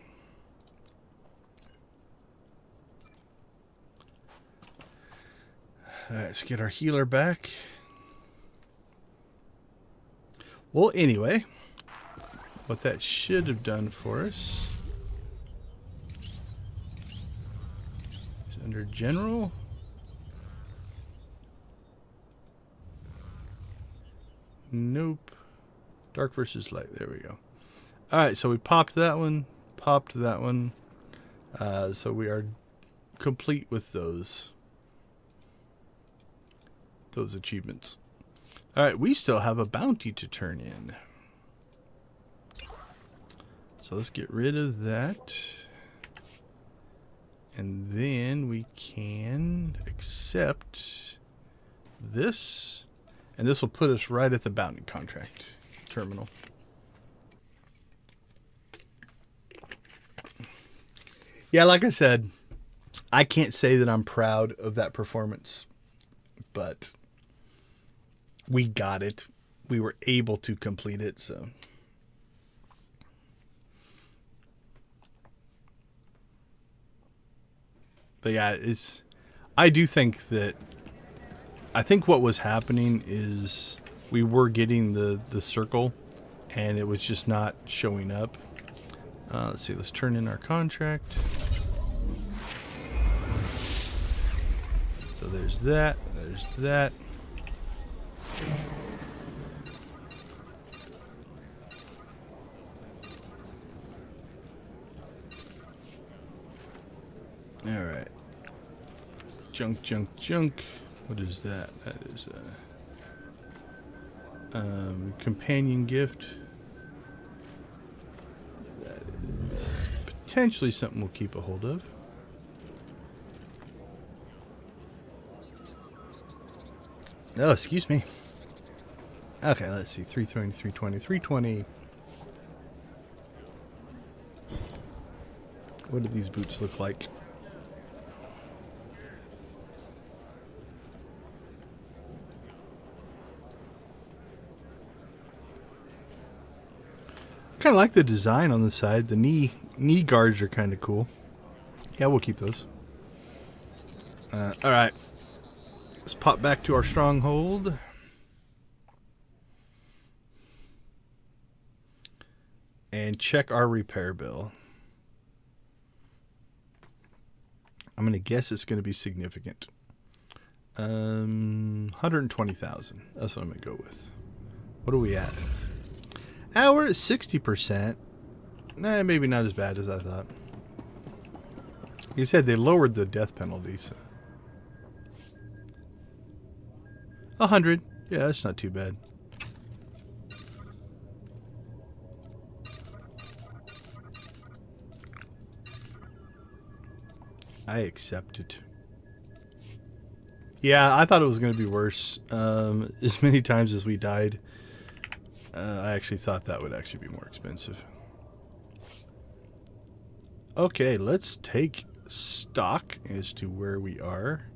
Alright, let's get our healer back. Well, anyway... What that should have done for us is under general. Nope. Dark versus light. There we go. Alright, so we popped that one. Popped that one. So we are complete with those achievements. Alright, we still have a bounty to turn in. So let's get rid of that. And then we can accept this. And this will put us right at the bounty contract terminal. Yeah, like I said, I can't say that I'm proud of that performance. But we got it. We were able to complete it, so... But yeah, I do think that... I think what was happening is we were getting the circle, and it was just not showing up. Let's see, let's turn in our contract. So there's that, there's that. All right. Junk, junk, junk. What is that? That is a companion gift. That is potentially something we'll keep a hold of. Oh, excuse me. Okay, let's see. 320, 320, 320. What do these boots look like? Kind of like the design on the side. The knee guards are kind of cool. Yeah, we'll keep those. All right. Let's pop back to our stronghold. And check our repair bill. I'm going to guess it's going to be significant. 120,000. That's what I'm going to go with. What are we at? We're at 60%. Nah, maybe not as bad as I thought. You said they lowered the death penalty, so. 100. Yeah, that's not too bad. I accept it. Yeah, I thought it was going to be worse. As many times as we died, I actually thought that would actually be more expensive. Okay, let's take stock as to where we are.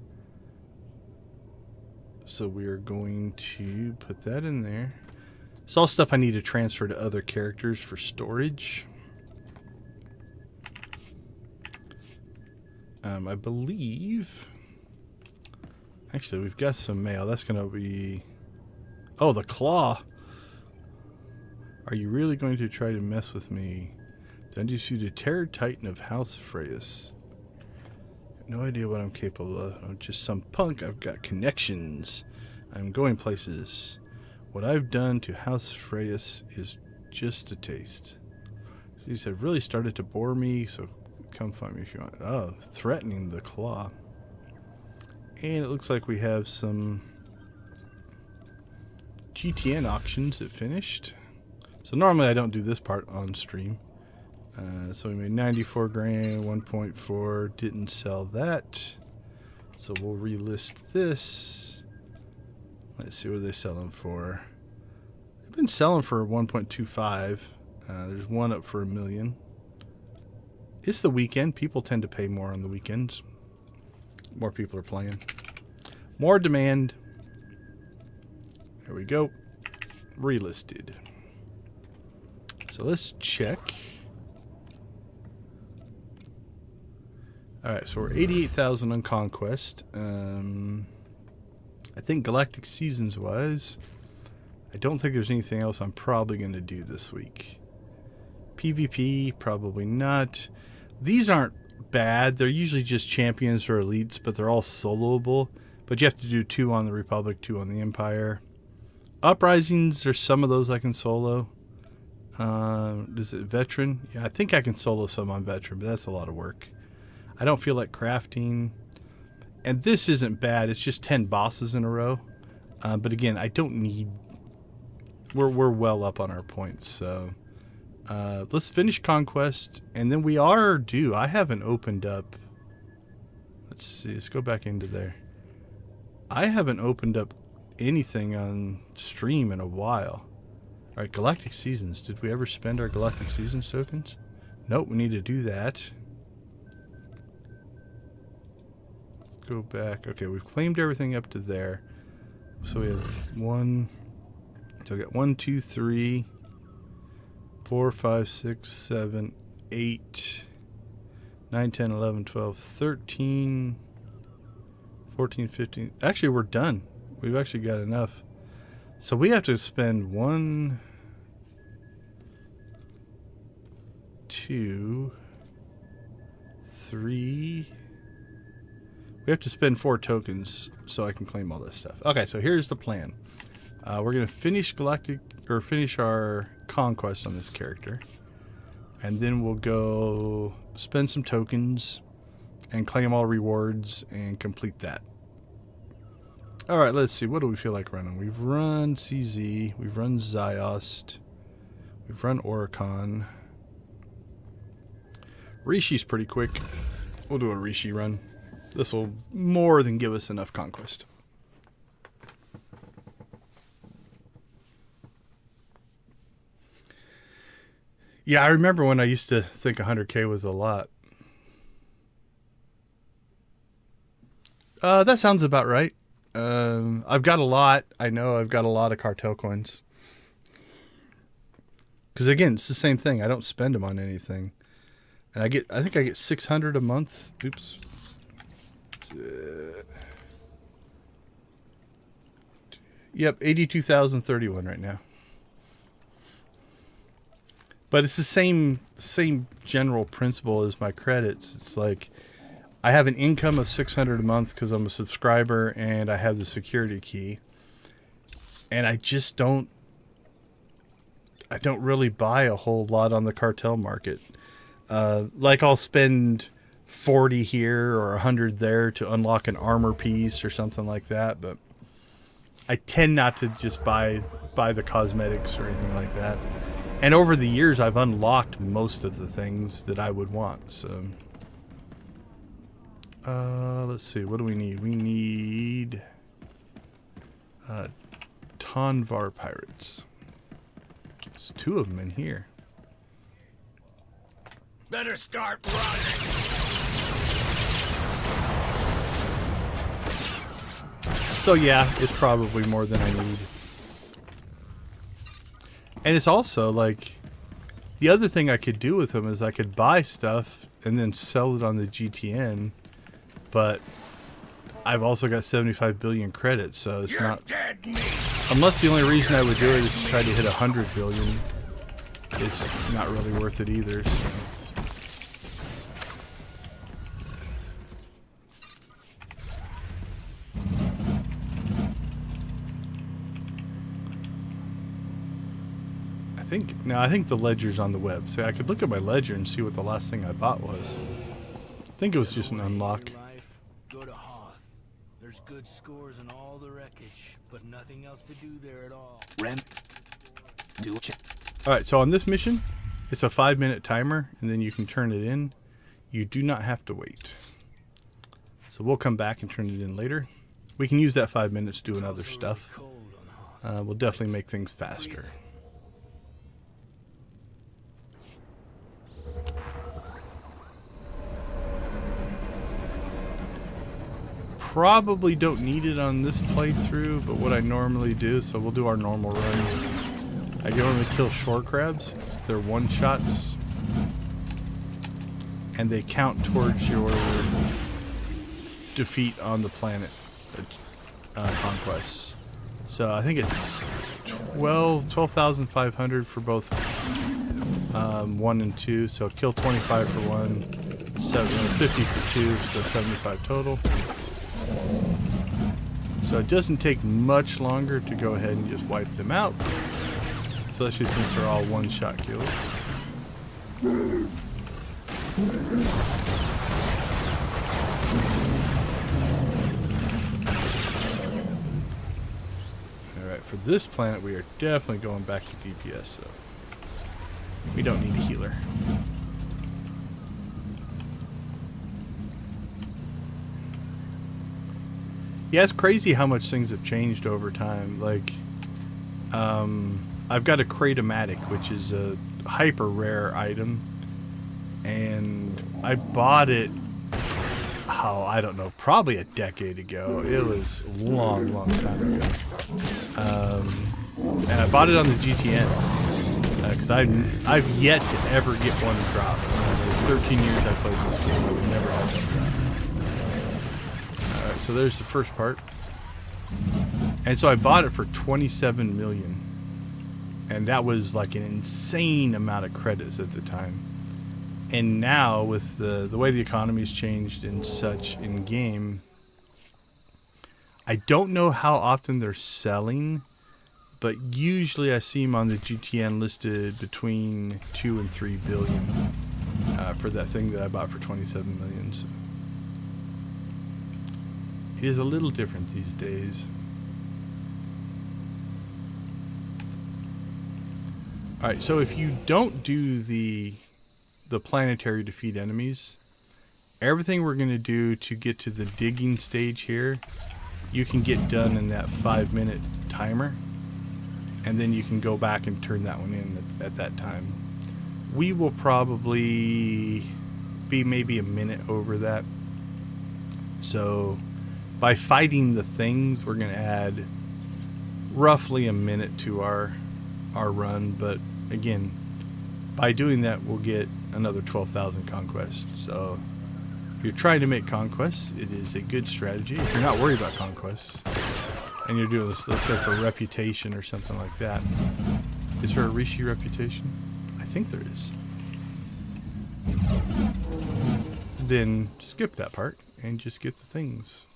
So we are going to put that in there. It's all stuff I need to transfer to other characters for storage. I believe... Actually, we've got some mail. That's going to be... Oh, the claw. Are you really going to try to mess with me? Then you see the Terror Titan of House Freyas. No idea what I'm capable of. I'm just some punk. I've got connections. I'm going places. What I've done to House Freyas is just a taste. These have really started to bore me, so come find me if you want. Oh, threatening the claw. And it looks like we have some GTN auctions that finished. So normally I don't do this part on stream. So we made 94 grand, 1.4, didn't sell that. So we'll relist this. Let's see what they're selling for. They've been selling for 1.25. There's one up for $1 million. It's the weekend. People tend to pay more on the weekends. More people are playing. More demand. There we go. Relisted. So let's check. Alright, so we're 88,000 on Conquest. I think Galactic Seasons wise, I don't think there's anything else I'm probably going to do this week. PvP, probably not. These aren't bad. They're usually just champions or elites, but they're all soloable. But you have to do 2 on the Republic, 2 on the Empire. Uprisings, there's some of those I can solo. Is it Veteran? Yeah, I think I can solo some on Veteran, but that's a lot of work. I don't feel like crafting. And this isn't bad. It's just 10 bosses in a row. But again, I don't need... We're well up on our points, so... let's finish Conquest, and then we are due. I haven't opened up... Let's see, let's go back into there. I haven't opened up anything on stream in a while. Alright, Galactic Seasons. Did we ever spend our Galactic Seasons tokens? Nope, we need to do that. Let's go back. Okay, we've claimed everything up to there. So we have 1... So we got 1, 2, 3... 4, 5, 6, 7, 8, 9, 10, 11, 12, 13, 14, 15. Actually, we're done. We've actually got enough. So we have to spend 1, 2, 3. We have to spend 4 tokens so I can claim all this stuff. Okay, so here's the plan. We're going to finish Galactic, or finish our Conquest on this character. And then we'll go spend some tokens and claim all rewards and complete that. Alright, let's see. What do we feel like running? We've run CZ. We've run Ziost. We've run Oricon. Rishi's pretty quick. We'll do a Rishi run. This will more than give us enough Conquest. Yeah, I remember when I used to think 100k was a lot. That sounds about right. I've got a lot. I know I've got a lot of cartel coins. Because again, it's the same thing. I don't spend them on anything. And I think I get 600 a month. Oops. Yep, 82,031 right now. But it's the same general principle as my credits. It's like I have an income of 600 a month because I'm a subscriber and I have the security key. And I just don't really buy a whole lot on the cartel market. Like I'll spend 40 here or 100 there to unlock an armor piece or something like that, but I tend not to just buy the cosmetics or anything like that. And over the years, I've unlocked most of the things that I would want. So, let's see. What do we need? We need Tonvar Pirates. There's 2 of them in here. Better start running. So yeah, it's probably more than I need. And it's also like, the other thing I could do with them is I could buy stuff and then sell it on the GTN, but I've also got 75 billion credits, so it's not, unless the only reason I would do it is to try to hit 100 billion, it's not really worth it either. So. I think the ledger's on the web. So I could look at my ledger and see what the last thing I bought was. I think it was just an unlock. Go to Hoth. There's good scores and all the wreckage, but nothing else to do there at all. Alright, so on this mission, it's a 5-minute timer, and then you can turn it in. You do not have to wait. So we'll come back and turn it in later. We can use that 5 minutes doing other stuff. We'll definitely make things faster. Probably don't need it on this playthrough, but what I normally do, so we'll do our normal run. I normally kill shore crabs. They're one-shots, and they count towards your defeat on the planet Conquest. So I think it's 12,500 for both 1 and 2. So kill 25 for 1, 50 for 2, so 75 total. So it doesn't take much longer to go ahead and just wipe them out, especially since they're all one-shot kills. Alright, for this planet we are definitely going back to DPS, so we don't need a healer. Yeah, it's crazy how much things have changed over time. Like, I've got a Cratomatic, which is a hyper rare item, and I bought it, I don't know, probably a decade ago. It was a long time ago. And I bought it on the GTN, because I've yet to ever get one drop. For 13 years I played this game, I would never have one drop. So there's the first part. And so I bought it for 27 million. And that was like an insane amount of credits at the time. And now with the way the economy's changed and such in game, I don't know how often they're selling, but usually I see them on the GTN listed between 2 and 3 billion for that thing that I bought for 27 million. So it is a little different these days. All right, so if you don't do the planetary defeat enemies, everything we're going to do to get to the digging stage here, you can get done in that 5-minute timer, and then you can go back and turn that one in at that time. We will probably be maybe a minute over that. So by fighting the things, we're going to add roughly a minute to our run, but again, by doing that, we'll get another 12,000 conquest. So if you're trying to make conquests, it is a good strategy. If you're not worried about conquests and you're doing this, let's say for reputation or something like that. Is there a Rishi reputation? I think there is. Then skip that part and just get the things.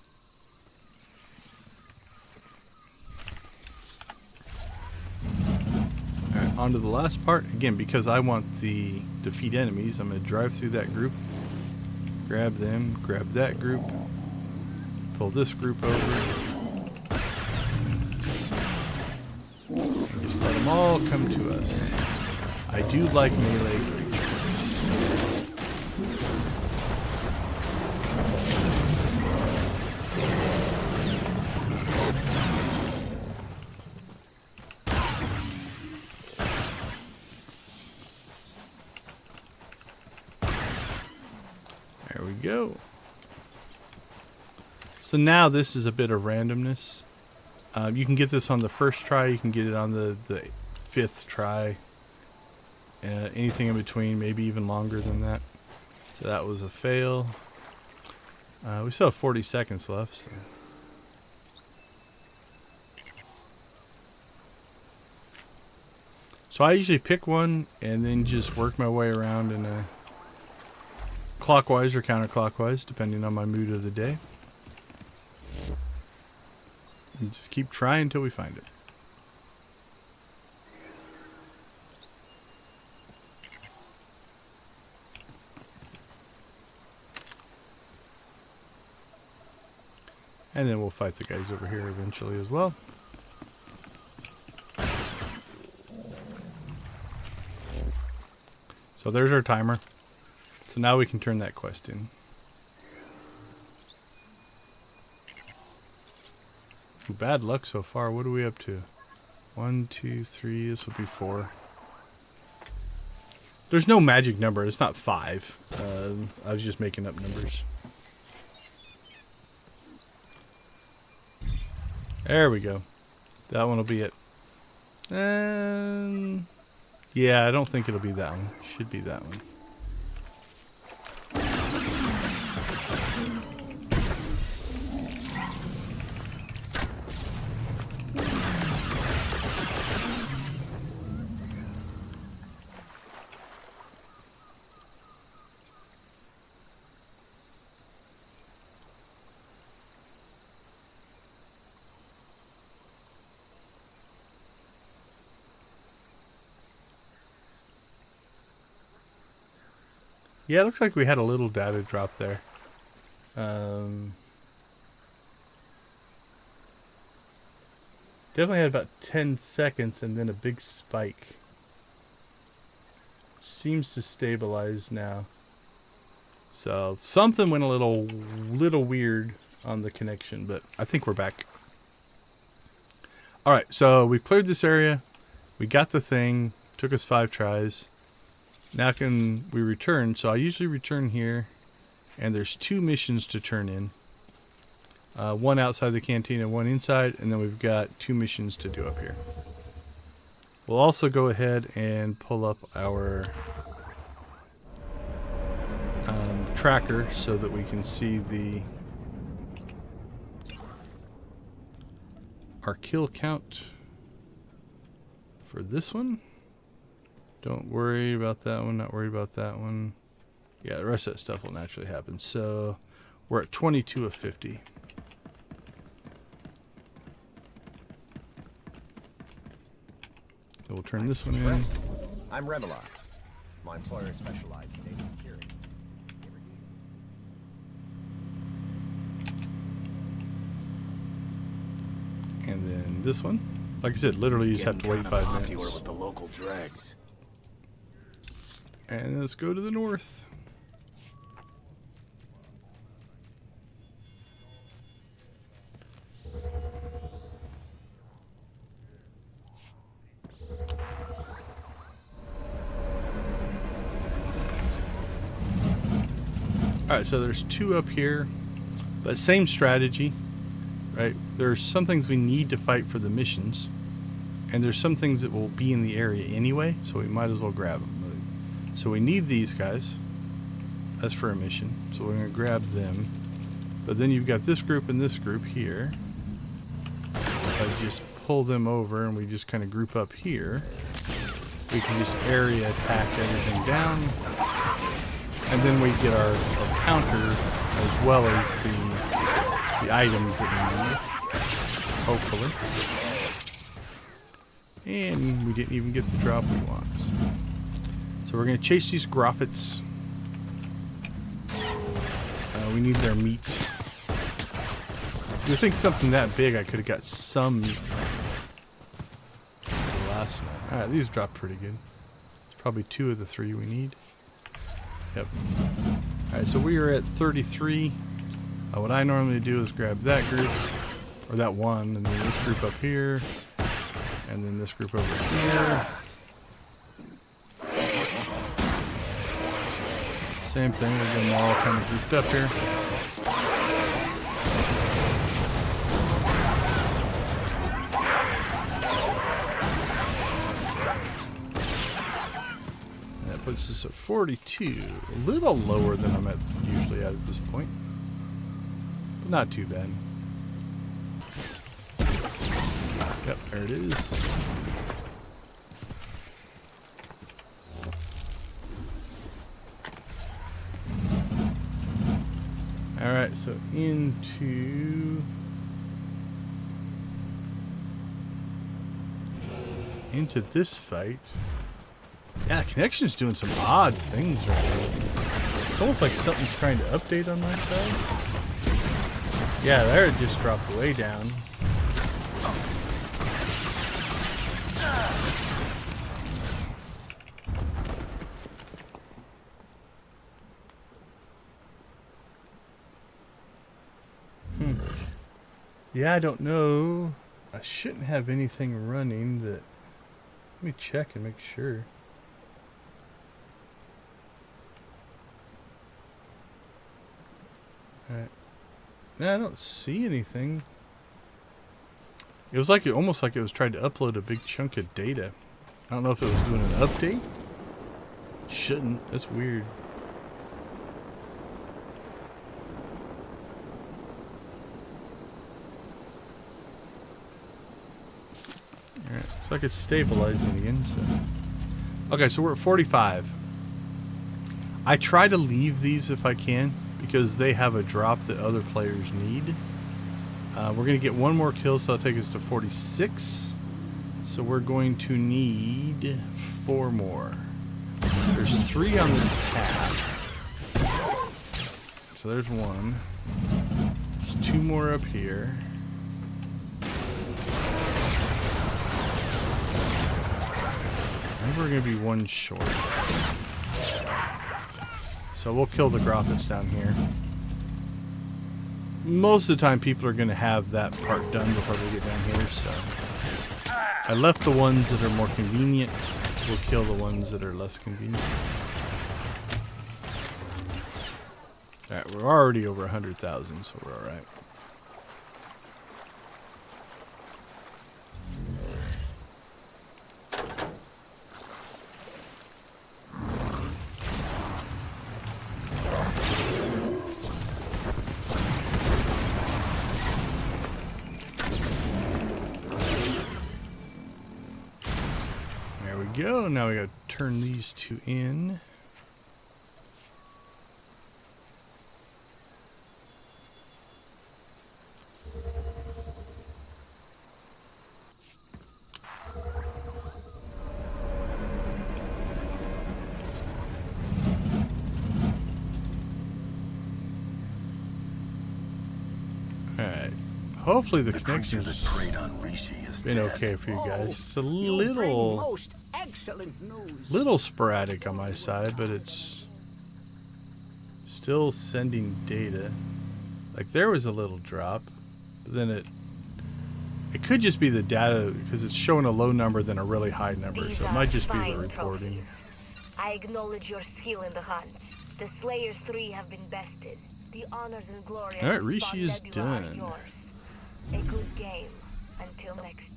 Alright, on to the last part. Again, because I want the defeat enemies, I'm going to drive through that group, grab them, grab that group, pull this group over, and just let them all come to us. I do like melee creatures. There we go. So now this is a bit of randomness. You can get this on the first try. You can get it on the 5th try. Anything in between, maybe even longer than that. So that was a fail. We still have 40 seconds left. So I usually pick one and then just work my way around in a clockwise or counterclockwise, depending on my mood of the day. And just keep trying until we find it. And then we'll fight the guys over here eventually as well. So there's our timer. So now we can turn that quest in. Bad luck so far. What are we up to? 1, 2, 3. This will be 4. There's no magic number. It's not 5. I was just making up numbers. There we go. That one will be it. Yeah, I don't think it'll be that one. Should be that one. Yeah, it looks like we had a little data drop there. Definitely had about 10 seconds and then a big spike. Seems to stabilize now. So something went a little weird on the connection, but I think we're back. All right, so we cleared this area. We got the thing. Took us 5 tries. Now can we return? So I usually return here, and there's 2 missions to turn in. One outside the canteen and one inside, and then we've got 2 missions to do up here. We'll also go ahead and pull up our tracker so that we can see our kill count for this one. Don't worry about that one, not worried about that one. Yeah, the rest of that stuff will naturally happen. So we're at 22 of 50. So we'll turn this one in. I'm Revelar. My employer specializes in data security. And then this one. Like I said, literally you just have to wait 5 minutes. With the local dregs. And let's go to the north. Alright, so there's 2 up here, but same strategy, right? There's some things we need to fight for the missions, and there's some things that will be in the area anyway, so we might as well grab them. So we need these guys. That's for a mission, so we're going to grab them. But then you've got this group and this group here. If I just pull them over and we just kind of group up here, we can just area attack everything down. And then we get our counter as well as the items that we need, hopefully. And we didn't even get the drop we want. So we're going to chase these Groffets. We need their meat. You think something that big, I could have got some meat from the last night. Alright, these dropped pretty good. It's probably 2 of the 3 we need. Yep. Alright, so we are at 33. What I normally do is grab that group, or that one, and then this group up here, and then this group over here. Same thing, we're getting them all kind of grouped up here. That puts us at 42, a little lower than I'm usually at this point, but not too bad. Yep, there it is. Alright, so into this fight. Yeah, Connection's doing some odd things right now. It's almost like something's trying to update on my side. Yeah, there it just dropped way down. Yeah, I don't know. I shouldn't have anything running that... Let me check and make sure. Alright. No, I don't see anything. It was like almost like it was trying to upload a big chunk of data. I don't know if it was doing an update. Shouldn't. That's weird. Alright, looks like it's stabilizing again. So. Okay, so we're at 45. I try to leave these if I can, because they have a drop that other players need. We're going to get one more kill, so that'll take us to 46. So we're going to need 4 more. There's 3 on this path. So there's 1. There's 2 more up here. We're going to be 1 short. So we'll kill the Groffets down here. Most of the time people are going to have that part done before they get down here, so I left the ones that are more convenient. We'll kill the ones that are less convenient. Alright, we're already over 100,000, so we're alright. Go. Now we gotta turn these 2 in. Hopefully the The creature that connection's preyed on Rishi is been dead. okay for you guys. It's a You bring little most excellent news. little sporadic on my side, but it's still sending data. Like there was a little drop, but then it could just be the data because it's showing a low number than a really high number, so it might just be the reporting. I acknowledge your skill in the hunt. The Slayers 3 have been bested. The honors and glory. All right, Rishi is done. Yours. A good game until next.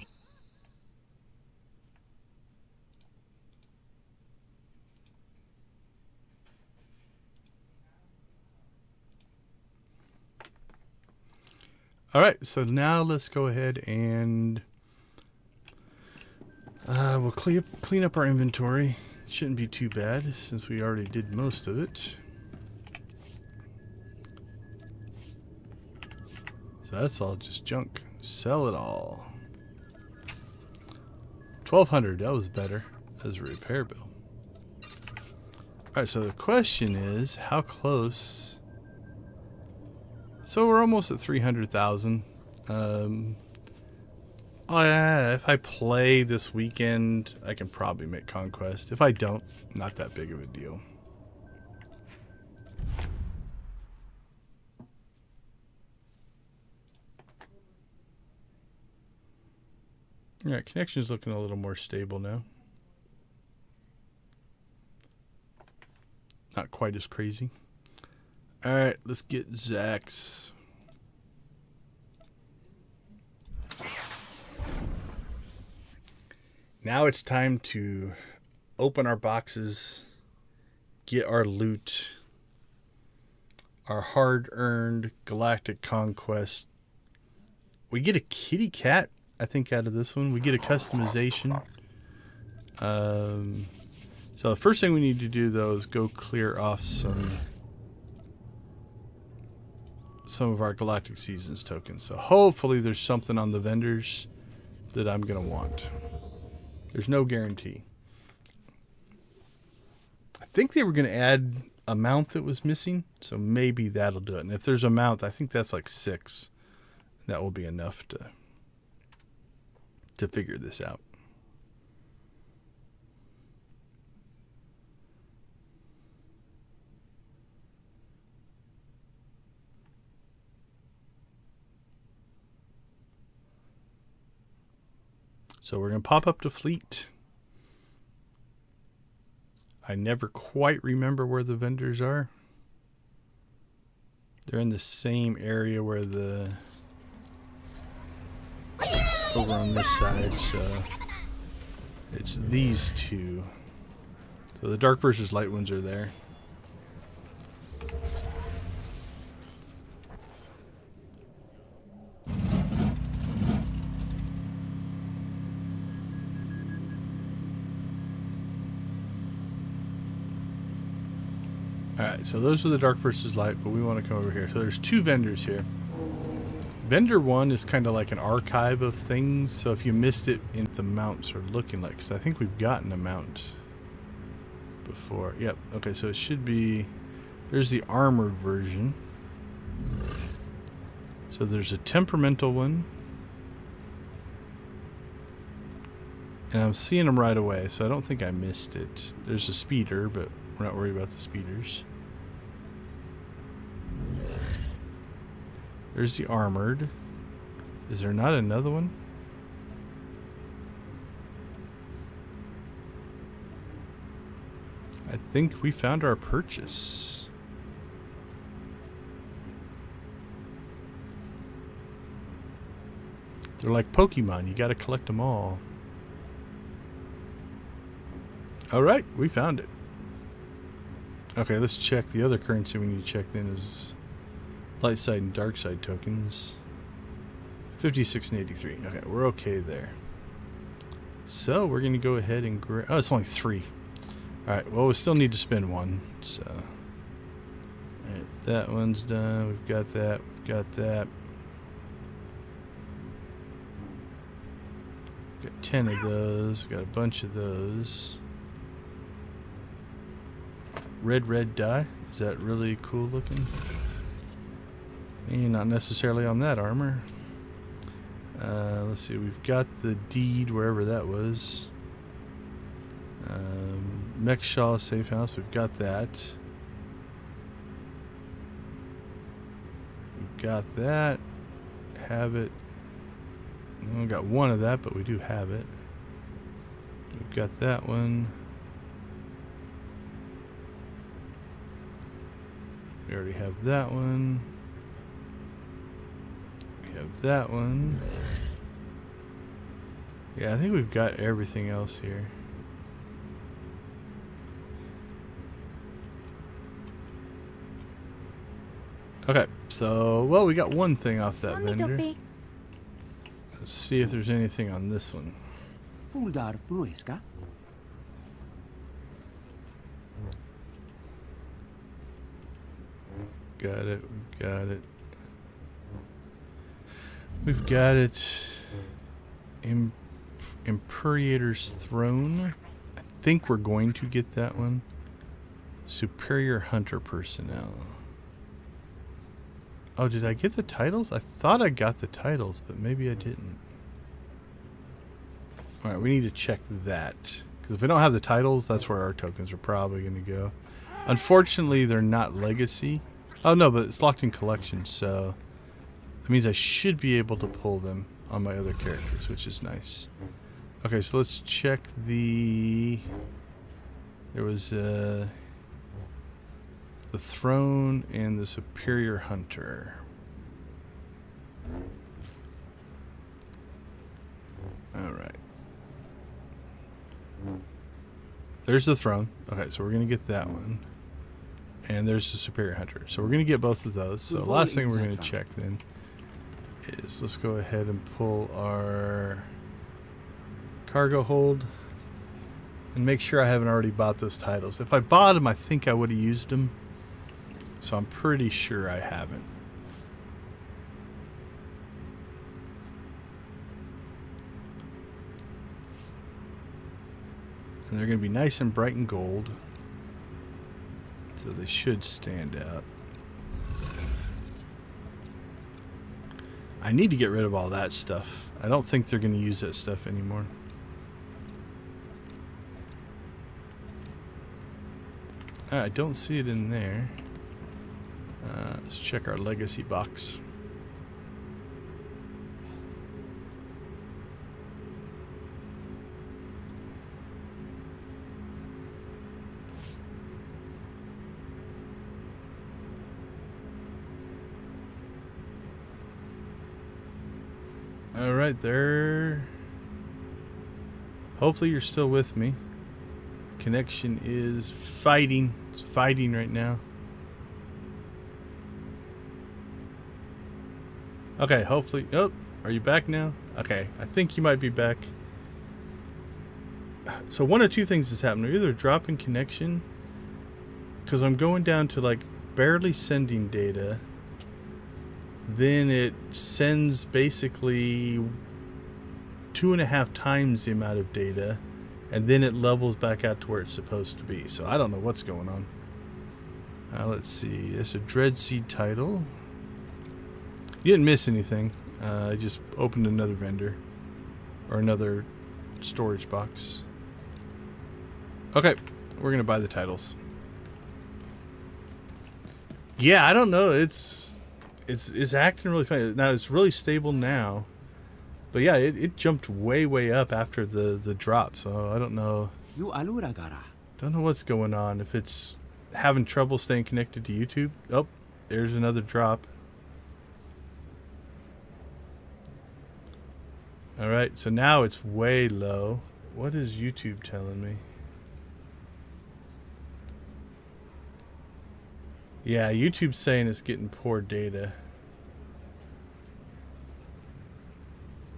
All right, so now let's go ahead and we'll clean up our inventory. Shouldn't be too bad since we already did most of it. So that's all just junk. Sell it all. 1,200. That was better as a repair bill. All right, so the question is, how close? So we're almost at 300,000. If I play this weekend, I can probably make Conquest. If I don't, not that big of a deal. Alright, connection's looking a little more stable now. Not quite as crazy. Alright, let's get Zach's. Now it's time to open our boxes, get our loot, our hard-earned Galactic Conquest. We get a kitty cat, I think, out of this one. We get a customization. So the first thing we need to do, though, is go clear off some of our Galactic Seasons tokens. So hopefully there's something on the vendors that I'm going to want. There's no guarantee. I think they were going to add a mount that was missing, so maybe that'll do it. And if there's a mount, I think that's like 6. That will be enough to figure this out. So we're going to pop up to Fleet. I never quite remember where the vendors are. They're in the same area where the... over on this side, so... it's these two. So the dark versus light ones are there. Alright, so those are the dark versus light, but we want to come over here. So there's 2 vendors here. Vendor 1 is kind of like an archive of things, so if you missed it, in the mounts are looking like, because I think we've gotten a mount before. Yep, okay, so it should be, there's the armored version. So there's a temperamental one. And I'm seeing them right away, so I don't think I missed it. There's a speeder, but we're not worried about the speeders. There's the armored. Is there not another one? I think we found our purchase. They're like Pokemon. You got to collect them all. All right, we found it. Okay, let's check the other currency we need to check then is light side and dark side tokens. 56 and 83. Okay, we're okay there. So we're going to go ahead and grab... oh, it's only 3. Alright, well, we still need to spend 1. So, alright, that one's done. We've got that. We've got that. We've got 10 of those. We've got a bunch of those. Red dye. Is that really cool looking? And not necessarily on that armor. Let's see, we've got the deed wherever that was. Mechshaw safe house, we've got that. We've got that. Have it. We only got one of that, but we do have it. We've got that one. We already have that one. We have that one. Yeah, I think we've got everything else here. Okay, so, well, we got one thing off that vendor. Let's see if there's anything on this one. Got it, we've got it. We've got it. Imperator's Throne. I think we're going to get that one. Superior Hunter Personnel. Oh, did I get the titles? I thought I got the titles, but maybe I didn't. Alright, we need to check that. Because if we don't have the titles, that's where our tokens are probably going to go. Unfortunately, they're not legacy. Oh, no, but it's locked in collection, so that means I should be able to pull them on my other characters, which is nice. Okay, so let's check the... There was the Throne and the Superior Hunter. Alright. There's the Throne. Okay, so we're going to get that one. And there's the Superior Hunter. So we're going to get both of those. So the last thing we're going to check then is let's go ahead and pull our cargo hold and make sure I haven't already bought those titles. If I bought them, I think I would have used them. So I'm pretty sure I haven't. And they're going to be nice and bright and gold. So they should stand out. I need to get rid of all that stuff. I don't think they're going to use that stuff anymore. I don't see it in there. Let's check our legacy box. All right, there. Hopefully you're still with me. Connection is fighting. It's fighting right now. Okay, hopefully. Oh, are you back now? Okay, I think you might be back. So one of two things is happening. Either dropping connection, because I'm going down to like barely sending data. Then it sends basically 2.5 times the amount of data, and then it levels back out to where it's supposed to be. So I don't know what's going on. Let's see. It's a Dreadseed title. You didn't miss anything. I just opened another vendor or another storage box. Okay, we're gonna buy the titles. Yeah, I don't know. It's acting really funny. Now it's really stable now, but yeah, it jumped way up after the drop. So I don't know. Don't know what's going on. If it's having trouble staying connected to YouTube. Oh, there's another drop. All right, so now it's way low. What is YouTube telling me? Yeah, YouTube's saying it's getting poor data.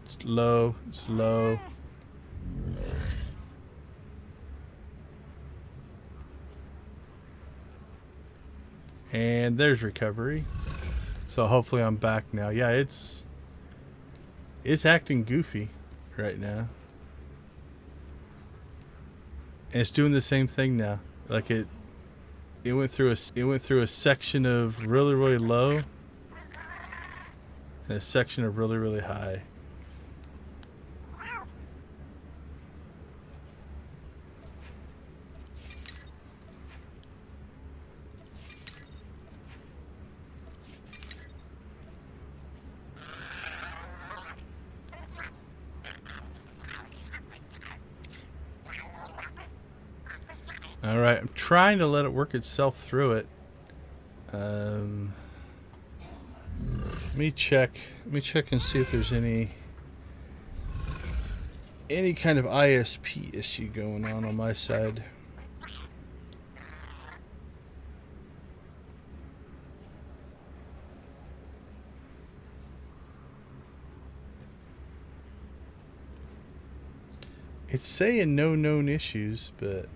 It's low. It's low. And there's recovery. So hopefully I'm back now. Yeah, it's acting goofy right now. And it's doing the same thing now. Like it went through a section of really low and a section of really high. All right, I'm trying to let it work itself through it. Let me check. Let me check and see if there's any kind of ISP issue going on my side. It's saying no known issues, but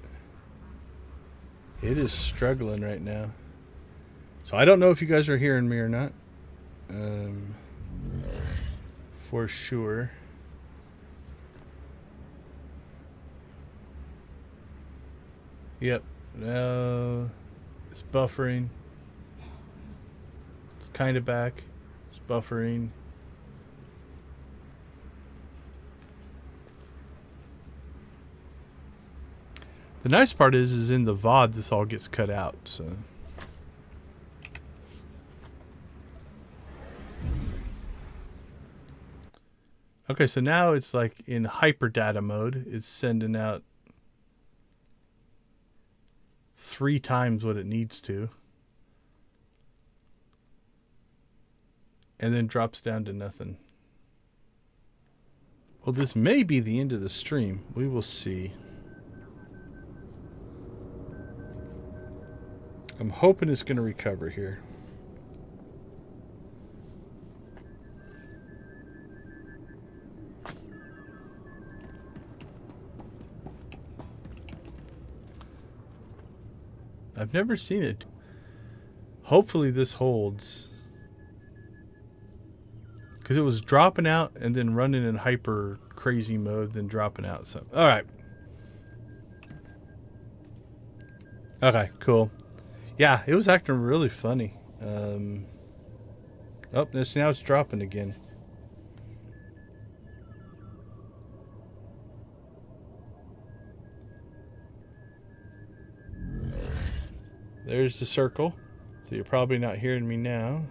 it is struggling right now. So I don't know if you guys are hearing me or not. For sure. Yep. No. It's buffering. It's kind of back. It's buffering. The nice part is in the VOD this all gets cut out, so. Okay, so now it's like in hyperdata mode. It's sending out 3 times what it needs to. And then drops down to nothing. Well, this may be the end of the stream. We will see. I'm hoping it's going to recover here. I've never seen it. Hopefully this holds. Because it was dropping out and then running in hyper crazy mode, then dropping out. So, all right. Okay, cool. Yeah, it was acting really funny. Oh, now it's dropping again. There's the circle. So you're probably not hearing me now.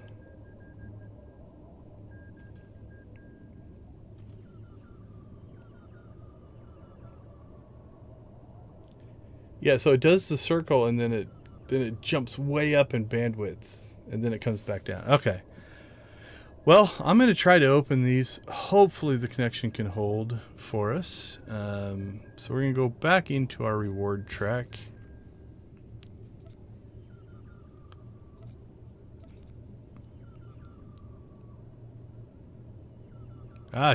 Yeah, so it does the circle and then it jumps way up in bandwidth and then it comes back down. Okay. Well, I'm going to try to open these. Hopefully the connection can hold for us. So we're going to go back into our reward track.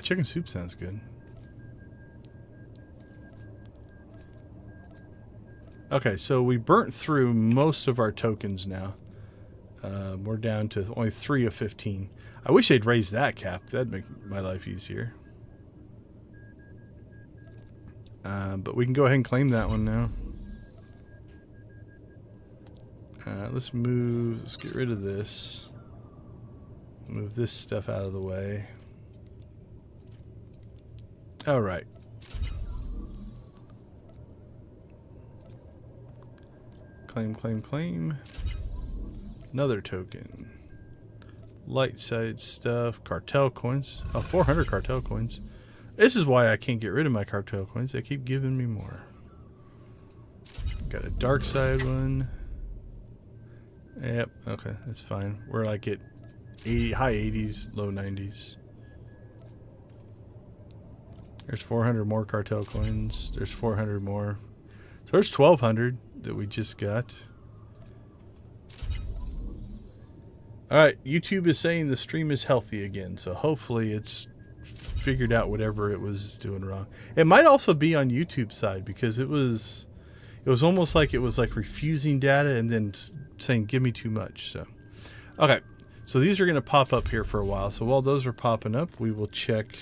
Chicken soup sounds good. Okay, so we burnt through most of our tokens now. We're down to only 3 of 15. I wish they'd raise that cap. That'd make my life easier. But we can go ahead and claim that one now. Let's get rid of this. Move this stuff out of the way. All right. Claim, claim, claim. Another token. Light side stuff. Cartel coins. Oh, 400 cartel coins. This is why I can't get rid of my cartel coins. They keep giving me more. Got a dark side one. Yep. Okay, that's fine. We're like at high 80s, low 90s. There's 400 more cartel coins. There's 400 more. So there's 1,200 that we just got. Alright, YouTube is saying the stream is healthy again. So hopefully it's figured out whatever it was doing wrong. It might also be on YouTube side because it was almost like it was like refusing data and then saying give me too much. So okay. So these are going to pop up here for a while. So while those are popping up, we will check.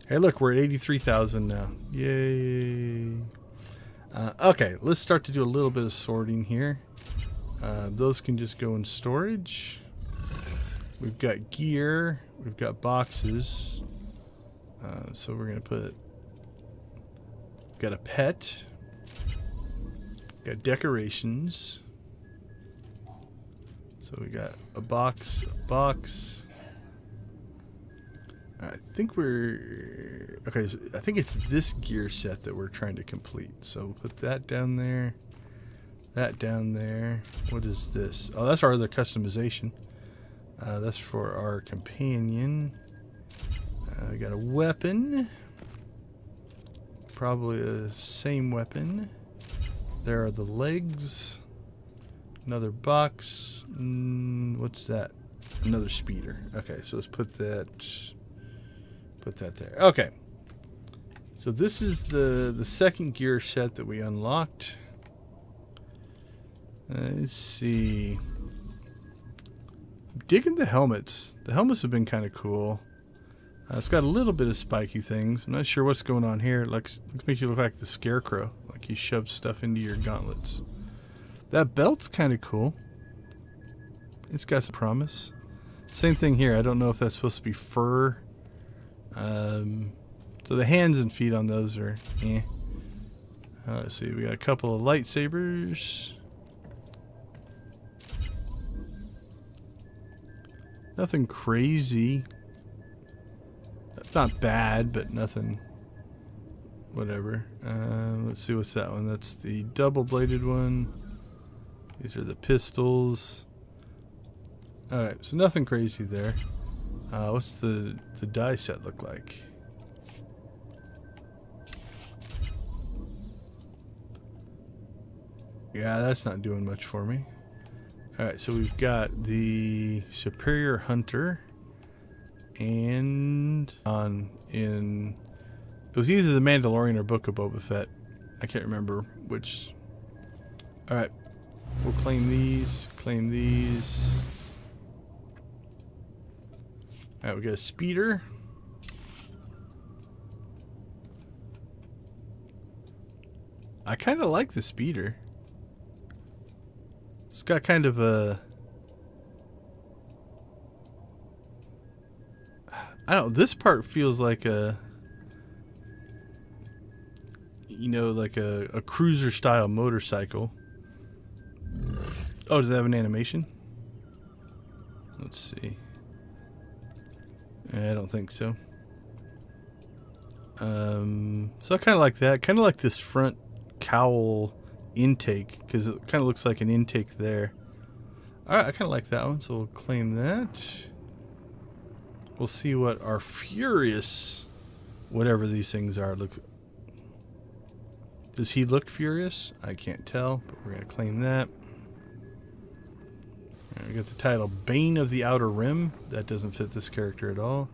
Hey, look, we're at 83,000 now. Yay. Okay, let's start to do a little bit of sorting here. Those can just go in storage. We've got gear. We've got boxes. So we're going to got a pet. Got decorations. So we got a box. I think we're... Okay, so I think it's this gear set that we're trying to complete. So put that down there. That down there. What is this? Oh, that's our other customization. That's for our companion. We got a weapon. Probably the same weapon. There are the legs. Another box. What's that? Another speeder. Okay, so let's put that there. Okay. So this is the second gear set that we unlocked. Let's see. I'm digging the helmets. The helmets have been kind of cool. It's got a little bit of spiky things. I'm not sure what's going on here. It makes you look like the Scarecrow. Like you shove stuff into your gauntlets. That belt's kind of cool. It's got some promise. Same thing here. I don't know if that's supposed to be fur. So the hands and feet on those are eh. Let's see. We got a couple of lightsabers. Nothing crazy. Not bad, but nothing. Whatever. Let's see, what's that one? That's the double-bladed one. These are the pistols. Alright, so nothing crazy there. What's the die set look like? Yeah, that's not doing much for me. Alright, so we've got the Superior Hunter. And it was either the Mandalorian or Book of Boba Fett. I can't remember which. Alright, we'll claim these. Claim these. Alright, we got a speeder. I kind of like the speeder. It's got kind of a... I don't know, this part feels like a... You know, like a cruiser style motorcycle. Oh, does it have an animation? Let's see. I don't think so. So I kind of like that. Kind of like this front cowl intake, because it kind of looks like an intake there. Alright, I kind of like that one, so we'll claim that. We'll see what our furious, whatever these things are, look. Does he look furious? I can't tell, but we're going to claim that. Right, we got the title Bane of the Outer Rim. That doesn't fit this character at all.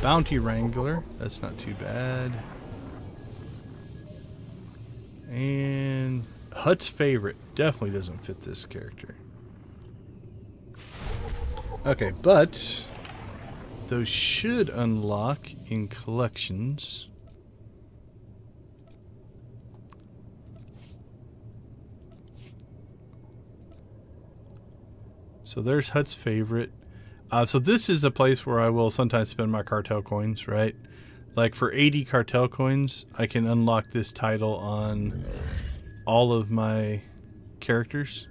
Bounty Wrangler. That's not too bad. And Hut's Favorite. Definitely doesn't fit this character. Okay, but those should unlock in collections. So there's Hut's Favorite. So this is a place where I will sometimes spend my cartel coins, right? Like for 80 cartel coins, I can unlock this title on all of my characters.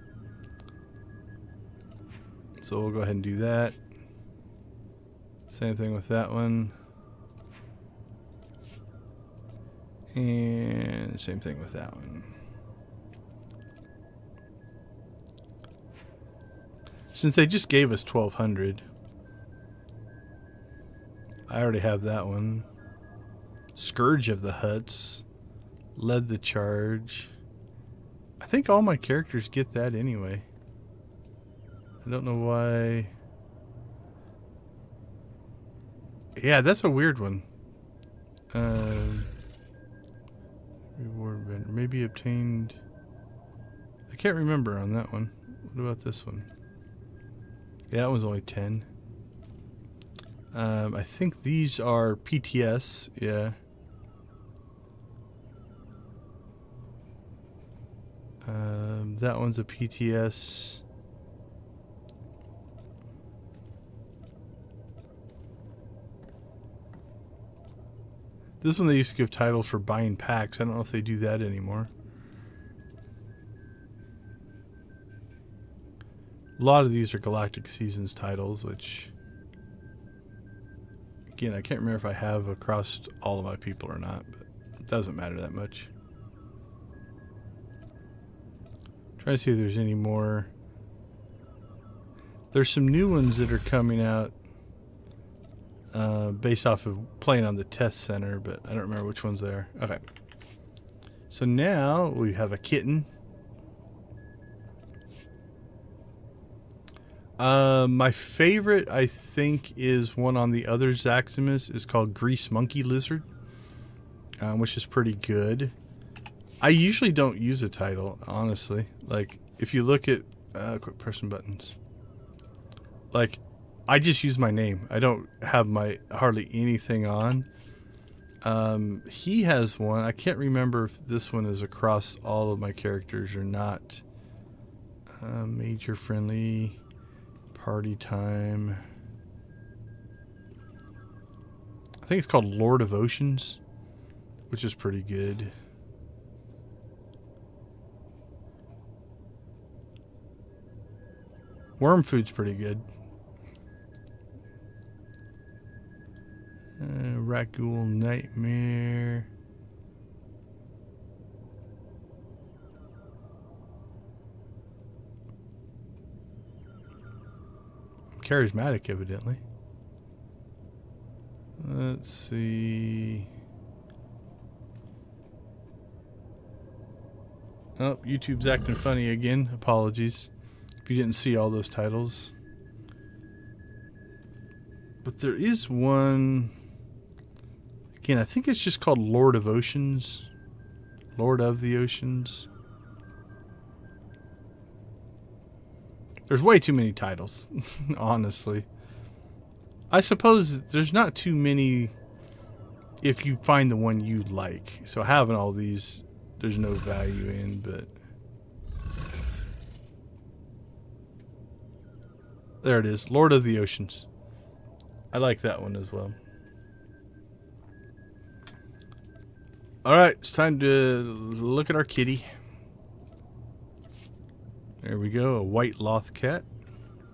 So we'll go ahead and do that. Same thing with that one. And same thing with that one. Since they just gave us 1,200, I already have that one. Scourge of the Huts. Led the Charge. I think all my characters get that anyway. I don't know why. Yeah, that's a weird one. Reward vendor. Maybe obtained. I can't remember on that one. What about this one? Yeah, that one's only 10. I think these are PTS. Yeah. That one's a PTS. This one they used to give titles for buying packs. I don't know if they do that anymore. A lot of these are Galactic Seasons titles, which Again, I can't remember if I have across all of my people or not, but it doesn't matter that much. Trying to see if there's any more. There's some new ones that are coming out based off of playing on the test center, but I don't remember which ones they are. Okay. So now we have a kitten. My favorite, I think, is one on the other Zaximus. It's called Grease Monkey Lizard, which is pretty good. I usually don't use a title, honestly. Like, if you look at quick person buttons, like, I just use my name. I don't have my hardly anything on. He has one. I can't remember if this one is across all of my characters or not. Major friendly. Party time. I think it's called Lord of Oceans, which is pretty good. Worm food's pretty good. Raccoon Nightmare. Charismatic, evidently. Let's see. Oh, YouTube's acting funny again. Apologies if you didn't see all those titles. But there is one. Again, I think it's just called Lord of Oceans. Lord of the Oceans. There's way too many titles, honestly. I suppose there's not too many if you find the one you like. So having all these, there's no value in, but... There it is, Lord of the Oceans. I like that one as well. Alright, it's time to look at our kitty. There we go, a white loth cat.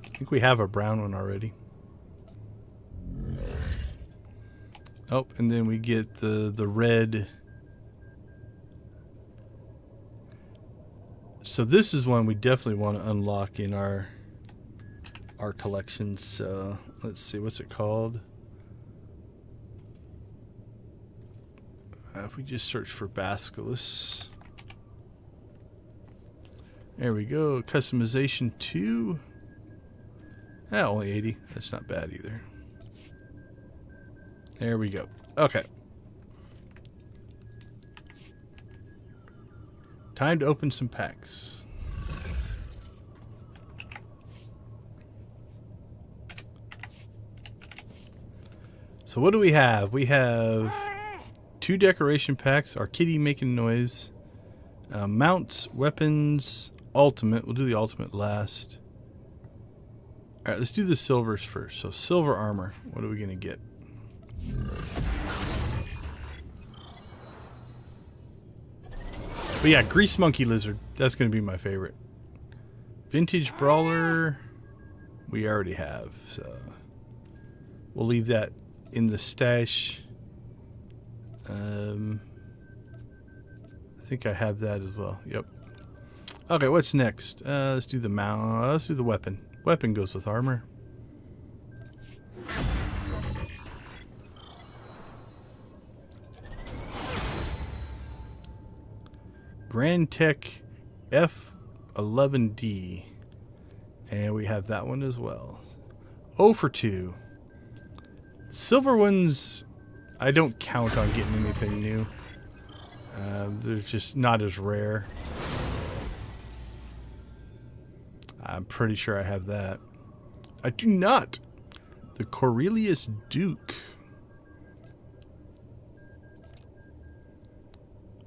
I think we have a brown one already. Oh, and then we get the red. So this is one we definitely want to unlock in our collection. So let's see, what's it called? If we just search for Basculus. There we go. Customization 2. Only 80. That's not bad either. There we go. Okay. Time to open some packs. So what do we have? We have 2 decoration packs. Our kitty making noise. Mounts, weapons, ultimate. We'll do the ultimate last. Alright, let's do the silvers first. So silver armor. What are we going to get? But yeah, Grease Monkey Lizard. That's going to be my favorite. Vintage Brawler. We already have. So we'll leave that in the stash. I think I have that as well. Yep. Okay, what's next? Let's do the mount. Let's do the weapon. Weapon goes with armor. Grand Tech F11D. And we have that one as well. 0 for 2. Silver ones, I don't count on getting anything new. They're just not as rare. I'm pretty sure I have that. I do not. The Corelius Duke.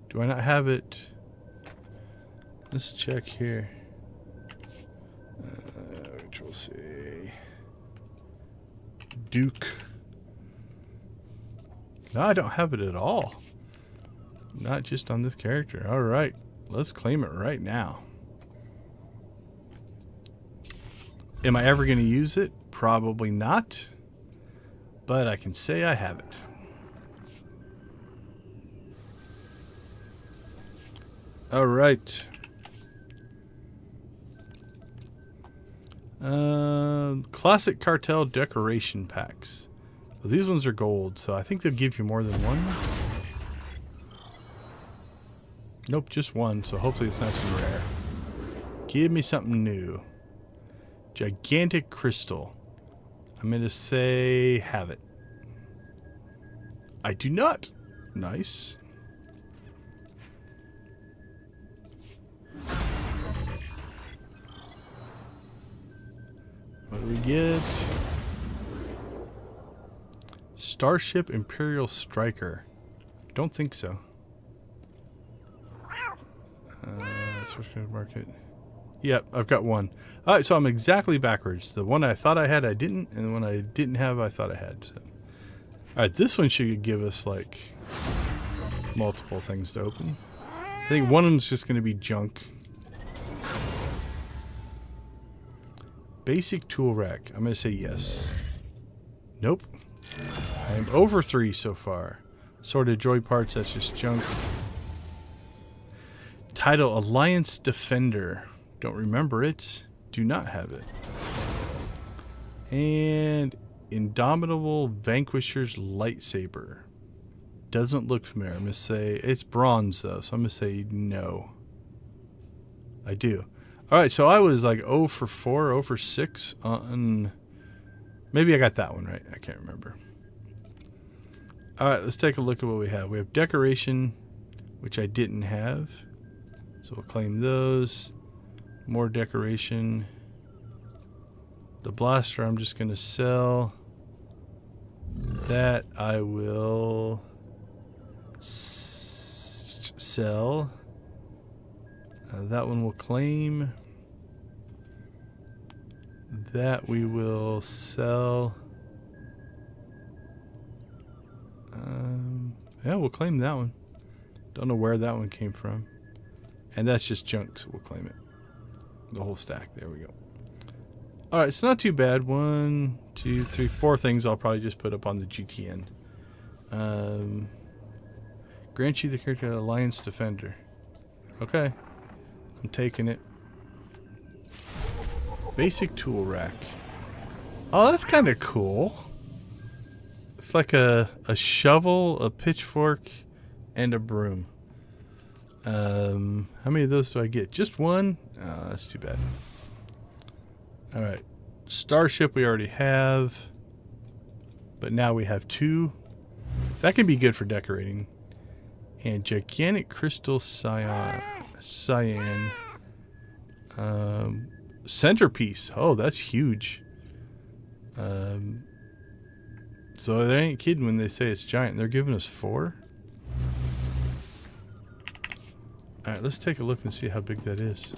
Do I not have it? Let's check here. Which we'll see. Duke. No, I don't have it at all. Not just on this character. Alright. Let's claim it right now. Am I ever going to use it? Probably not. but I can say I have it. All right. Classic cartel decoration packs. Well, these ones are gold, so I think they'll give you more than one. Nope, just one, so hopefully it's nice and rare. Give me something new. Gigantic crystal. I'm going to say have it. I do not. Nice. What do we get? Starship Imperial Striker. Don't think so. Switch to market. Yep, I've got one. Alright, so I'm exactly backwards. The one I thought I had, I didn't. And the one I didn't have, I thought I had. So. Alright, this one should give us, like, multiple things to open. I think one of them's just going to be junk. Basic tool rack. I'm going to say yes. Nope. I am over 3 so far. Sorted joy parts, that's just junk. Title Alliance Defender. Don't remember it. Do not have it. And Indomitable Vanquisher's Lightsaber. Doesn't look familiar. I'm going to say it's bronze though, so I'm going to say no. I do. Alright, so I was like 0 for 4, 0 for 6 on... Maybe I got that one right. I can't remember. Alright, let's take a look at what we have. We have decoration, which I didn't have. So we'll claim those. More decoration. The blaster I'm just going to sell. That I will sell. That one will claim. That we will sell. Yeah, we'll claim that one. Don't know where that one came from. And that's just junk, so we'll claim it. The whole stack. There we go. Alright, it's not too bad. 1, 2, 3, 4 things I'll probably just put up on the GTN. Grant you the character Alliance Defender. Okay. I'm taking it. Basic tool rack. Oh, that's kind of cool. It's like a shovel, a pitchfork, and a broom. How many of those do I get? Just one? Oh, that's too bad. Alright. Starship we already have. But now we have 2. That can be good for decorating. And Gigantic Crystal Cyan. Centerpiece. Oh, that's huge. So they ain't kidding when they say it's giant. They're giving us 4. Alright, let's take a look and see how big that is.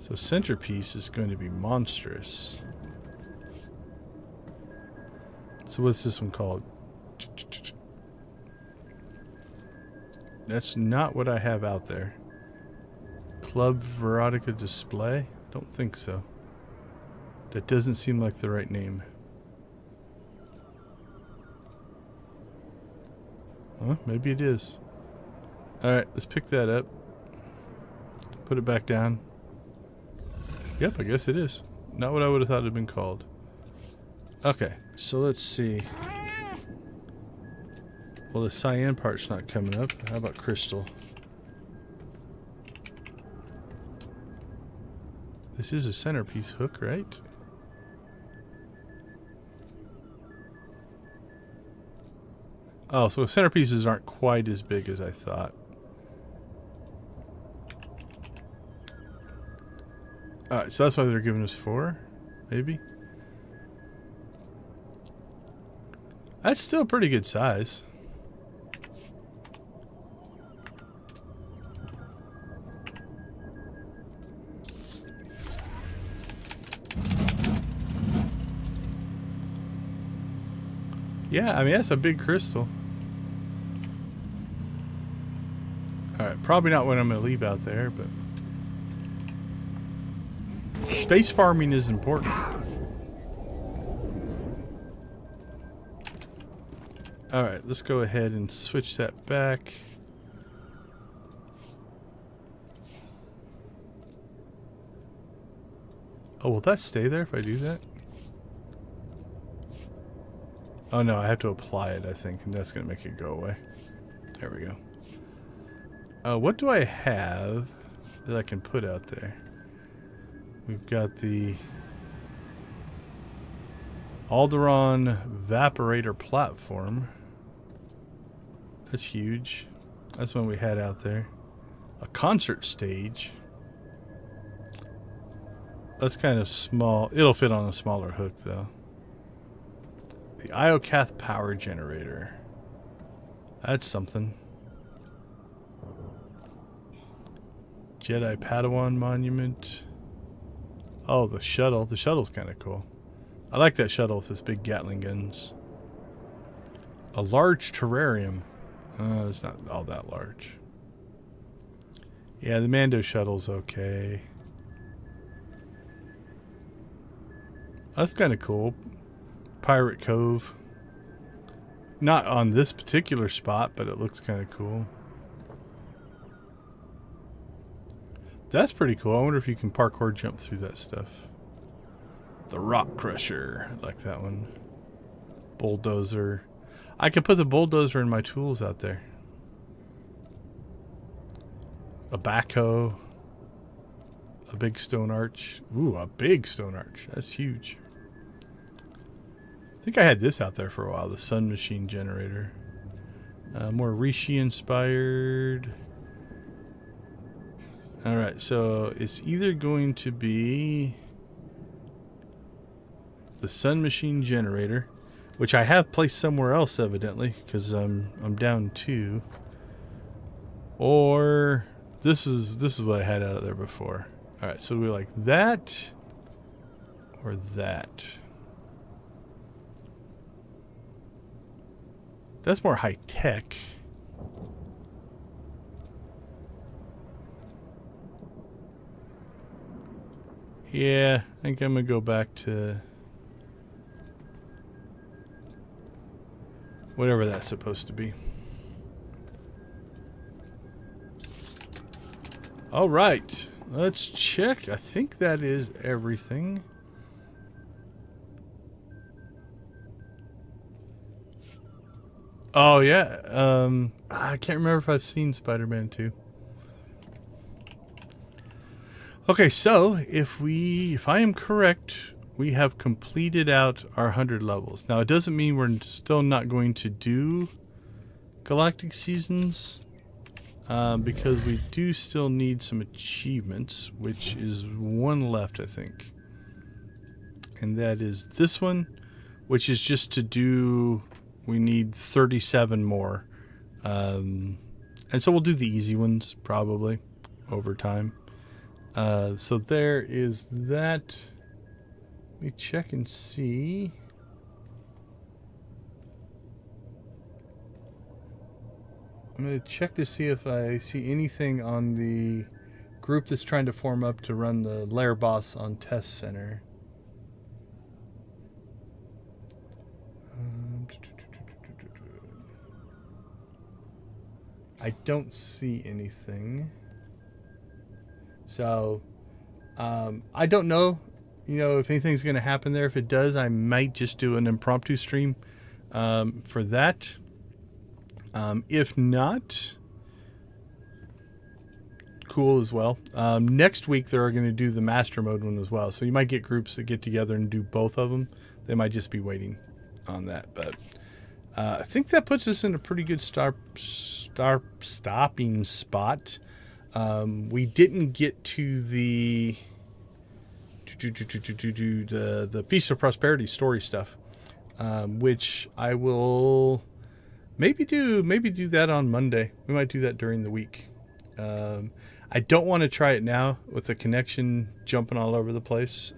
So centerpiece is going to be monstrous. So what's this one called? That's not what I have out there. Club Veronica Display? Don't think so. That doesn't seem like the right name. Huh? Maybe it is. Alright, let's pick that up. Put it back down. Yep, I guess it is. Not what I would have thought it had been called. Okay, so let's see. Well, the cyan part's not coming up. How about crystal? This is a centerpiece hook, right? Oh, so centerpieces aren't quite as big as I thought. Alright, so that's why they're giving us 4, maybe? That's still a pretty good size. Yeah, I mean, that's a big crystal. Alright, probably not what I'm going to leave out there, but... Space farming is important. Alright, let's go ahead and switch that back. Oh, will that stay there if I do that? Oh no, I have to apply it, I think, and that's going to make it go away. There we go. What do I have that I can put out there? We've got the Alderaan Vaporator platform. That's huge. That's one we had out there. A concert stage. That's kind of small. It'll fit on a smaller hook, though. The Iocath power generator. That's something. Jedi Padawan monument. Oh, the shuttle. The shuttle's kind of cool. I like that shuttle with its big Gatling guns. A large terrarium. It's not all that large. Yeah, the Mando shuttle's okay. That's kind of cool. Pirate Cove. Not on this particular spot, but it looks kind of cool. That's pretty cool. I wonder if you can parkour jump through that stuff. The Rock Crusher. I like that one. Bulldozer. I could put the bulldozer in my tools out there. A backhoe. A big stone arch. Ooh, a big stone arch. That's huge. I think I had this out there for a while. The Sun Machine Generator. More Rishi inspired. Alright, so it's either going to be the Sun Machine Generator, which I have placed somewhere else evidently, because I'm down 2. Or this is what I had out of there before. Alright, so we like that or that. That's more high tech. Yeah, I think I'm going to go back to whatever that's supposed to be. All right, let's check. I think that is everything. Oh, yeah. I can't remember if I've seen Spider-Man 2. Okay, so if I am correct, we have completed out our 100 levels. Now, it doesn't mean we're still not going to do Galactic Seasons, because we do still need some achievements, which is one left, I think. And that is this one, which is just to do, we need 37 more. And so we'll do the easy ones, probably, over time. So there is that. Let me check and see. I'm going to check to see if I see anything on the group that's trying to form up to run the lair boss on Test Center. I don't see anything. So, I don't know, if anything's going to happen there. If it does, I might just do an impromptu stream for that. If not, cool as well. Next week, they're going to do the Master Mode one as well. So you might get groups that get together and do both of them. They might just be waiting on that. But I think that puts us in a pretty good stopping spot. We didn't get to the Feast of Prosperity story stuff, which I will maybe do that on Monday. We might do that during the week. I don't want to try it now with the connection jumping all over the place.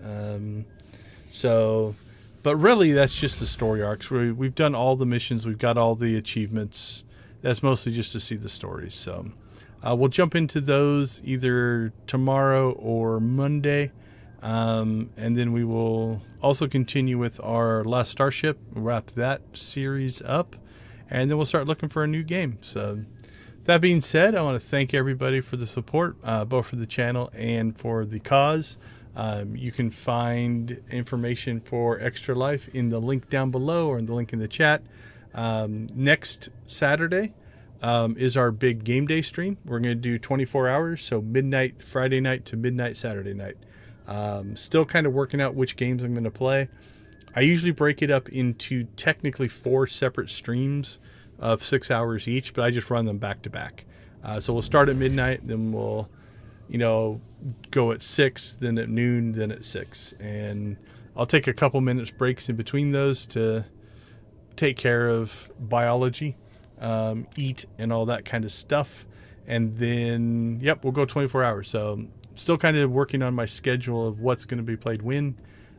But really that's just the story arcs. We've done all the missions. We've got all the achievements. That's mostly just to see the stories. So we'll jump into those either tomorrow or Monday. And then we will also continue with our Last Starship, wrap that series up. and then we'll start looking for a new game. So that being said, I want to thank everybody for the support, both for the channel and for the cause. You can find information for Extra Life in the link down below or in the link in the chat. Next Saturday is our big game day stream. We're going to do 24 hours, so midnight Friday night to midnight Saturday night. Still kind of working out which games I'm going to play. I usually break it up into technically 4 separate streams of 6 hours each, but I just run them back to back. So we'll start at midnight, then we'll, go at 6, then at noon, then at 6. And I'll take a couple minutes breaks in between those to take care of biology, eat, and all that kind of stuff. And then, we'll go 24 hours. So still kind of working on my schedule of what's going to be played when.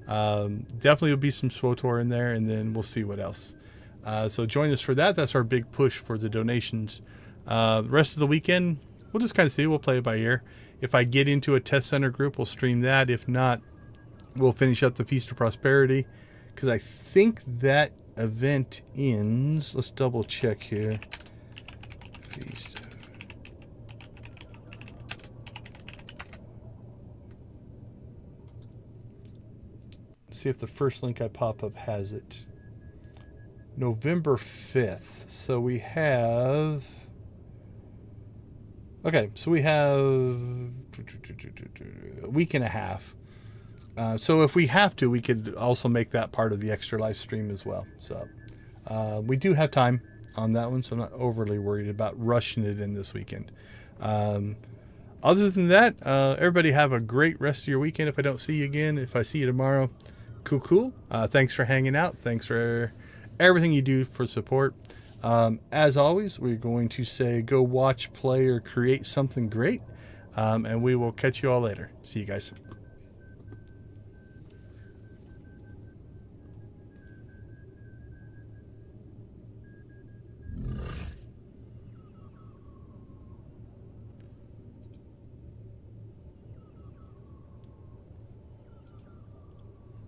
Definitely will be some SWTOR in there, and then we'll see what else. So join us for that. That's our big push for the donations. The rest of the weekend, we'll just kind of see. We'll play it by ear. If I get into a test center group, we'll stream that. If not, we'll finish up the Feast of Prosperity, because I think that event ends. Let's double check here. Feast. See if the first link I pop up has it. November 5th. So we have... Okay, so we have a week and a half. So if we have to, we could also make that part of the Extra Life stream as well. So we do have time on that one, so I'm not overly worried about rushing it in this weekend. Other than that, everybody have a great rest of your weekend. If I don't see you again, if I see you tomorrow, cool. Thanks for hanging out. Thanks for everything you do for support. As always, we're going to say go watch, play, or create something great. And we will catch you all later. See you guys.